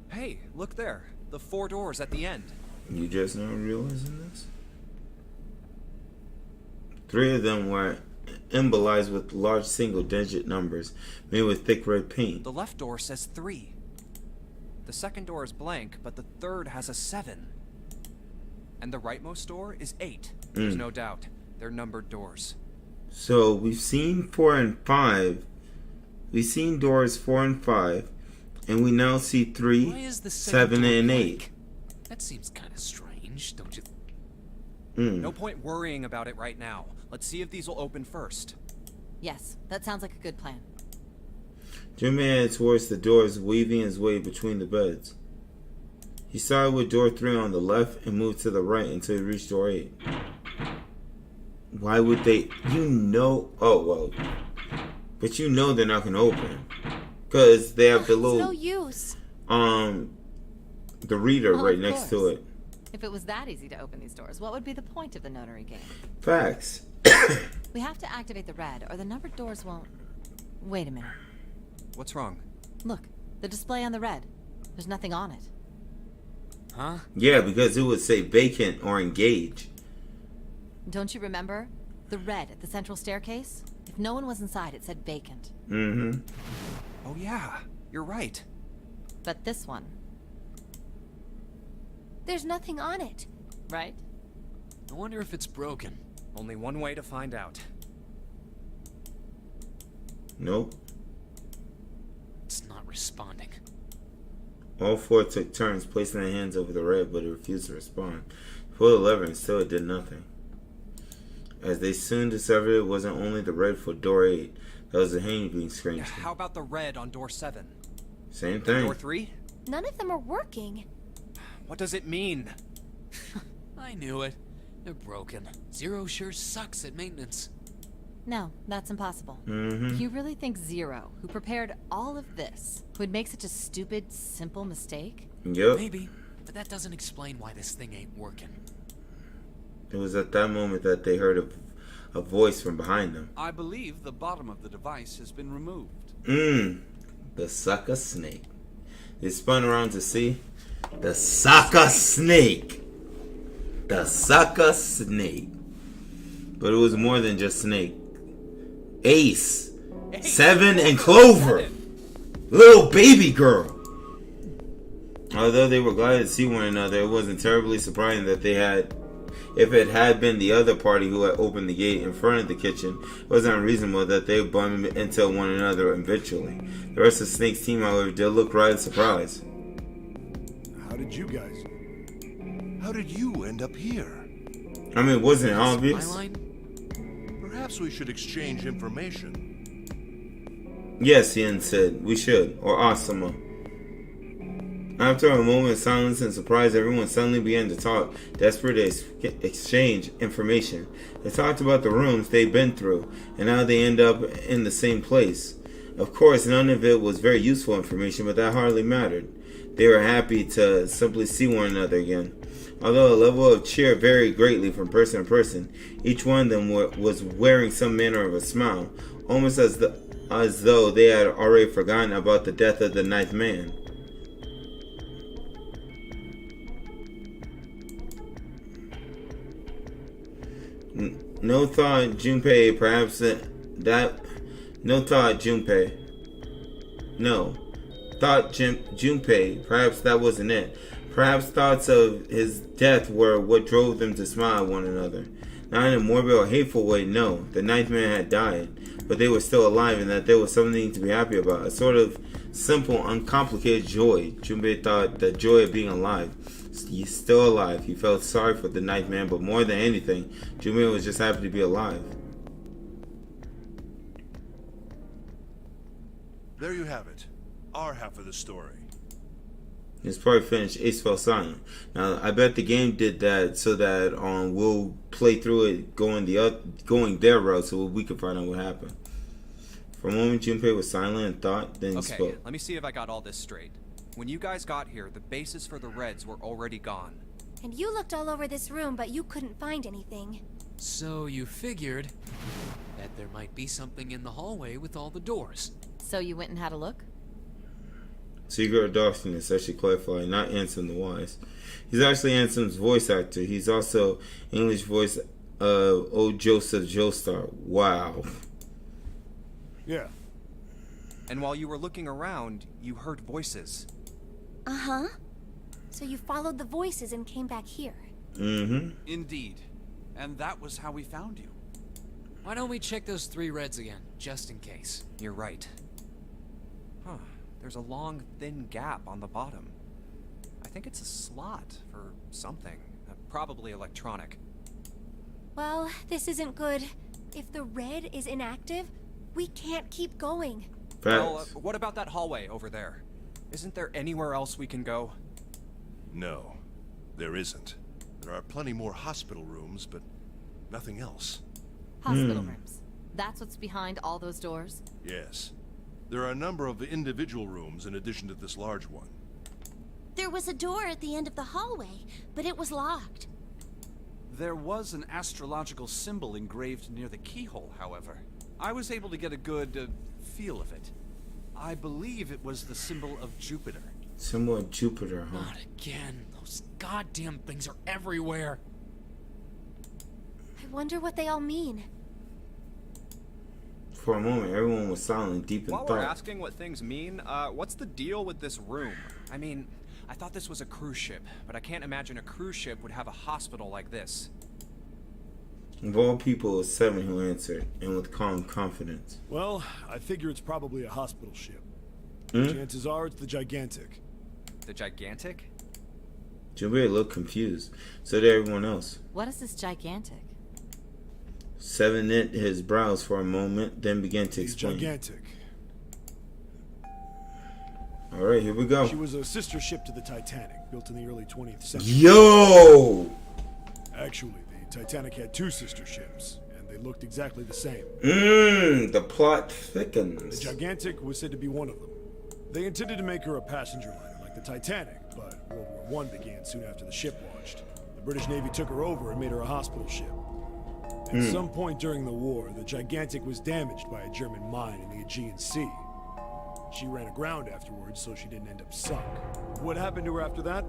G: Hey, look there. The 4 doors at the end.
A: You just not realizing this? 3 of them were embolized with large single-digit numbers made with thick red paint.
G: The left door says 3. The second door is blank, but the third has a 7. And the rightmost door is 8. There's no doubt. They're numbered doors.
A: So we've seen 4 and 5. We've seen doors 4 and 5. And we now see 3,
E: Why is the
A: 7, and 8.
E: blank? That seems kind of strange, don't you?
G: No point worrying about it right now. Let's see if these will open first.
D: Yes, that sounds like a good plan.
A: Jimmy headed towards the doors, weaving his way between the beds. He started with door 3 on the left and moved to the right until he reached door 8. Why would they? Oh, well. But they're not going to open. Because they have the little...
F: It's no use.
A: The reader
D: Well,
A: right
D: of
A: next to
D: course.
A: it.
D: If it was that easy to open these doors, what would be the point of the notary game?
A: Facts.
D: We have to activate the red, or the numbered doors won't... Wait a minute.
G: What's wrong?
D: Look, the display on the red. There's nothing on it.
E: Huh?
A: Yeah, because it would say vacant or engage.
D: Don't you remember? The red at the central staircase? If no one was inside, it said vacant.
A: Mm-hmm.
G: Oh yeah, you're right.
D: But this one,
F: There's nothing on it.
D: right?
E: I wonder if it's broken.
G: Only one way to find out.
A: Nope.
E: It's not responding.
A: All 4 took turns placing their hands over the red, but it refused to respond. Pulled the lever and still it did nothing. As they soon discovered, it wasn't only the red for door 8. That was the hanging being screen.
G: Yeah, how about the red on door 7?
A: Same thing.
G: Door 3?
F: None of them are working.
G: What does it mean?
E: I knew it. They're broken. Zero sure sucks at maintenance.
D: No, that's impossible.
A: Mm-hmm.
D: You really think Zero, who prepared all of this, would make such a stupid, simple mistake?
A: Yep.
E: Maybe, but that doesn't explain why this thing ain't working.
A: It was at that moment that they heard a voice from behind them.
J: I believe the bottom of the device has been removed.
A: The sucker snake. They spun around to see the sucker snake. The sucker snake. But it was more than just snake. Ace. 7 and Clover. Little baby girl. Although they were glad to see one another, it wasn't terribly surprising that they had... If it had been the other party who had opened the gate in front of the kitchen, it wasn't unreasonable that they would bump into one another eventually. The rest of Snake's team, however, did look rather surprised.
B: How did you end up here?
A: I mean, wasn't it obvious?
E: My line?
B: Perhaps we should exchange information.
A: Yes, Yen said. We should. Or Asama. After a moment of silence and surprise, everyone suddenly began to talk, desperate to exchange information. They talked about the rooms they'd been through, and how they end up in the same place. Of course, none of it was very useful information, but that hardly mattered. They were happy to simply see one another again. Although the level of cheer varied greatly from person to person, each one of them was wearing some manner of a smile, almost as though they had already forgotten about the death of the 9th man. No thought Junpei, perhaps Junpei, perhaps that wasn't it. Perhaps thoughts of his death were what drove them to smile at one another. Not in a morbid or hateful way, no. The 9th man had died, but they were still alive, and that there was something to be happy about. A sort of simple, uncomplicated joy. Junpei thought the joy of being alive. He's still alive. He felt sorry for the 9th man, but more than anything, Junpei was just happy to be alive.
B: There you have it. Our half of the story.
A: His part finished, Ace fell silent. Now, I bet the game did that so that we'll play through it going their route so we can find out what happened. For a moment, Junpei was silent and thought, then he spoke.
G: Let me see if I got all this straight. When you guys got here, the bases for the Reds were already gone.
F: And you looked all over this room, but you couldn't find anything.
E: So you figured that there might be something in the hallway with all the doors.
D: So you went and had a look?
A: Secret or Darkness, I should clarify, not Ansem the Wise. He's actually Ansem's voice actor. He's also English voice of old Joseph Joestar. Wow.
B: Yeah.
G: And while you were looking around, you heard voices.
F: Uh-huh. So you followed the voices and came back here.
A: Mm-hmm.
J: Indeed. And that was how we found you.
E: Why don't we check those 3 reds again, just in case?
G: You're right. Huh. There's a long, thin gap on the bottom. I think it's a slot for something. Probably electronic.
F: Well, this isn't good. If the red is inactive, we can't keep going.
G: Well, what about that hallway over there? Isn't there anywhere else we can go?
B: No, there isn't. There are plenty more hospital rooms, but nothing else.
D: Hospital rooms. That's what's behind all those doors?
B: Yes. There are a number of individual rooms in addition to this large one.
K: There was a door at the end of the hallway, but it was locked.
J: There was an astrological symbol engraved near the keyhole, however. I was able to get a good feel of it. I believe it was the symbol of Jupiter.
A: Symbol of Jupiter, huh?
E: Not again. Those goddamn things are everywhere.
F: I wonder what they all mean.
A: For a moment, everyone was silent, deep in
G: While
A: thought.
G: we're asking what things mean, what's the deal with this room? I mean, I thought this was a cruise ship, but I can't imagine a cruise ship would have a hospital like this.
A: Of all people, it was Seven who answered, and with calm confidence.
C: Well, I figure it's probably a hospital ship.
A: Hmm?
C: Chances are it's the Gigantic.
G: The Gigantic?
A: Junpei looked confused. So did everyone else.
D: What is this gigantic?
A: Seven knit his brows for a moment, then began to
C: He's
A: explain.
C: Gigantic.
A: Alright, here we go.
C: She was a sister ship to the Titanic, built in the early 20th century.
A: Yo!
C: Actually, the Titanic had 2 sister ships, and they looked exactly the same.
A: The plot thickens.
C: The Gigantic was said to be one of them. They intended to make her a passenger liner like the Titanic, but World War I began soon after the ship launched. The British Navy took her over and made her a hospital ship. At some point during the war, the Gigantic was damaged by a German mine in the Aegean Sea. She ran aground afterwards, so she didn't end up sunk. What happened to her after that?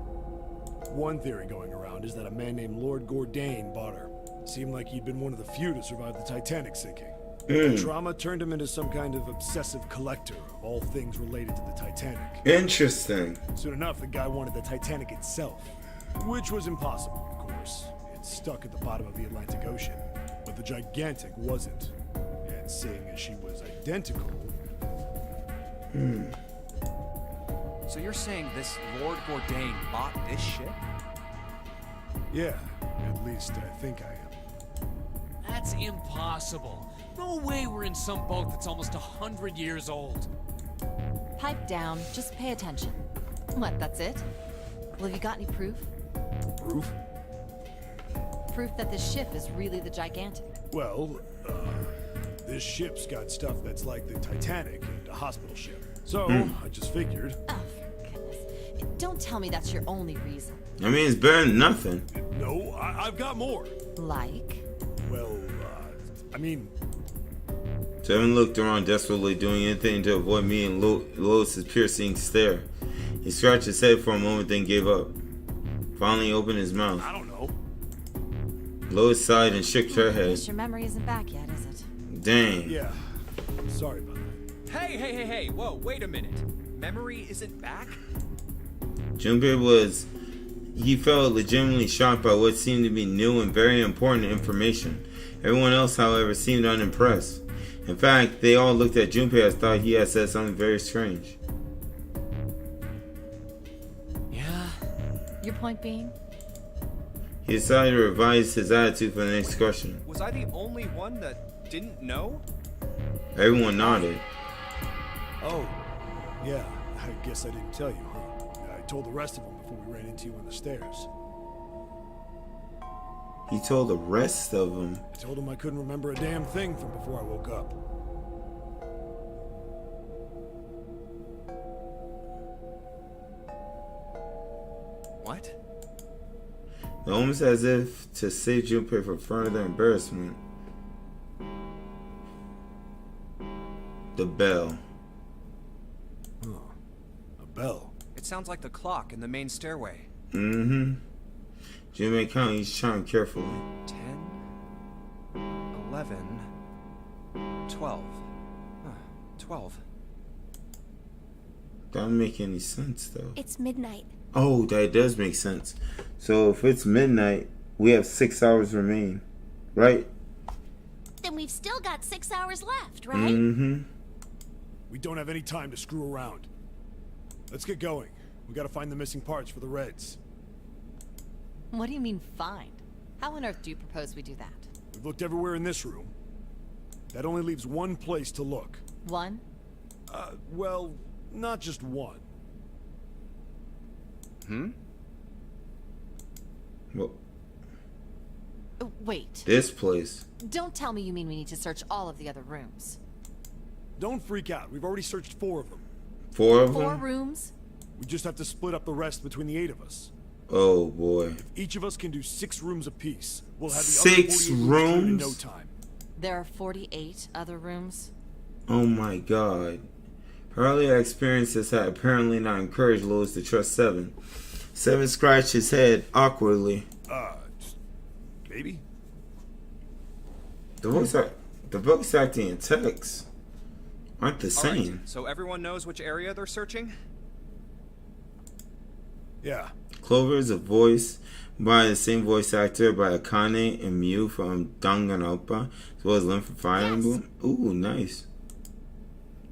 C: One theory going around is that a man named Lord Gourdane bought her. Seemed like he'd been one of the few to survive the Titanic sinking. The trauma turned him into some kind of obsessive collector of all things related to the Titanic.
A: Interesting.
C: Soon enough, the guy wanted the Titanic itself, which was impossible, of course. It's stuck at the bottom of the Atlantic Ocean. But the Gigantic wasn't. And seeing as she was identical...
G: So you're saying this Lord Gourdane bought this ship?
C: Yeah, at least I think I am.
E: That's impossible. No way we're in some boat that's almost 100 years old.
D: Pipe down, just pay attention. What, that's it? Well, have you got any proof?
C: Proof?
D: Proof that this ship is really the Gigantic.
C: Well, this ship's got stuff that's like the Titanic and a hospital ship. So, I just figured.
D: Oh, for goodness. Don't tell me that's your only reason.
A: I mean, it's better than nothing.
C: No, I've got more.
D: Like?
C: Well, I mean...
A: Seven looked around desperately, doing anything to avoid meeting Lois's piercing stare. He scratched his head for a moment, then gave up. Finally opened his mouth.
C: I don't know.
A: Lois sighed and shook her
D: I
A: head.
D: guess your memory isn't back yet, is it?
A: Dang.
C: Yeah, sorry about that.
G: Hey, whoa, wait a minute. Memory isn't back?
A: Junpei he felt legitimately shocked by what seemed to be new and very important information. Everyone else, however, seemed unimpressed. In fact, they all looked at Junpei as thought he had said something very strange.
E: Yeah.
D: Your point being?
A: He decided to revise his attitude for the next question.
G: Was I the only one that didn't know?
A: Everyone nodded.
C: Oh, yeah, I guess I didn't tell you, huh? I told the rest of them before we ran into you on the stairs.
A: He told the rest of them.
C: I told them I couldn't remember a damn thing from before I woke up.
G: What?
A: Almost as if to save Junpei from further embarrassment. The bell.
C: Oh, a bell.
G: It sounds like the clock in the main stairway.
A: Mm-hmm. Junpei counted each chime carefully.
G: 10, 11, 12. 12.
A: Doesn't make any sense though.
F: It's midnight.
A: Oh, that does make sense. So if it's midnight, we have 6 hours remaining, right?
K: Then And we've still got 6 hours left, right?
A: Mm-hmm.
C: We don't have any time to screw around. Let's get going. We gotta find the missing parts for the Reds.
D: What do you mean, find? How on earth do you propose we do that?
C: We've looked everywhere in this room. That only leaves one place to look.
D: One?
C: Well, not just one.
A: Well,
D: Wait.
A: this place.
D: Don't tell me you mean we need to search all of the other rooms.
C: Don't freak out. We've already searched 4 of them.
A: 4 of
D: Four
A: them?
D: rooms?
C: We just have to split up the rest between the 8 of us.
A: Oh boy.
C: If each of us can do 6 rooms apiece, we'll have the
A: 6
C: other 48 rooms cleared in
A: rooms?
C: no time.
D: There are 48 other rooms?
A: Oh my god. Her earlier experiences had apparently not encouraged Louis to trust Seven. Seven scratched his head awkwardly.
C: Maybe?
A: The voice acting and text aren't the
G: All right,
A: same.
G: so everyone knows which area they're searching?
C: Yeah.
A: Clover is a voice by the same voice actor by Akane and Mew from Danganronpa, as well as Lynn from Fire Emblem. Ooh, nice.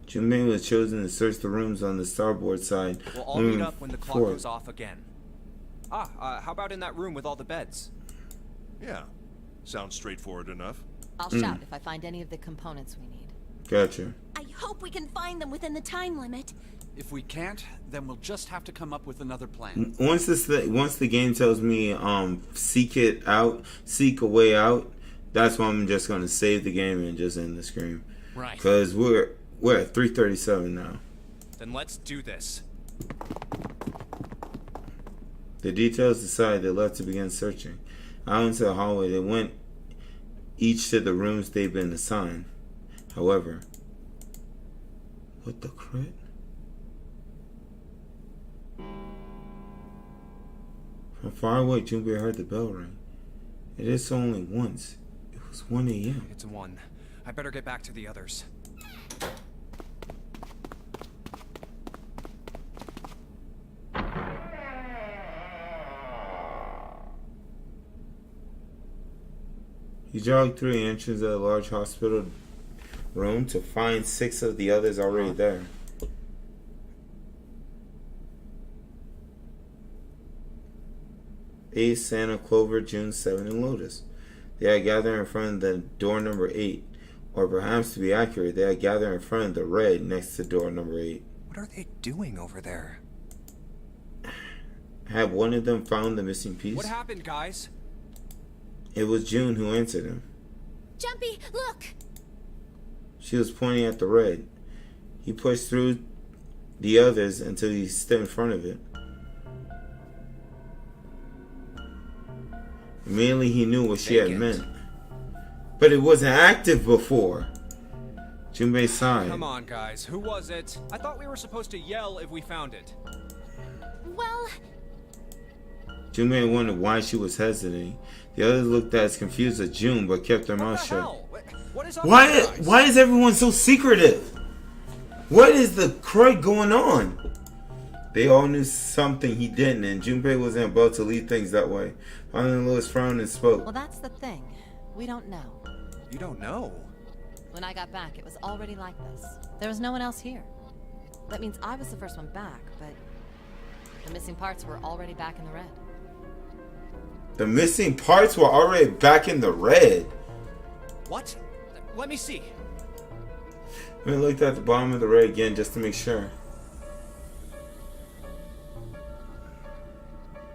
A: Junmei was chosen to search the rooms on the starboard side.
G: We'll all meet up when the clock goes off again. How about in that room with all the beds?
B: Yeah. Sounds straightforward enough.
D: I'll shout if I find any of the components we need.
A: Gotcha.
K: I hope we can find them within the time limit.
J: If we can't, then we'll just have to come up with another plan.
A: Once the game tells me seek a way out, that's when I'm just gonna save the game and just end the screen.
E: Right.
A: Because we're at 3:37 now.
G: Then let's do this.
A: The details decide they left to begin searching. Out into the hallway, they went each to the rooms they've been assigned. However, what the crit? From far away, Junpei heard the bell ring. It is only once. It was 1 a.m.
G: It's 1. I better get back to the others.
A: He jogged through the entrance of a large hospital room to find 6 of the others already there. Ace, Santa, Clover, June, 7, and Lotus. They had gathered in front of the door number 8. Or perhaps to be accurate, they had gathered in front of the red next to door number 8.
G: What are they doing over there?
A: Had one of them found the missing piece?
G: What happened, guys?
A: It was June who answered him.
K: Jumpy, look!
A: She was pointing at the red. He pushed through the others until he stood in front of it. Immediately he knew what she had meant. But it wasn't active before. Junpei sighed.
G: Come on, guys. Who was it? I thought we were supposed to yell if we found it.
K: Well,
A: Junpei wondered why she was hesitating. The others looked as confused as June, but kept their mouths shut.
G: What is up with you guys?
A: Why is everyone so secretive? What is the crud going on? They all knew something he didn't, and Junpei wasn't about to leave things that way. Finally, Louis frowned and spoke.
D: Well, that's the thing. We don't know.
G: You don't know?
D: When I got back, it was already like this. There was no one else here. That means I was the first one back, but the missing parts were already back in the red.
A: The missing parts were already back in the red.
G: What? Let me see.
A: We looked at the bottom of the red again just to make sure.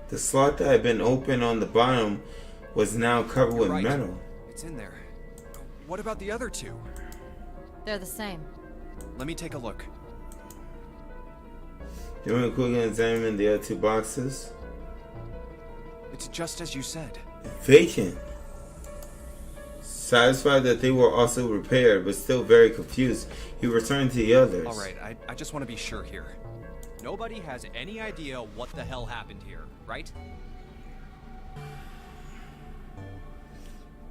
A: The slot that had been open on the bottom was now covered with
G: Right.
A: metal.
G: It's in there. What about the other 2?
D: They're the same.
G: Let me take a look.
A: You want to quickly examine the other 2 boxes?
G: It's just as you said.
A: Vacant. Satisfied that they were also repaired, but still very confused, he returned to the others.
G: Alright, I just want to be sure here. Nobody has any idea what the hell happened here, right?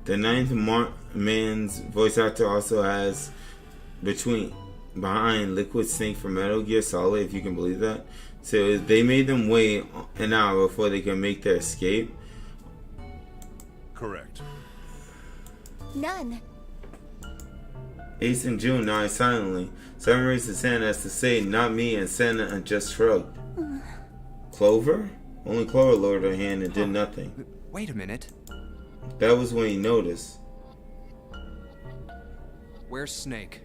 A: The 9th man's voice actor also has behind Liquid Snake from Metal Gear Solid, if you can believe that. So they made them wait an hour before they can make their escape.
B: Correct.
K: none.
A: Ace and June nodded silently. Simon raised his hand as to say, "Not me," and Santa just shrugged. Clover? Only Clover lowered her hand and did nothing.
G: Wait a minute.
A: That was when he noticed.
G: Where's Snake?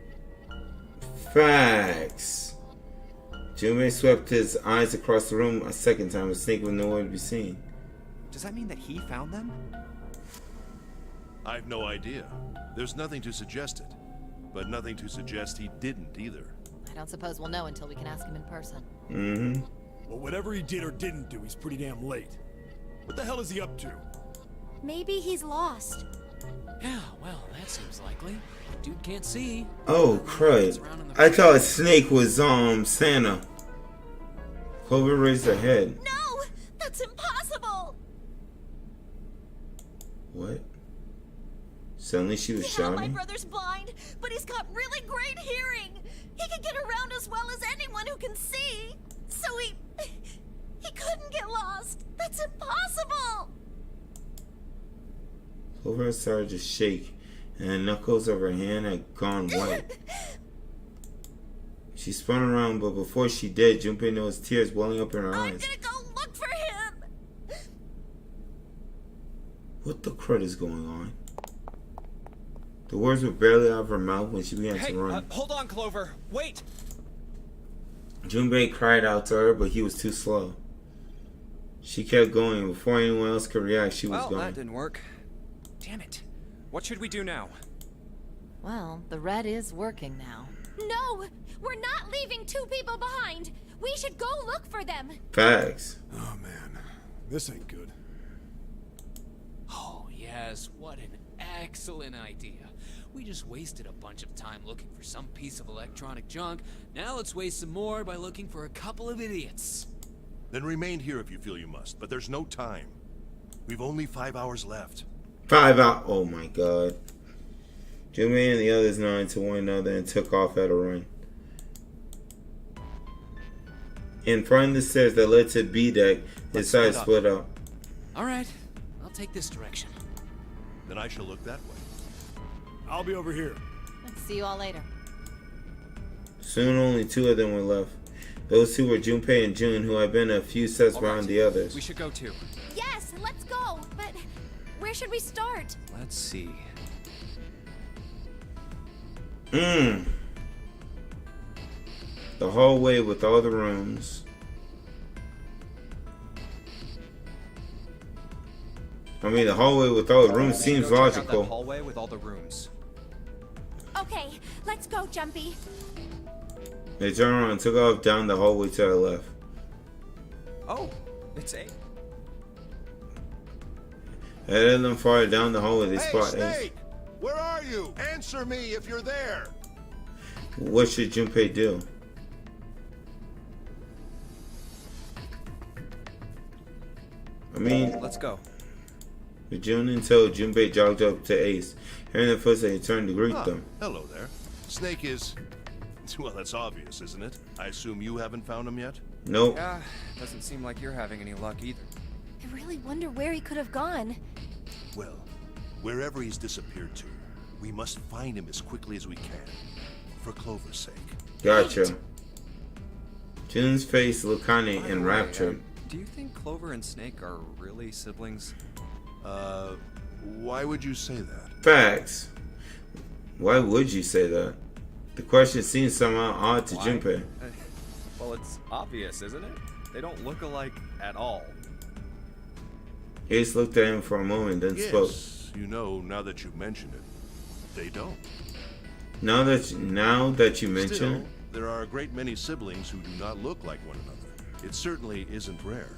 A: Facts. Junpei swept his eyes across the room a second time, but Snake was nowhere to be seen.
G: Does that mean that he found them?
B: I've no idea. There's nothing to suggest it. But nothing to suggest he didn't either.
D: I don't suppose we'll know until we can ask him in person.
A: Mm-hmm.
C: Well, whatever he did or didn't do, he's pretty damn late. What the hell is he up to?
F: Maybe he's lost.
E: Yeah, well, that seems likely. Dude can't see.
A: Oh, crud. I thought Snake was, Santa. Clover raised her head.
K: No! That's impossible!
A: What? Suddenly she was
K: Yeah, my
A: shouting.
K: brother's blind, but he's got really great hearing. He can get around as well as anyone who can see. So he couldn't get lost. That's impossible.
A: Clover started to shake, and the knuckles of her hand had gone white. She spun around, but before she did, Junpei noticed tears welling up in her
K: I'm
A: eyes.
K: gonna go look for him.
A: What the crud is going on? The words were barely out of her mouth when she began
G: Hey,
A: to run.
G: hold on, Clover. Wait!
A: Junpei cried out to her, but he was too slow. She kept going, and before anyone else could react, she was
G: Well,
A: gone.
G: that didn't work. Damn it. What should we do now?
D: Well, the red is working now.
F: No! We're not leaving two people behind! We should go look for them!
A: Facts.
C: Oh, man. This ain't good.
E: Oh, yes, what an excellent idea. We just wasted a bunch of time looking for some piece of electronic junk. Now let's waste some more by looking for a couple of idiots.
B: Then remain here if you feel you must, but there's no time. We've only 5 hours left.
A: 5 out. Oh my god. Junpei and the others nodded to one another and took off at a run. In front of the stairs that led to B deck, his side split up.
E: All right, I'll take this direction.
B: Then I shall look that way.
C: I'll be over here.
D: Let's see you all later.
A: Soon only two of them were left. Those two were Junpei and June, who had been a few steps
G: All
A: behind
G: right,
A: the others.
G: We should go too.
F: Yes, let's go! But where should we start?
G: Let's see.
A: The hallway with all the rooms. I mean, the hallway with all the rooms
G: We should
A: seems
G: go check out that
A: logical.
G: hallway with all the rooms.
F: Okay, let's go, Jumpy.
A: They turned around and took off down the hallway to the left.
G: Oh, it's 8.
A: Ahead of them farther down the hallway, they spot Ace.
B: Snake! Where are you? Answer me if you're there.
A: What should Junpei do? I mean,
G: Let's go.
A: the June until Junpei jogged up to Ace. Hearing the footsteps, he turned to greet
B: Ah,
A: them.
B: hello there. Snake is... Well, that's obvious, isn't it? I assume you haven't found him yet?
A: Nope.
G: Yeah, doesn't seem like you're having any luck either.
F: I really wonder where he could have gone.
B: Well, wherever he's disappeared to, we must find him as quickly as we can. For Clover's sake.
A: Gotcha. June's face looked kinda
G: By the way,
A: enraptured.
G: do you think Clover and Snake are really siblings?
B: Why would you say that?
A: Facts. Why would you say that? The question seems somehow odd to
G: Why?
A: Junpei.
G: Well, it's obvious, isn't it? They don't look alike at all.
A: Ace looked at him for a moment, then spoke.
B: Yes, you know, now that you mention it, they don't.
A: Now that you mention
B: Still,
A: it,
B: there are a great many siblings who do not look like one another. It certainly isn't rare.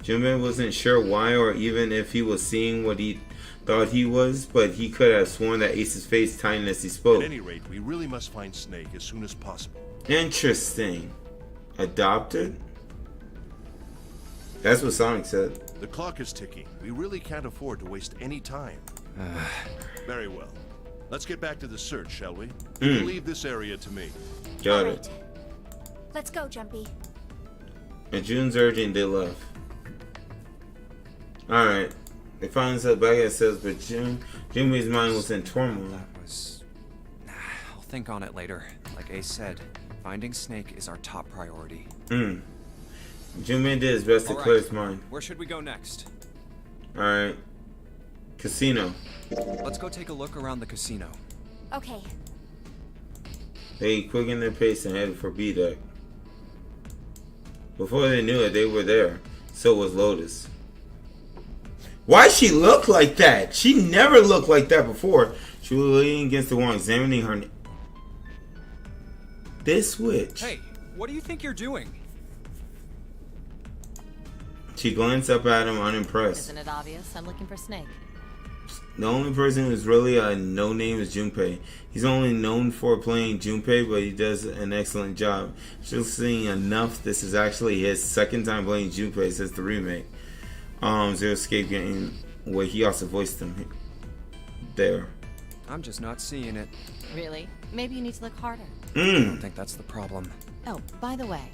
A: Junpei wasn't sure why or even if he was seeing what he thought he was, but he could have sworn that Ace's face tightened as he spoke.
B: At any rate, we really must find Snake as soon as possible.
A: Interesting. Adopted? That's what Sonic said.
B: The clock is ticking. We really can't afford to waste any time. Very well. Let's get back to the search, shall we? You can leave this area to me.
A: Got
F: All
A: it.
F: right. Let's go, Jumpy.
A: And June's urging they left. Alright. They found themselves back at cells, but Junpei's mind was in turmoil.
G: That was nasty. think on it later. Like Ace said, finding Snake is our top priority.
A: Junpei did his best to clear his mind.
G: Where should we go next?
A: Alright. Casino.
G: Let's go take a look around the casino.
F: Okay.
A: They quickened their pace and headed for B deck. Before they knew it, they were there. So was Lotus. Why she look like that? She never looked like that before. She was leaning against the wall, examining her. This witch.
G: Hey, what do you think you're doing?
A: She glanced up at him, unimpressed.
D: Isn't it obvious? I'm looking for Snake.
A: The only person who's really a no-name is Junpei. He's only known for playing Junpei, but he does an excellent job. Just seeing enough, this is actually his second time playing Junpei since the remake. Zero Escape game, where he also voiced him there.
G: I'm just not seeing it.
D: Really? Maybe you need to look harder.
G: I don't think that's the problem.
D: Oh, by the way,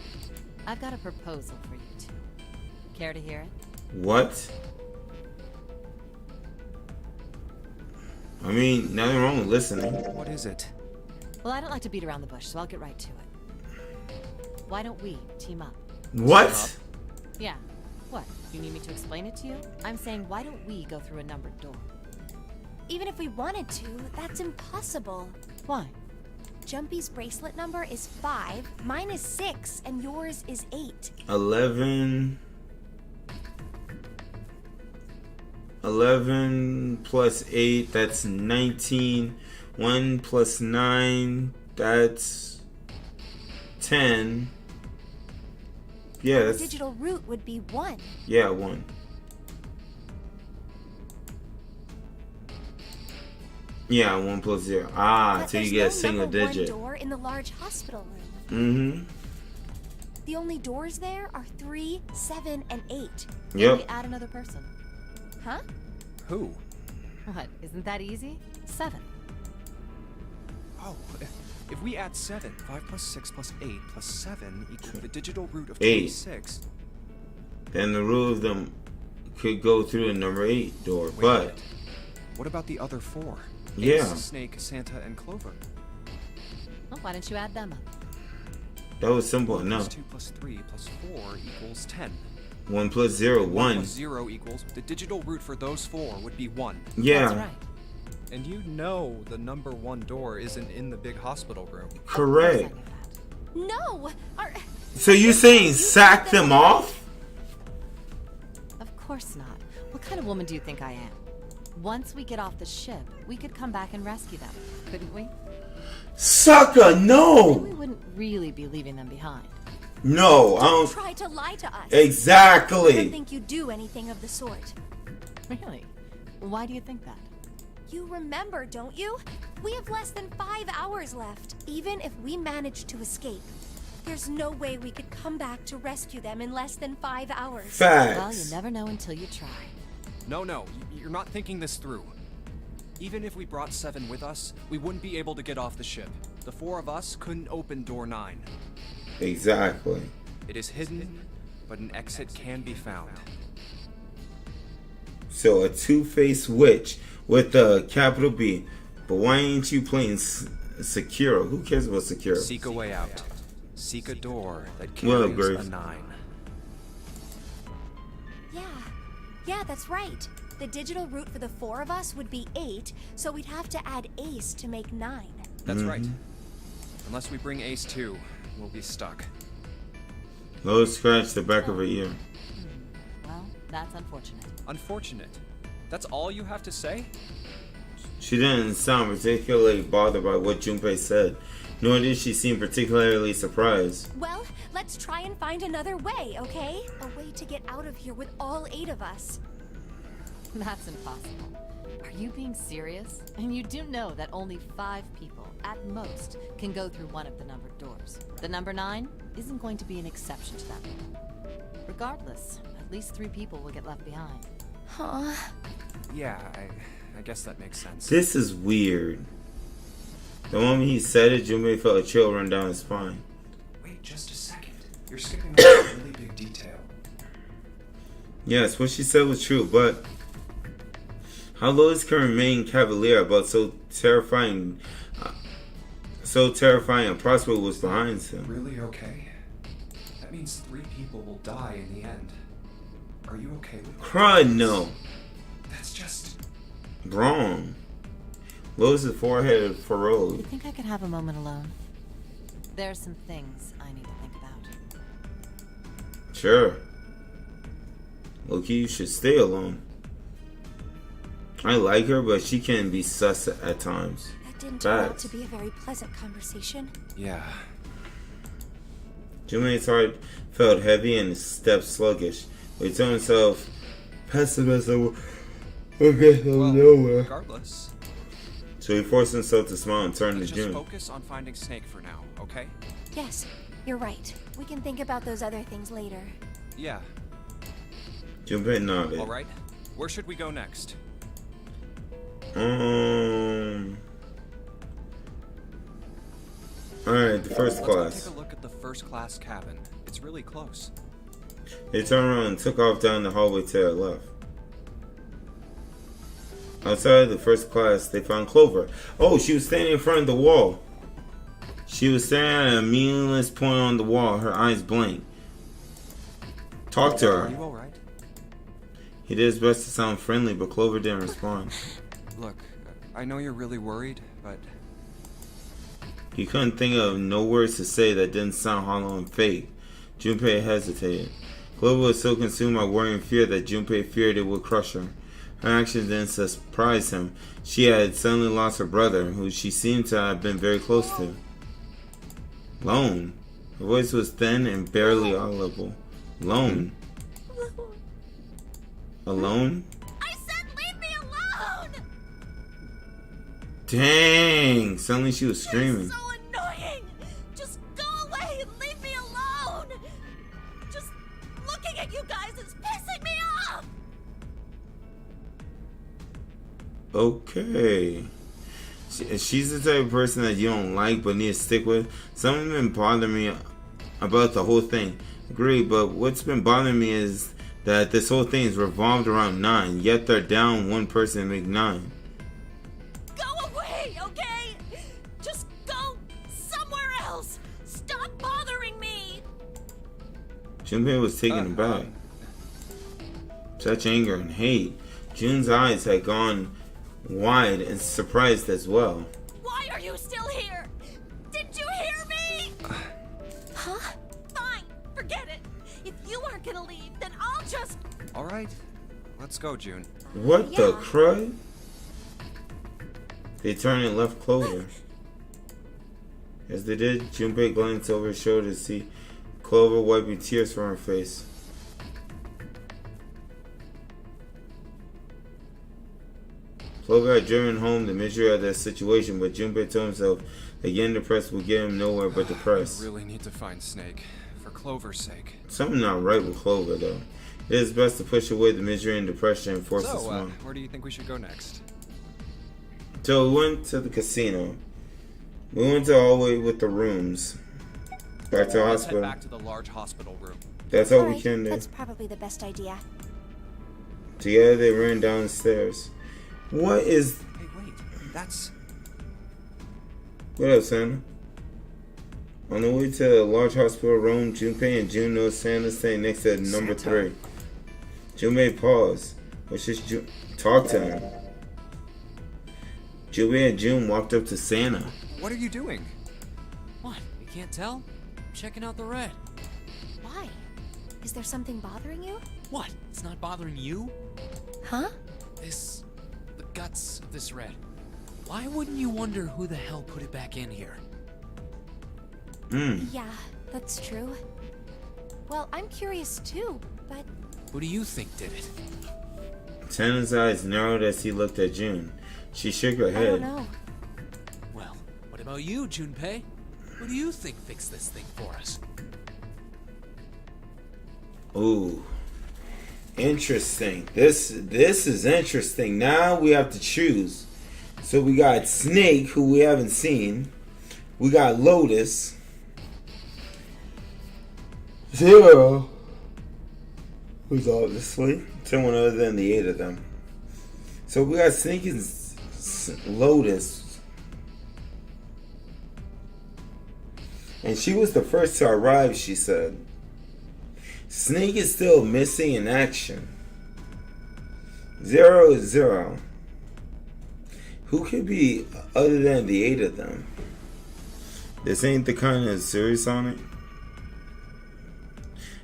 D: I've got a proposal for you two. Care to hear it?
A: What? I mean, nothing wrong with listening.
G: What is it?
D: Well, I don't like to beat around the bush, so I'll get right to it. Why don't we team up?
A: What?
D: Yeah. What? You need me to explain it to you? I'm saying, why don't we go through a numbered door?
F: Even if we wanted to, that's impossible.
D: Why?
F: Jumpy's bracelet number is 5, mine is 6, and yours is 8.
A: 11 plus 8, that's 19. 1 plus 9, that's 10. Yeah,
F: The
A: that's...
F: digital root would be 1.
A: Yeah, 1. Yeah, 1 plus 0. Ah,
F: But
A: so you
F: there's
A: get a
F: no
A: single
F: number 1
A: digit.
F: door in the large hospital room.
A: Mm-hmm.
F: The only doors there are 3, 7, and 8.
D: We
A: Yep.
D: add another person.
F: Huh?
G: Who?
D: What? Isn't that easy? 7.
G: Oh, if we add 7, 5 plus 6 plus 8 plus 7 equals the digital root of
A: 8.
G: 26.
A: Then the rule of them could go through the number 8 door,
G: Wait a
A: but...
G: minute. What about the other 4?
A: Yeah.
G: Ace, Snake, Santa, and Clover.
D: Well, why don't you add them up?
A: That was simple
G: 1
A: enough.
G: plus 2 plus 3 plus 4 equals 10.
A: 1 plus 0,
G: 1
A: 1.
G: plus 0 equals, the digital root for those 4 would be 1.
A: Yeah,
D: That's right.
G: And you know the number 1 door isn't in the big hospital room.
A: correct.
F: No!
A: So you saying sack them off?
D: Of course not. What kind of woman do you think I am? Once we get off the ship, we could come back and rescue them, couldn't we?
A: Sucker,
D: Then we
A: no!
D: wouldn't really be leaving them behind.
A: No, I
F: Don't
A: don't...
F: try to lie to us. I don't
A: Exactly!
F: think you do anything of the sort.
D: Really? Why do you think that?
F: You remember, don't you? We have less than 5 hours left. Even if we manage to escape, there's no way we could come back to rescue them in less than 5 hours.
D: Well, you
A: Facts.
D: never know until you try.
G: No, you're not thinking this through. Even if we brought 7 with us, we wouldn't be able to get off the ship. The 4 of us couldn't open door 9.
A: Exactly.
G: It is hidden, but an exit can be found.
A: So a two-faced witch with a capital B. But why ain't you playing Sekiro? Who cares about Sekiro?
G: Seek a way out. Seek a door that
A: Well,
G: carries a
A: Graves.
G: 9.
F: Yeah, that's right. The digital root for the 4 of us would be 8, so we'd have to add Ace to make 9.
G: That's right. Unless we bring Ace too, we'll be stuck.
A: Lois scratched the back of her ear.
D: Well, that's unfortunate.
G: Unfortunate. That's all you have to say?
A: She didn't sound particularly bothered by what Junpei said, nor did she seem particularly surprised.
F: Well, let's try and find another way, okay? A way to get out of here with all 8 of us.
D: That's impossible. Are you being serious? And you do know that only 5 people, at most, can go through one of the numbered doors. The number 9 isn't going to be an exception to that rule. Regardless, at least 3 people will get left behind.
F: Huh?
G: Yeah, I guess that makes sense.
A: This is weird. The moment he said it, Junpei felt a chill run down his spine.
H: Wait just a second. You're skipping over a really big detail.
A: Yes, what she said was true, but how Lois can remain cavalier about so terrifying so terrifying, a prospect was behind him.
H: Really okay? That means 3 people will die in the end. Are you okay with that?
A: Crud, no.
H: That's just...
A: Wrong. Lois' forehead furrowed.
D: I think I could have a moment alone. There are some things I need to think about.
A: Sure. Loki, you should stay alone. I like her, but she can be sus at times.
F: That didn't turn out to be a very pleasant conversation.
H: Yeah.
A: Junpei's heart felt heavy and his steps sluggish. But he told himself, pessimism will get him nowhere.
G: Regardless,
A: So he forced himself to smile and turn to
G: let's just
A: June.
G: focus on finding Snake for now, okay?
F: Yes, you're right. We can think about those other things later.
G: Yeah.
A: Junpei nodded.
G: All right. Where should we go next?
A: Alright, the first
G: Let's
A: class.
G: go take a look at the first class cabin. It's really close.
A: They turned around and took off down the hallway to their left. Outside of the first class, they found Clover. Oh, she was standing in front of the wall. She was staring at a meaningless point on the wall, her eyes blank. Talk to
G: Are you
A: her.
G: alright?
A: He did his best to sound friendly, but Clover didn't respond.
G: Look, I know you're really worried, but
A: He couldn't think of no words to say that didn't sound hollow and fake. Junpei hesitated. Clover was so consumed by worry and fear that Junpei feared it would crush her. Her actions didn't surprise him. She had suddenly lost her brother, who she seemed to have been very close to. Lone. Her voice was thin and barely audible. Lone. Alone?
K: I said leave me alone!
A: Dang! Suddenly she was
K: You're
A: screaming.
K: so annoying! Just go away and leave me alone! Just looking at you guys is pissing me off!
A: Okay. She's the type of person that you don't like but need to stick with. Something's been bothering me about the whole thing. Agreed, but what's been bothering me is that this whole thing is revolved around 9, yet they're down one person to make 9.
K: Go away, okay? Just go somewhere else! Stop bothering me!
A: Junpei was taken aback. Such anger and hate. June's eyes had gone wide and surprised as well.
K: Why are you still here? Did you hear me?
F: Huh?
K: Fine, forget it. If you aren't gonna leave, then I'll just...
G: alright. Let's go, June.
A: What the
F: Yeah.
A: crud? They turned and left Clover. As they did, Junpei glanced over his shoulder to see Clover wiping tears from her face. Clover had driven home the misery of their situation, but Junpei told himself that getting depressed would get him nowhere but depressed.
G: I really need to find Snake, for Clover's sake.
A: Something not right with Clover, though. It is best to push away the misery and depression and force a
G: So,
A: smile.
G: where do you think we should go next?
A: So we went to the casino. We went to all the way with the rooms. Back to the
G: Let's head
A: hospital.
G: back to the large hospital room.
A: That's all we
F: Alright,
A: can do.
F: that's probably the best idea.
A: Together they ran down the stairs. What is...
G: Hey, wait. That's...
A: What up, Santa? On the way to the large hospital room, Junpei and June noticed Santa standing next to number 3. Junpei paused. Let's just talk to him. Junpei and June walked up to Santa.
G: What are you doing?
E: What? You can't tell? I'm checking out the red.
F: Why? Is there something bothering you?
E: What? It's not bothering you?
F: Huh?
E: The guts of this red. Why wouldn't you wonder who the hell put it back in here?
F: Yeah, that's true. Well, I'm curious too, but
E: Who do you think did it?
A: Santa's eyes narrowed as he looked at June. She shook her
F: I don't
A: head.
F: know.
E: Well, what about you, Junpei? Who do you think fixed this thing for us?
A: Ooh. Interesting. This is interesting. Now we have to choose. So we got Snake, who we haven't seen. We got Lotus. Zero, who's obviously someone other than the 8 of them. So we got Snake and Lotus. And she was the first to arrive, she said. Snake is still missing in action. 0 is 0. Who could be other than the 8 of them? This ain't the kind of series on it.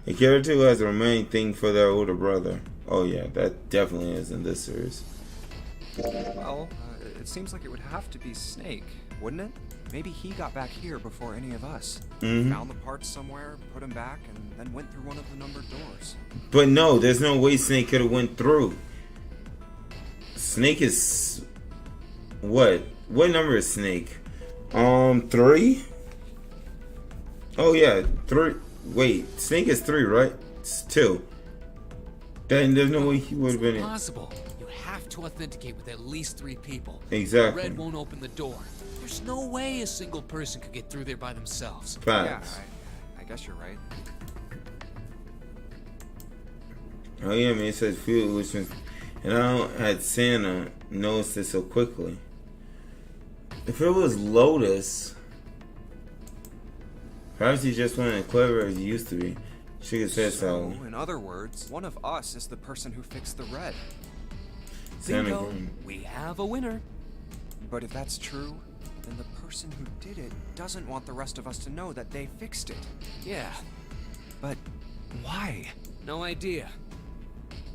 A: A character who has a romantic thing for their older brother. Oh yeah, that definitely is in this series.
G: Well, it seems like it would have to be Snake, wouldn't it? Maybe he got back here before any of us. Found the parts somewhere, put them back, and then went through one of the numbered doors.
A: But no, there's no way Snake could have went through. Snake is... What? What number is Snake? 3? Oh yeah, 3. Wait, Snake is 3, right? It's 2. Then there's no way he would have been in.
E: Impossible. You have to authenticate with at least 3 people.
A: Exactly.
E: Red won't open the door. There's no way a single person could get through there by themselves.
A: Facts.
G: Yeah, I guess you're right.
A: Oh yeah, man, it says fuel, which is... And I don't had Santa noticed it so quickly. If it was Lotus... Perhaps he just wasn't as clever as he used to be. She could say so.
G: In other words, one of us is the person who fixed the red.
A: Santa
E: Bingo.
A: Green.
E: We have a winner.
G: But if that's true, then the person who did it doesn't want the rest of us to know that they fixed it.
E: Yeah.
G: But why?
E: No idea.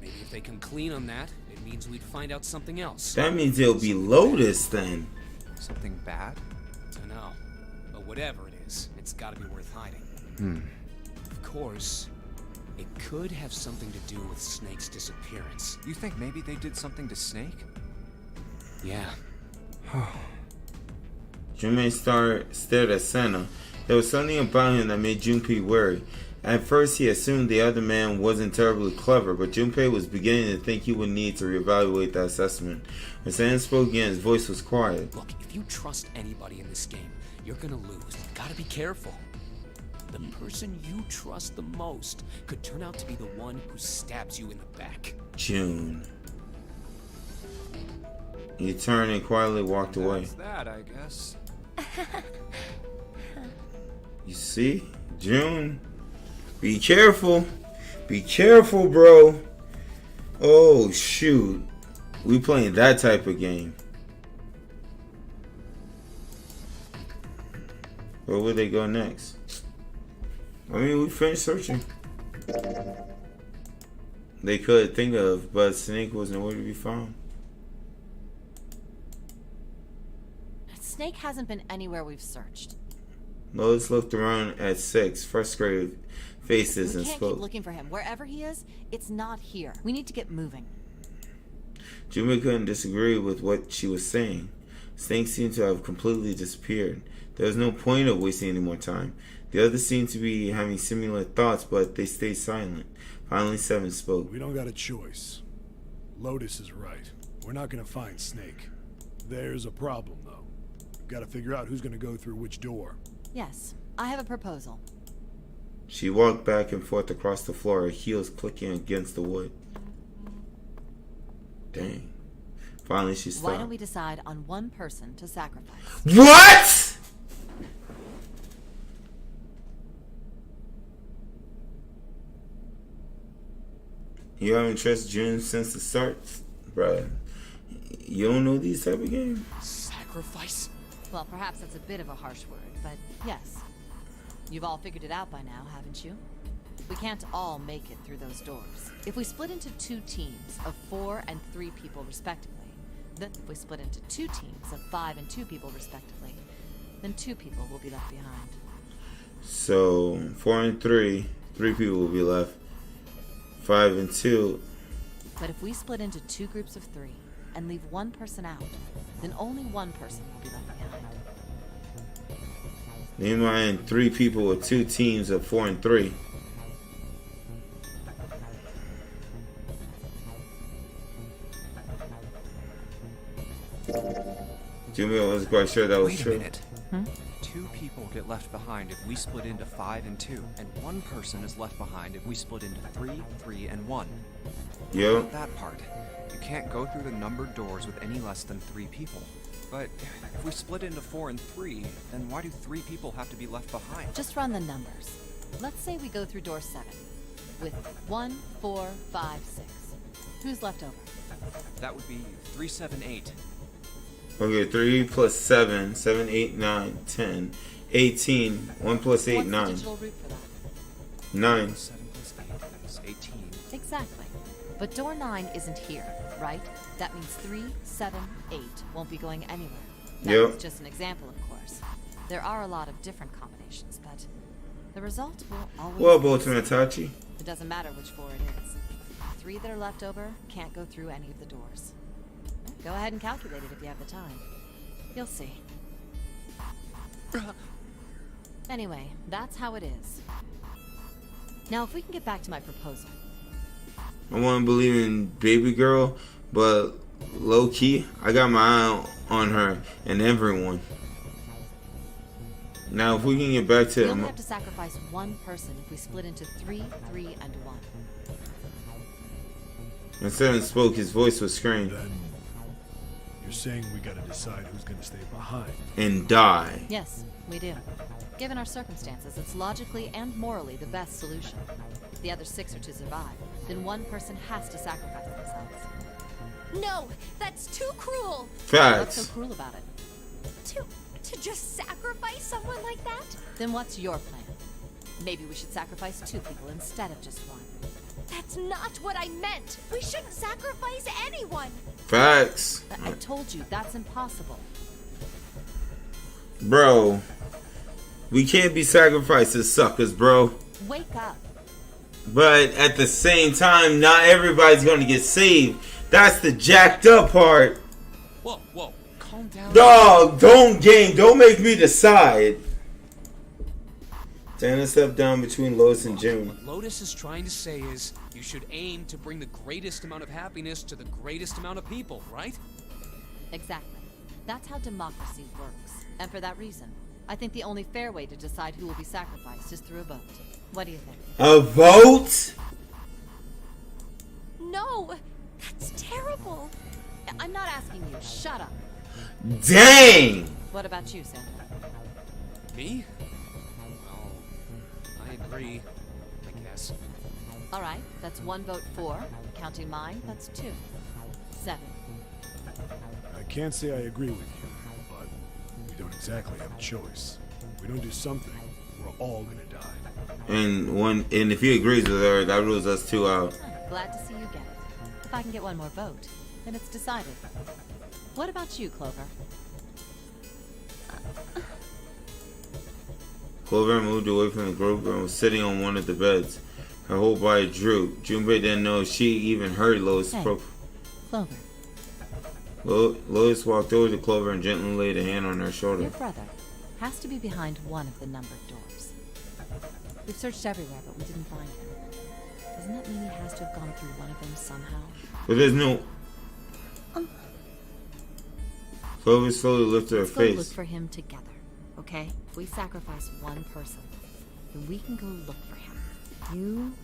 E: Maybe if they come clean on that, it means we'd find out something else.
A: That means it'll be Lotus then.
G: Something bad?
E: Dunno. But whatever it is, it's gotta be worth hiding. Of course, it could have something to do with Snake's disappearance.
G: You think maybe they did something to Snake?
E: Yeah.
A: Junpei stared at Santa. There was something about him that made Junpei worry. At first, he assumed the other man wasn't terribly clever, but Junpei was beginning to think he would need to reevaluate that assessment. When Santa spoke again, his voice was quiet.
E: Look, if you trust anybody in this game, you're gonna lose. Gotta be careful. The person you trust the most could turn out to be the one who stabs you in the back.
A: June. He turned and quietly walked away.
G: That's that, I guess.
A: You see? June. Be careful. Be careful, bro. Oh, shoot. We playing that type of game. Where would they go next? I mean, we finished searching. They could think of, but Snake was nowhere to be found.
D: Snake hasn't been anywhere we've searched.
A: Lois looked around at 6 frustrated faces
D: We
A: and
D: can't
A: spoke.
D: keep looking for him. Wherever he is, it's not here. We need to get moving.
A: Jumi couldn't disagree with what she was saying. Snake seemed to have completely disappeared. There was no point of wasting any more time. The others seemed to be having similar thoughts, but they stayed silent. Finally, 7 spoke.
C: We don't got a choice. Lotus is right. We're not gonna find Snake. There's a problem, though. We've got to figure out who's gonna go through which door.
D: Yes, I have a proposal.
A: She walked back and forth across the floor, her heels clicking against the wood. Dang. Finally, she stopped.
D: Why don't we decide on one person to sacrifice?
A: What?! You haven't trusted June since the start? Bruh. You don't know these type of games?
E: Sacrifice?
D: Well, perhaps that's a bit of a harsh word, but yes. You've all figured it out by now, haven't you? We can't all make it through those doors. If we split into 2 teams of 4 and 3 people respectively, then if we split into 2 teams of 5 and 2 people respectively, then 2 people will be left behind.
A: So, 4 and 3 people will be left. 5 and 2.
D: But if we split into 2 groups of 3 and leave one person out, then only one person will be left behind.
A: Name mine 3 people with 2 teams of 4 and 3. Jimmy wasn't quite sure that was
G: Wait a
A: true.
G: minute. 2 people get left behind if we split into 5 and 2, and 1 person is left behind if we split into 3, 3, and 1.
A: Yep.
G: That part. You can't go through the numbered doors with any less than 3 people. But if we split into 4 and 3, then why do 3 people have to be left behind?
D: Just run the numbers. Let's say we go through door 7 with 1, 4, 5, 6. Who's left over?
G: That would be 3, 7, 8.
A: Okay, 3 plus 7, 7, 8, 9, 10, 18. 1 plus 8,
D: What's the
A: 9.
D: digital root for that?
A: 9.
G: 7 plus 8, that is 18.
D: Exactly. But door 9 isn't here, right? That means 3, 7, 8 won't be going anywhere. That's just an example, of course. There are a lot of different combinations, but the result will always
A: Well,
D: be the same.
A: Bolton.
D: It doesn't matter which 4 it is. 3 that are left over can't go through any of the doors. Go ahead and calculate it if you have the time. You'll see. Anyway, that's how it is. Now, if we can get back to my proposal.
A: I want to believe in baby girl, but low key, I got my eye on her and everyone. Now, if we can get back to
D: We only have to sacrifice 1 person if we split into 3, 3, and 1.
A: When Seven spoke, his voice was strained.
C: Then you're saying we gotta decide who's gonna stay behind.
A: And die.
D: Yes, we do. Given our circumstances, it's logically and morally the best solution. If the other 6 are to survive, then 1 person has to sacrifice themselves.
F: No, that's too cruel.
D: What's so
A: Facts.
D: cruel about it?
F: To just sacrifice someone like that?
D: Then what's your plan? Maybe we should sacrifice 2 people instead of just 1.
F: That's not what I meant. We shouldn't sacrifice anyone.
A: Facts.
D: I told you, that's impossible.
A: Bro. We can't be sacrificed as suckers, bro.
D: Wake up.
A: But at the same time, not everybody's going to get saved. That's the jacked up part.
E: Whoa, whoa. Calm down.
A: Dog, don't make me decide. Dana stepped down between Lois and June.
E: What Lotus is trying to say is you should aim to bring the greatest amount of happiness to the greatest amount of people, right?
D: Exactly. That's how democracy works. And for that reason, I think the only fair way to decide who will be sacrificed is through a vote. What do you think?
A: A vote?
F: No, that's terrible.
D: I'm not asking you. Shut up.
A: Dang!
D: What about you, Sam?
E: Me? Well, I agree, I guess.
D: All right, that's 1 vote for. Counting mine, that's 2. 7.
C: I can't say I agree with you, but we don't exactly have a choice. If we don't do something, we're all gonna die.
A: And if he agrees with her, that rules us 2 out.
D: Glad to see you get it. If I can get 1 more vote, then it's decided. What about you, Clover?
A: Clover moved away from the group and was sitting on one of the beds. Her whole body drooped. Junpei didn't know if she even heard Lois'
D: Hey, Clover.
A: Lois walked over to Clover and gently laid a hand on her shoulder.
D: Your brother has to be behind one of the numbered doors. We've searched everywhere, but we didn't find him. Doesn't that mean he has to have gone through one of them somehow?
A: But there's no... Clover slowly lifted her
D: Let's go look
A: face.
D: for him together, okay? If we sacrifice 1 person, then we can go look for him. You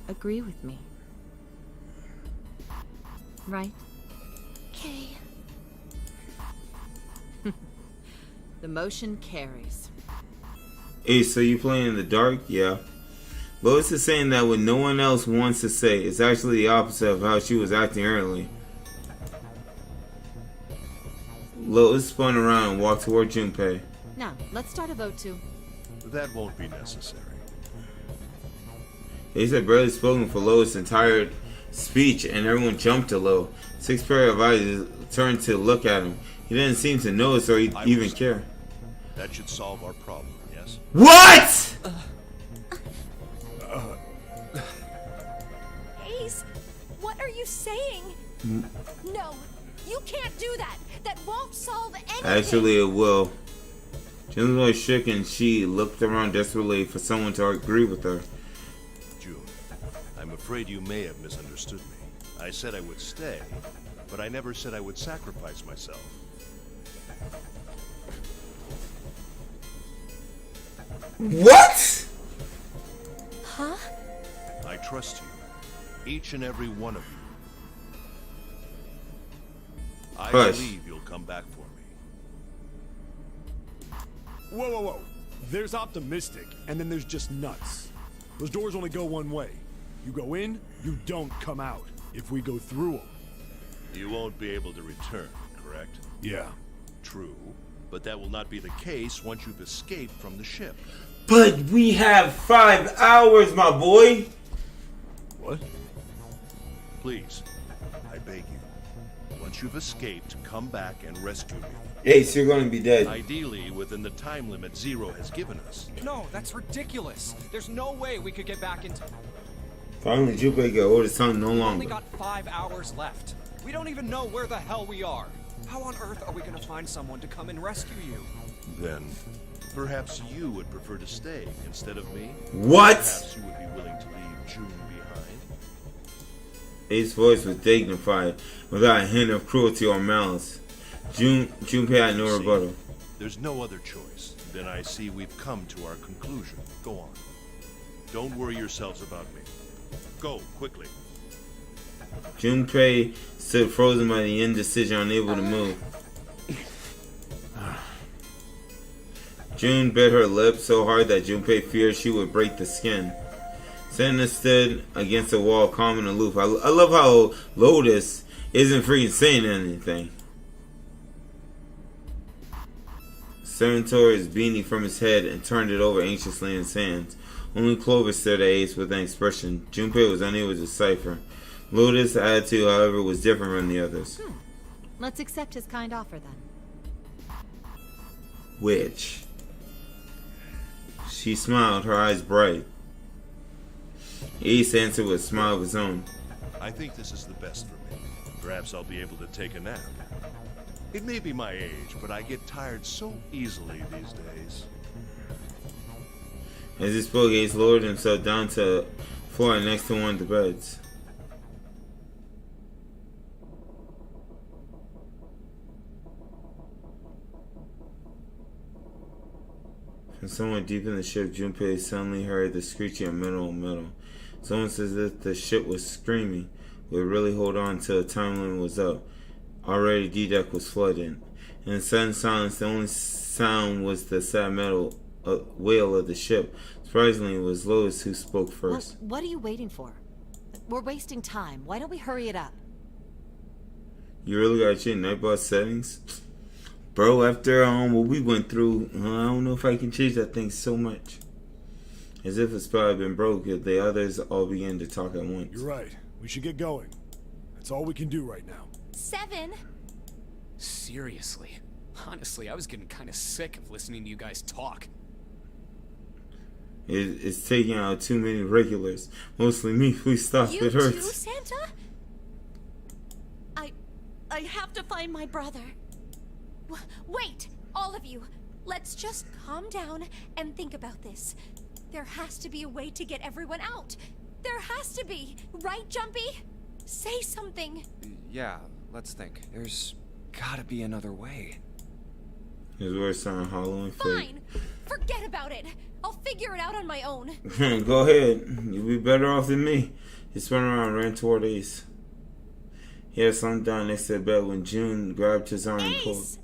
D: agree with me, right?
F: Okay.
D: The motion carries.
A: Hey, so you playing in the dark? Yeah. Lois is saying that what no one else wants to say. It's actually the opposite of how she was acting earlier. Lois spun around and walked toward Junpei.
D: Now, let's start a vote too.
B: That won't be necessary.
A: Ace had barely spoken for Lois' entire speech, and everyone jumped a little. 6 pair of eyes turned to look at him. He didn't seem to notice or even care.
B: That should solve our problem, yes?
A: What?!
F: Ace, what are you saying? No, you can't do that. That won't solve anything.
A: Actually, it will. Jun's voice shook and she looked around desperately for someone to agree with her.
B: June, I'm afraid you may have misunderstood me. I said I would stay, but I never said I would sacrifice myself.
A: What?!
F: Huh?
B: I trust you. Each and every one of you. I
A: Hush.
B: believe you'll come back for me.
C: Whoa, whoa, whoa. There's optimistic, and then there's just nuts. Those doors only go one way. You go in, you don't come out. If we go through them.
B: You won't be able to return, correct?
C: Yeah.
B: True, but that will not be the case once you've escaped from the ship.
A: But we have 5 hours, my boy.
C: What?
B: Please, I beg you. Once you've escaped, come back and rescue me.
A: Ace, you're gonna be dead.
B: Ideally, within the time limit Zero has given us.
G: No, that's ridiculous. There's no way we could get back into...
A: Finally, Junpei got hold his tongue no
G: We only
A: longer.
G: got 5 hours left. We don't even know where the hell we are. How on earth are we gonna find someone to come and rescue you?
B: Then, perhaps you would prefer to stay instead of me?
A: What?
B: Perhaps you would be willing to leave June behind?
A: Ace's voice was dignified, without a hint of cruelty or malice. Junpei had no
B: See,
A: rebuttal.
B: There's no other choice. Then I see we've come to our conclusion. Go on. Don't worry yourselves about me. Go, quickly.
A: Junpei stood frozen by the indecision, unable to move. June bit her lip so hard that Junpei feared she would break the skin. Senna stood against the wall, calm and aloof. I love how Lotus isn't freaking saying anything. Stern tore his beanie from his head and turned it over anxiously in his hands. Only Clover stared at Ace with an expression Junpei was unable to decipher. Lotus' attitude, however, was different from the others.
D: Let's accept his kind offer then.
A: Which? She smiled, her eyes bright. Ace answered with a smile of his own.
B: I think this is the best for me. Perhaps I'll be able to take a nap. It may be my age, but I get tired so easily these days.
A: As he spoke, Ace lowered himself down to the floor next to one of the beds. From somewhere deep in the ship, Junpei suddenly heard the screeching of metal on metal. It's almost as if the ship was screaming. Would really hold on till the time limit was up. Already D-Deck was flooded. In the sudden silence, the only sound was the sad metal wail of the ship. Surprisingly, it was Lois who spoke first.
D: Well, what are you waiting for? We're wasting time. Why don't we hurry it up?
A: You really gotta change Nightbot settings? Bro, after what we went through, I don't know if I can change that thing so much. As if a spell had been broke, the others all began to talk at once.
C: You're right. We should get going. That's all we can do right now.
F: 7.
E: Seriously. Honestly, I was getting kind of sick of listening to you guys talk.
A: It's taking out too many regulars. Mostly me. Please stop.
K: You
A: It
K: too,
A: hurts.
K: Santa? I have to find my brother.
F: Wait, all of you. Let's just calm down and think about this. There has to be a way to get everyone out. There has to be. Right, Jumpy? Say something.
G: Yeah, let's think. There's gotta be another way.
A: His words sound hollow and fake.
F: Fine. Forget about it. I'll figure it out on my own.
A: Go ahead. You'll be better off than me. He spun around and ran toward Ace. He had slumped down next to the bed when June grabbed his arm and pulled.
F: Ace!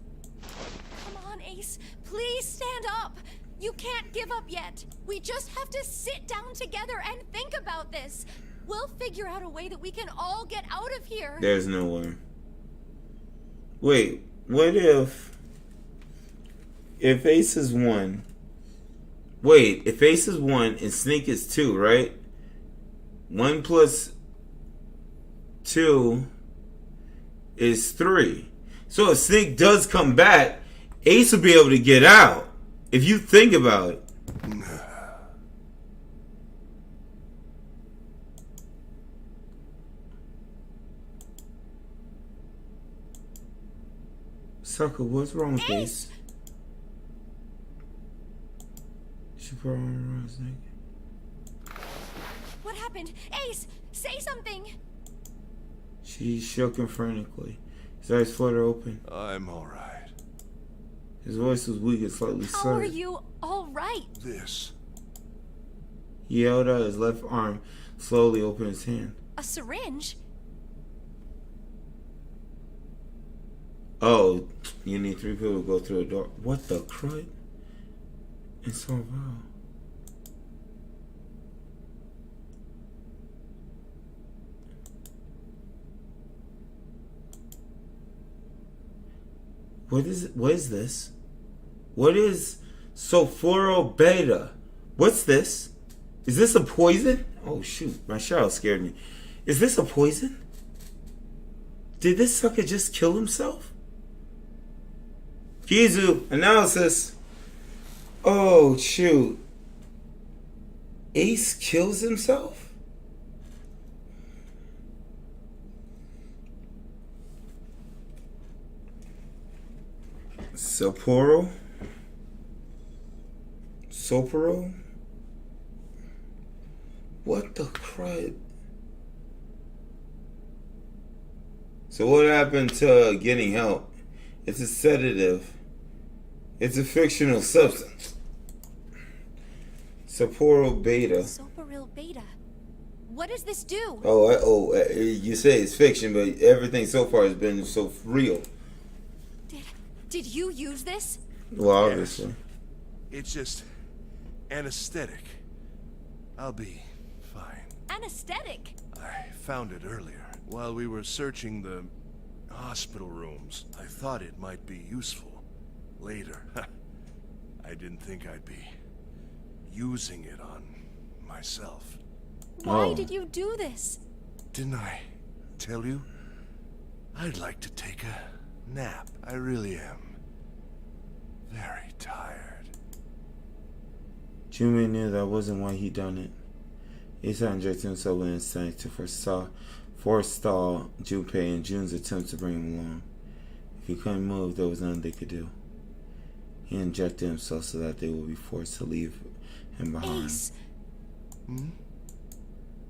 F: Come on, Ace. Please stand up. You can't give up yet. We just have to sit down together and think about this. We'll figure out a way that we can all get out of here.
A: There's no way. Wait, what if Ace is 1? Wait, if Ace is 1 and Sneak is 2, right? 1 plus 2 is 3. So if Sneak does come back, Ace will be able to get out. If you think about it. Sucker, what's wrong with Ace? She put on her eyes naked.
F: What happened? Ace, say something.
A: She shook him frantically. His eyes fluttered open.
B: I'm alright.
A: His voice was weak and slightly
F: How are
A: slurred.
F: you all right?
B: This.
A: He held out his left arm, slowly opened his hand.
F: A syringe?
A: Oh, you need 3 people to go through a door. What the crud? It's all about. What is it? What is this? What is sulfuro beta? What's this? Is this a poison? Oh shoot, my shadow scared me. Is this a poison? Did this sucker just kill himself? Kizu, analysis. Oh shoot. Ace kills himself? Sapporo? Soporo? What the crud? So what happened to getting help? It's a sedative. It's a fictional substance. Sapporo beta.
F: Soparil beta. What does this do?
A: You say it's fiction, but everything so far has been so real.
F: Did you use this?
A: Well, obviously.
B: It's just anesthetic. I'll be fine.
F: Anesthetic?
B: I found it earlier while we were searching the hospital rooms. I thought it might be useful later. I didn't think I'd be using it on myself.
F: Why did you do this?
B: Didn't I tell you? I'd like to take a nap. I really am. Very tired.
A: Junpei knew that wasn't why he done it. Ace had injected himself with instinct to forestall Junpei and Jun's attempts to bring him along. If he couldn't move, there was nothing they could do. He injected himself so that they would be forced to leave him behind.
F: Ace.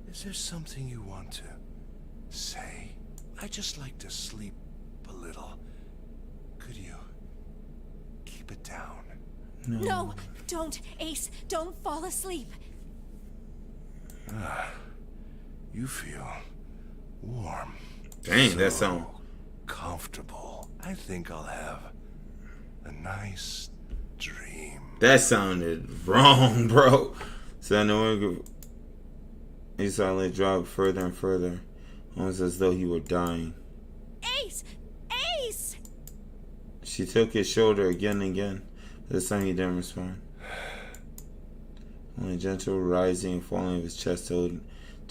B: Is there something you want to say? I just like to sleep a little. Could you keep it down?
F: No, don't, Ace. Don't fall asleep.
B: You feel warm.
A: Dang, that
B: So
A: sound
B: comfortable. I think I'll have a nice dream.
A: That sounded wrong, bro. So I know he suddenly dropped further and further, almost as though he were dying.
F: Ace! Ace!
A: She took his shoulder again and again. This time he didn't respond. Only gentle rising and falling of his chest told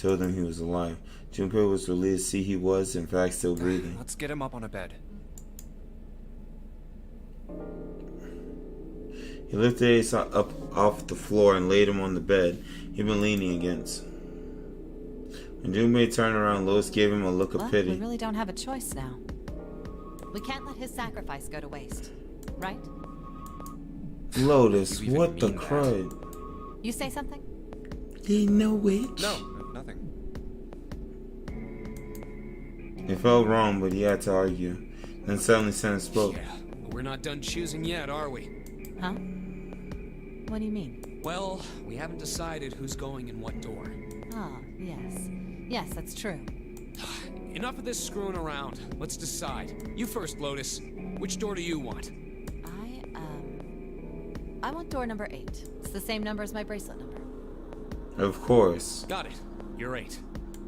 A: him he was alive. Junpei was relieved to see he was, in fact, still breathing.
G: Let's get him up on a bed.
A: He lifted Ace up off the floor and laid him on the bed he'd been leaning against. When Junpei turned around, Lois gave him a look of pity.
D: We really don't have a choice now. We can't let his sacrifice go to waste, right?
A: Lotus,
G: You even
A: what the
G: mean that?
A: crud?
D: You say something?
A: He no witch.
G: No, nothing.
A: It felt wrong, but he had to argue. Then suddenly Sam spoke.
E: Yeah, we're not done choosing yet, are we?
D: Huh? What do you mean?
E: Well, we haven't decided who's going in what door.
D: Ah, yes. Yes, that's true.
E: Enough of this screwing around. Let's decide. You first, Lotus. Which door do you want?
D: I want door number 8. It's the same number as my bracelet number.
A: Of course.
E: Got it. You're 8.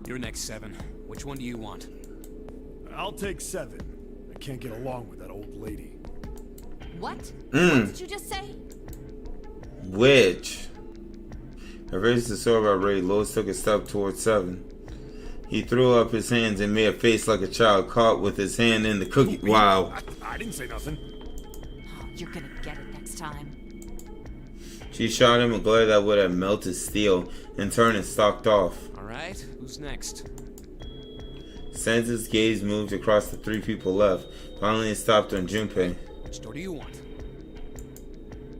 E: You're next, 7. Which one do you want?
C: I'll take 7. I can't get along with that old lady.
D: What? What did you just say?
A: Witch. Her face was so about ready. Lois took a step towards 7. He threw up his hands and made a face like a child caught with his hand in the cookie. Wow.
C: I didn't say nothing.
D: Oh, you're gonna get it next time.
A: She shot him a glare that would have melted steel and turned and stalked off.
E: Alright, who's next?
A: Sansa's gaze moved across the 3 people left. Finally, it stopped on Junpei.
E: Which door do you want?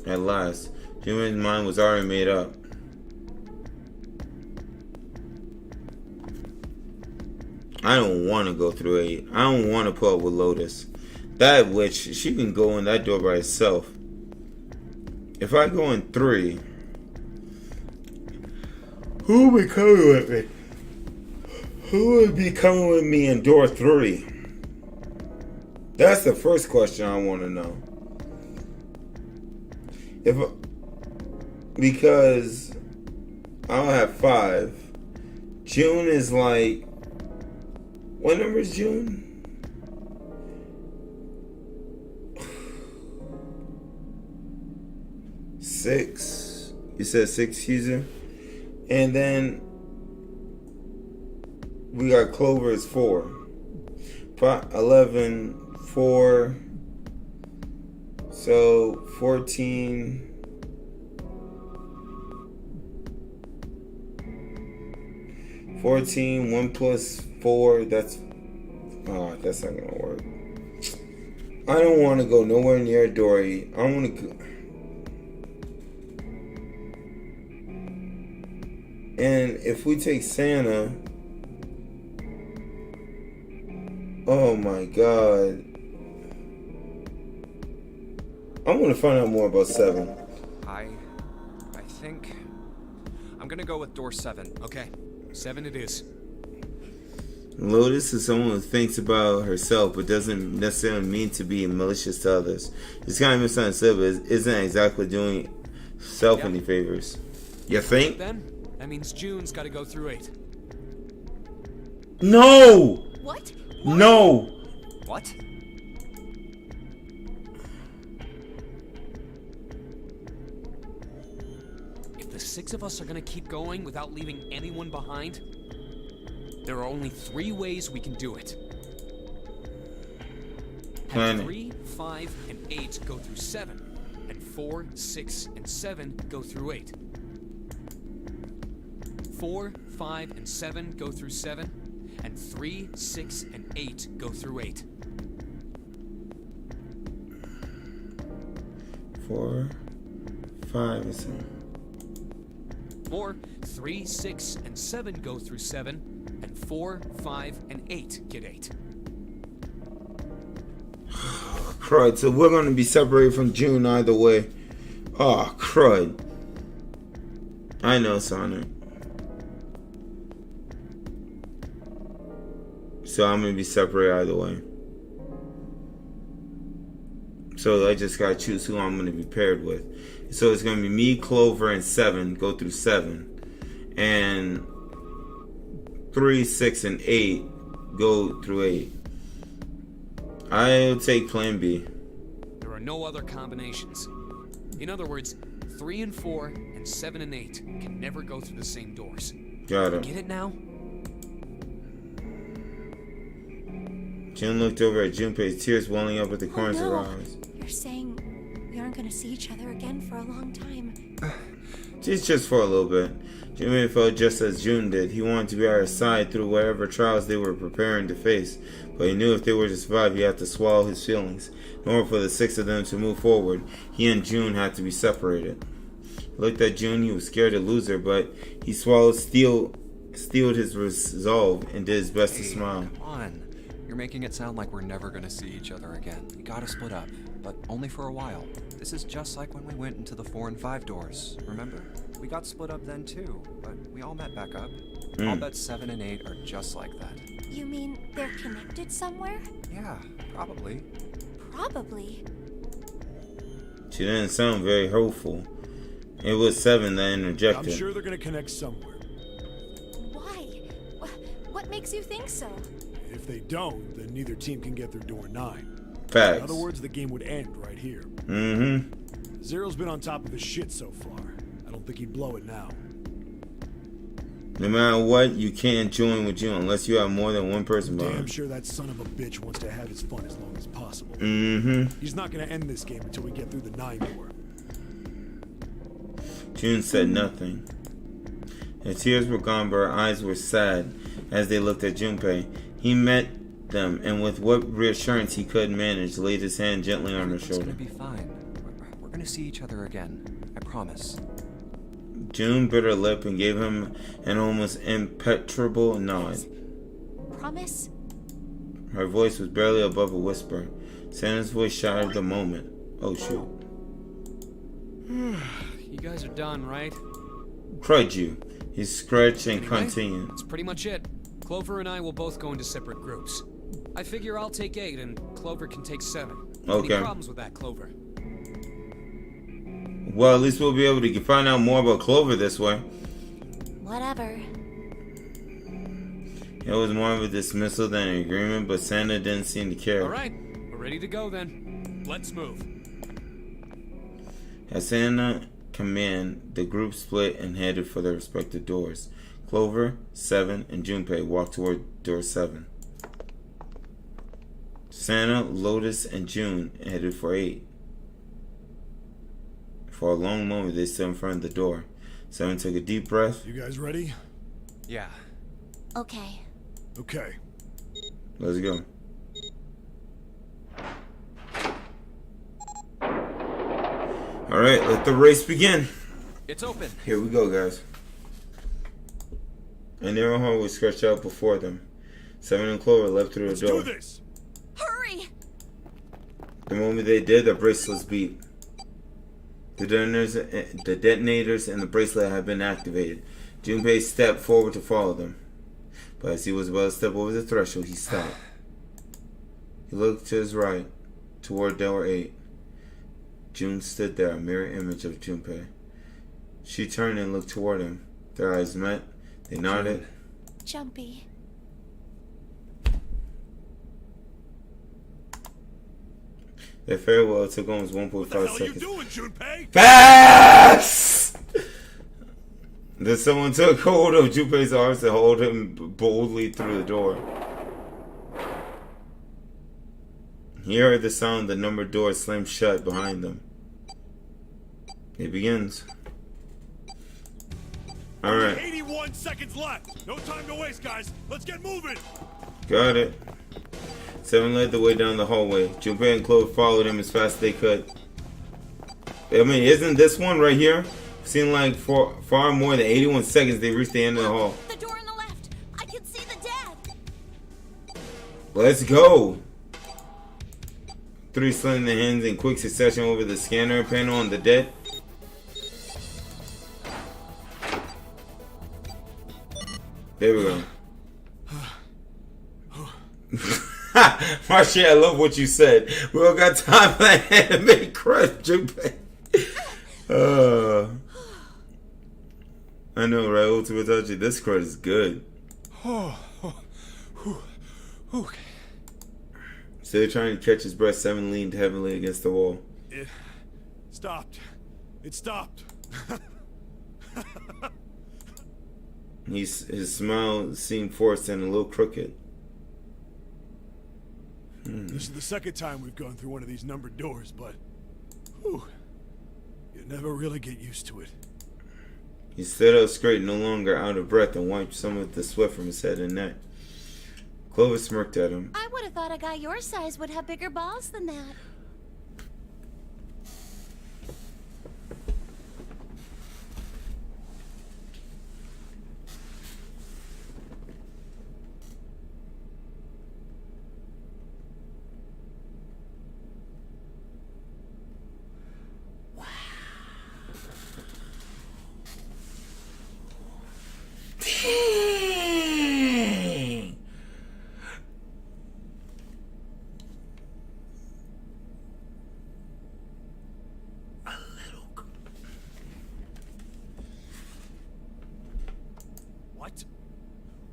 A: At last, Junpei's mind was already made up. I don't want to go through 8. I don't want to put up with Lotus. That witch, she can go in that door by herself. If I go in 3, who will be coming with me? Who would be coming with me in door 3? That's the first question I want to know. because I don't have 5. June is like, what number is June? Six. You said 6, Caesar? And then we got Clover is 4. 11, 4. So 14. 14, 1 plus 4, that's not gonna work. I don't want to go nowhere near Dory. I want to go. And if we take Santa, oh my god. I want to find out more about 7.
G: I think I'm gonna go with door 7.
E: Okay, 7 it is.
A: Lotus is someone who thinks about herself but doesn't necessarily mean to be malicious to others. It's kind of misunderstood, but isn't exactly doing self any favors. You think?
E: Then that means June's got to go through 8.
A: No!
K: What?
A: No!
G: What?
E: If the 6 of us are gonna keep going without leaving anyone behind, there are only 3 ways we can do it. Have 3, 5, and 8 go through 7, and 4, 6, and 7 go through 8. 4, 5, and 7 go through 7, and 3, 6, and 8 go through 8.
A: 4, 5, and 7.
E: Or 3, 6, and 7 go through 7, and 4, 5, and 8 get 8.
A: Crud, so we're going to be separated from June either way. Oh, crud. I know, Sonic. So I'm going to be separated either way. So I just got to choose who I'm going to be paired with. So it's going to be me, Clover, and 7 go through 7. And 3, 6, and 8 go through 8. I'll take plan B.
E: There are no other combinations. In other words, 3 and 4 and 7 and 8 can never go through the same doors.
A: Got it.
E: Get it now?
A: June looked over at Junpei, tears welling up at the corners of her eyes.
F: You're saying we aren't gonna see each other again for a long time.
A: Just for a little bit. Junpei felt just as June did. He wanted to be at her side through whatever trials they were preparing to face. But he knew if they were to survive, he had to swallow his feelings. In order for the 6 of them to move forward, he and June had to be separated. He looked at June. He was scared to lose her, but he steeled his resolve and did his best to smile.
G: Come on. You're making it sound like we're never gonna see each other again. We gotta split up, but only for a while. This is just like when we went into the 4 and 5 doors, remember? We got split up then too, but we all met back up. I'll bet 7 and 8 are just like that.
F: You mean they're connected somewhere?
G: Yeah, probably.
F: Probably.
A: She didn't sound very hopeful. It was 7 that interjected.
C: I'm sure they're gonna connect somewhere.
F: Why? What makes you think so?
C: If they don't, then neither team can get through door 9.
A: Facts.
C: In other words, the game would end right here.
A: Mm-hmm.
C: Zero's been on top of his shit so far. I don't think he'd blow it now.
A: No matter what, you can't join with June unless you have more than one person behind.
C: Damn sure that son of a bitch wants to have his fun as long as possible.
A: Mm-hmm.
C: He's not gonna end this game until we get through the 9 door.
A: June said nothing. Her tears were gone, but her eyes were sad as they looked at Junpei. He met them, and with what reassurance he could manage, laid his hand gently on her shoulder.
G: It's gonna be fine. We're gonna see each other again. I promise.
A: June bit her lip and gave him an almost impenetrable nod.
F: Promise?
A: Her voice was barely above a whisper. Santa's voice shattered the moment. Oh, shoot.
E: You guys are done, right?
A: Crud you. He scratched and
E: Anyway,
A: continued.
E: that's pretty much it. Clover and I will both go into separate groups. I figure I'll take 8 and Clover can take 7.
A: Okay.
E: Any problems with that, Clover?
A: Well, at least we'll be able to find out more about Clover this way.
F: Whatever.
A: It was more of a dismissal than an agreement, but Santa didn't seem to care.
E: All right, we're ready to go then. Let's move.
A: At Santa's command, the group split and headed for their respective doors. Clover, 7, and Junpei walked toward door 7. Santa, Lotus, and June headed for 8. For a long moment, they stood in front of the door. 7 took a deep breath.
C: You guys ready?
G: Yeah.
F: Okay.
C: Okay.
A: Let's go. Alright, let the race begin.
G: It's open.
A: Here we go, guys. A narrow hallway stretched out before them. 7 and Clover leapt through the door.
C: Let's do this!
K: Hurry!
A: The moment they did, their bracelets beat. The detonators and the bracelet had been activated. Junpei stepped forward to follow them. But as he was about to step over the threshold, he stopped. He looked to his right, toward door 8. June stood there, a mirror image of Junpei. She turned and looked toward him. Their eyes met. They nodded.
F: Jumpy.
A: Their farewell took almost 1.5
C: What the hell
A: seconds.
C: are you doing, Junpei?
A: Fast! Then someone took hold of Junpei's arms and hauled him boldly through the door. He heard the sound of the numbered door slam shut behind them. It begins. Alright.
C: 81 seconds left. No time to waste, guys. Let's get moving.
A: Got it. 7 led the way down the hallway. Junpei and Clover followed him as fast as they could. I mean, isn't this one right here? Seemed like for far more than 81 seconds they reached the end of the hall.
K: The door on the left. I can see the dead.
A: Let's go. 3 slid their hands in quick succession over the scanner panel on the dead. There we go. Marcia, I love what you said. We all got time for that anime crush, Junpei. I know, right? Ultimate Touchy. This card is good. Still trying to catch his breath, 7 leaned heavily against the wall.
C: It stopped. It stopped.
A: His smile seemed forced and a little crooked.
C: This is the second time we've gone through one of these numbered doors, but whew, you never really get used to it.
A: He stood up straight, no longer out of breath, and wiped some of the sweat from his head and neck. Clover smirked at him.
K: I would have thought a guy your size would have bigger balls than that.
C: What?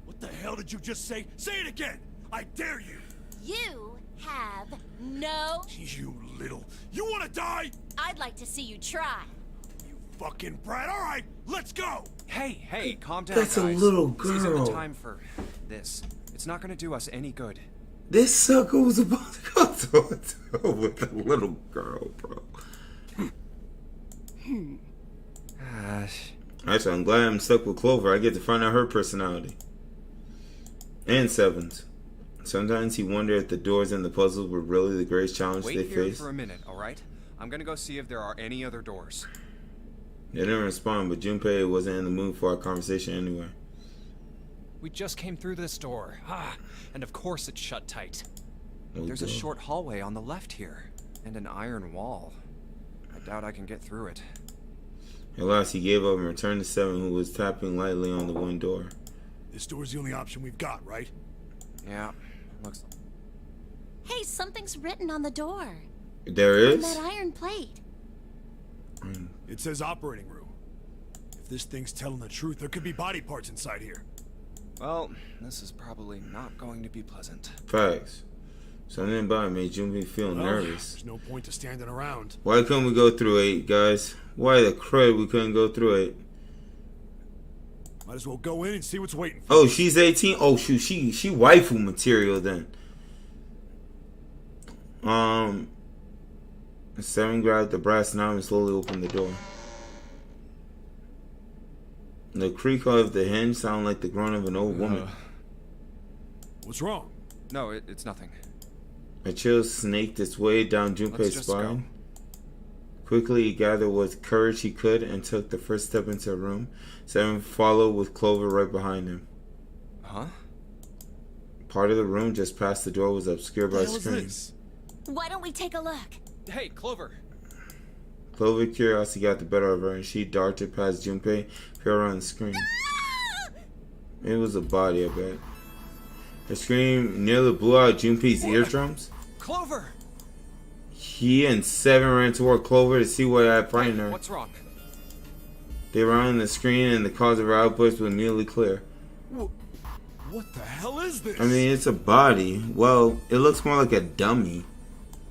C: What the hell did you just say? Say it again! I dare you!
K: You have no...
C: You little... You wanna die?
K: I'd like to see you try.
C: You fucking brat. Alright, let's go!
G: Hey, calm down,
A: That's a
G: guys.
A: little
G: This isn't
A: girl.
G: the time for this. It's not gonna do us any good.
A: This sucker was about to go toe-to-toe with a little girl, bro. Actually, I'm glad I'm stuck with Clover. I get to find out her personality. And Seven's. Sometimes he wondered if the doors and the puzzles were really the greatest challenge
G: Wait
A: they
G: here
A: faced.
G: for a minute, alright? I'm gonna go see if there are any other doors.
A: They didn't respond, but Junpei wasn't in the mood for our conversation anyway.
G: We just came through this door. And of course it's shut tight.
A: Oh,
G: There's a
A: God.
G: short hallway on the left here, and an iron wall. I doubt I can get through it.
A: At last, he gave up and returned to Seven, who was tapping lightly on the one door.
C: This door's the only option we've got, right?
G: Yeah, looks...
K: Hey, something's written on the door.
A: There
K: On
A: is?
K: that iron plate.
C: It says operating room. If this thing's telling the truth, there could be body parts inside here.
G: Well, this is probably not going to be pleasant.
A: Facts. Something about it made Junpei feel
C: Well,
A: nervous.
C: There's no point to standing around.
A: Why couldn't we go through 8, guys? Why the crud we couldn't go through 8?
C: Might as well go in and see what's waiting for
A: Oh,
C: us.
A: she's 18? Oh, shoot. She waifu material then. 7 grabbed the brass knob and slowly opened the door. The creak of the hinge sounded like the groan of an old woman.
C: What's wrong?
G: No, it's nothing.
A: A chill snaked its way down
G: Let's
A: Junpei's
G: just
A: spine. Quickly, he gathered what courage he could and took the first step into the room. 7 followed with Clover right behind him.
G: Huh?
A: Part of the room just past the door was obscured by screens.
K: Why don't we take a look?
I: Hey, Clover.
A: Clover's curiosity got the better of her, and she darted past Junpei, peered around the screen. It was a body, I bet. The scream nearly blew out Junpei's eardrums.
I: Clover!
A: He and 7 ran toward Clover to see what had frightened her.
I: What's wrong?
A: They ran on the screen, and the cause of her outburst was immediately clear.
C: What the hell is this?
A: I mean, it's a body. Well, it looks more like a dummy.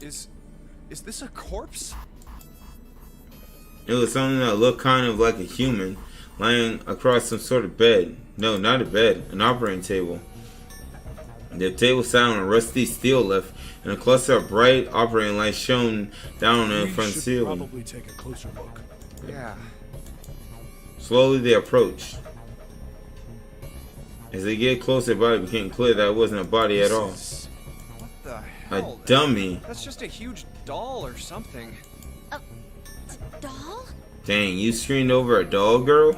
G: Is this a corpse?
A: It was something that looked kind of like a human, lying across some sort of bed. No, not a bed, an operating table. The table sat on a rusty steel lift, and a cluster of bright operating lights shone down on it from the
C: should
A: ceiling.
C: probably take a closer look.
G: Yeah.
A: Slowly they approached. As they get closer, the body became clear that it wasn't a body at all.
G: What the
A: A
G: hell?
A: dummy.
G: That's just a huge doll or something.
K: Doll?
A: Dang, you screened over a doll, girl?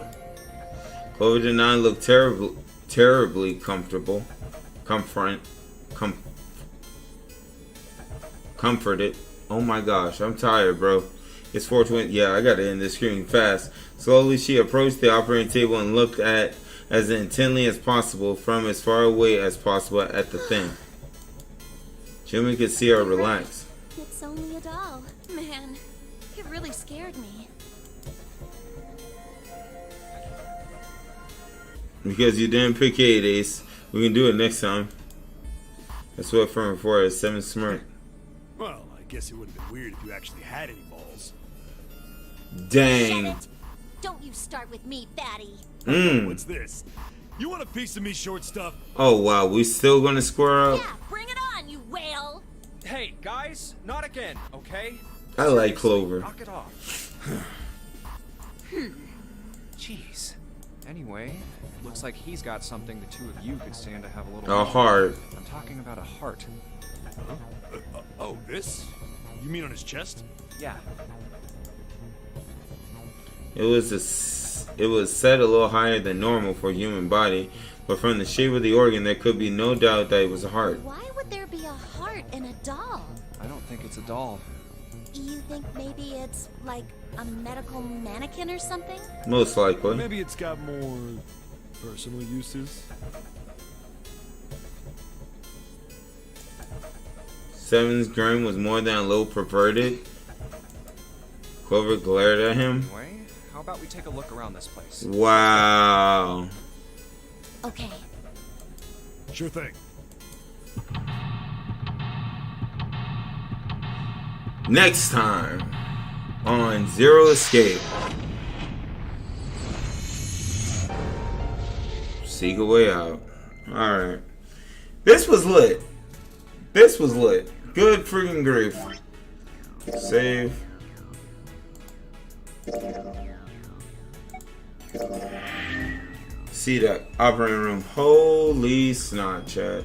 A: Clover did not look terribly comfortable. Comforted. Oh my gosh, I'm tired, bro. It's 4:20. Yeah, I gotta end this screen fast. Slowly, she approached the operating table and looked at as intently as possible from as far away as possible at the thing. Jimmy could see her relax.
K: It's only a doll. Man, it really scared me.
A: Because you didn't pick 8, Ace. We can do it next time. That's what from before is 7 smirk.
C: Well, I guess it would have been weird if you actually had any balls.
A: Dang.
K: Shut it! Don't you start with me, fatty.
C: What's this? You want a piece of me, short stuff?
A: Oh wow, we still gonna square up?
K: Yeah, bring it on, you whale!
I: Hey, guys, not again, okay?
A: I like Clover.
G: Knock it off. Jeez. Anyway, looks like he's got something the two of you could stand to have a little.
A: A heart.
G: I'm talking about a heart.
C: Oh, this? You mean on his chest?
G: Yeah.
A: It was set a little higher than normal for a human body, but from the shape of the organ, there could be no doubt that it was a heart.
K: Why would there be a heart in a doll?
G: I don't think it's a doll.
K: You think maybe it's like a medical mannequin or something?
A: Most likely.
C: Maybe it's got more personal uses.
A: 7's grin was more than a little perverted. Clover glared at him.
G: Anyway, how about we take a look around this place?
A: Wow.
K: Okay.
C: Sure thing.
A: Next time on Zero Escape. Seek a way out. Alright. This was lit. This was lit. Good freaking grief. Save. See that operating room. Holy snot, chat.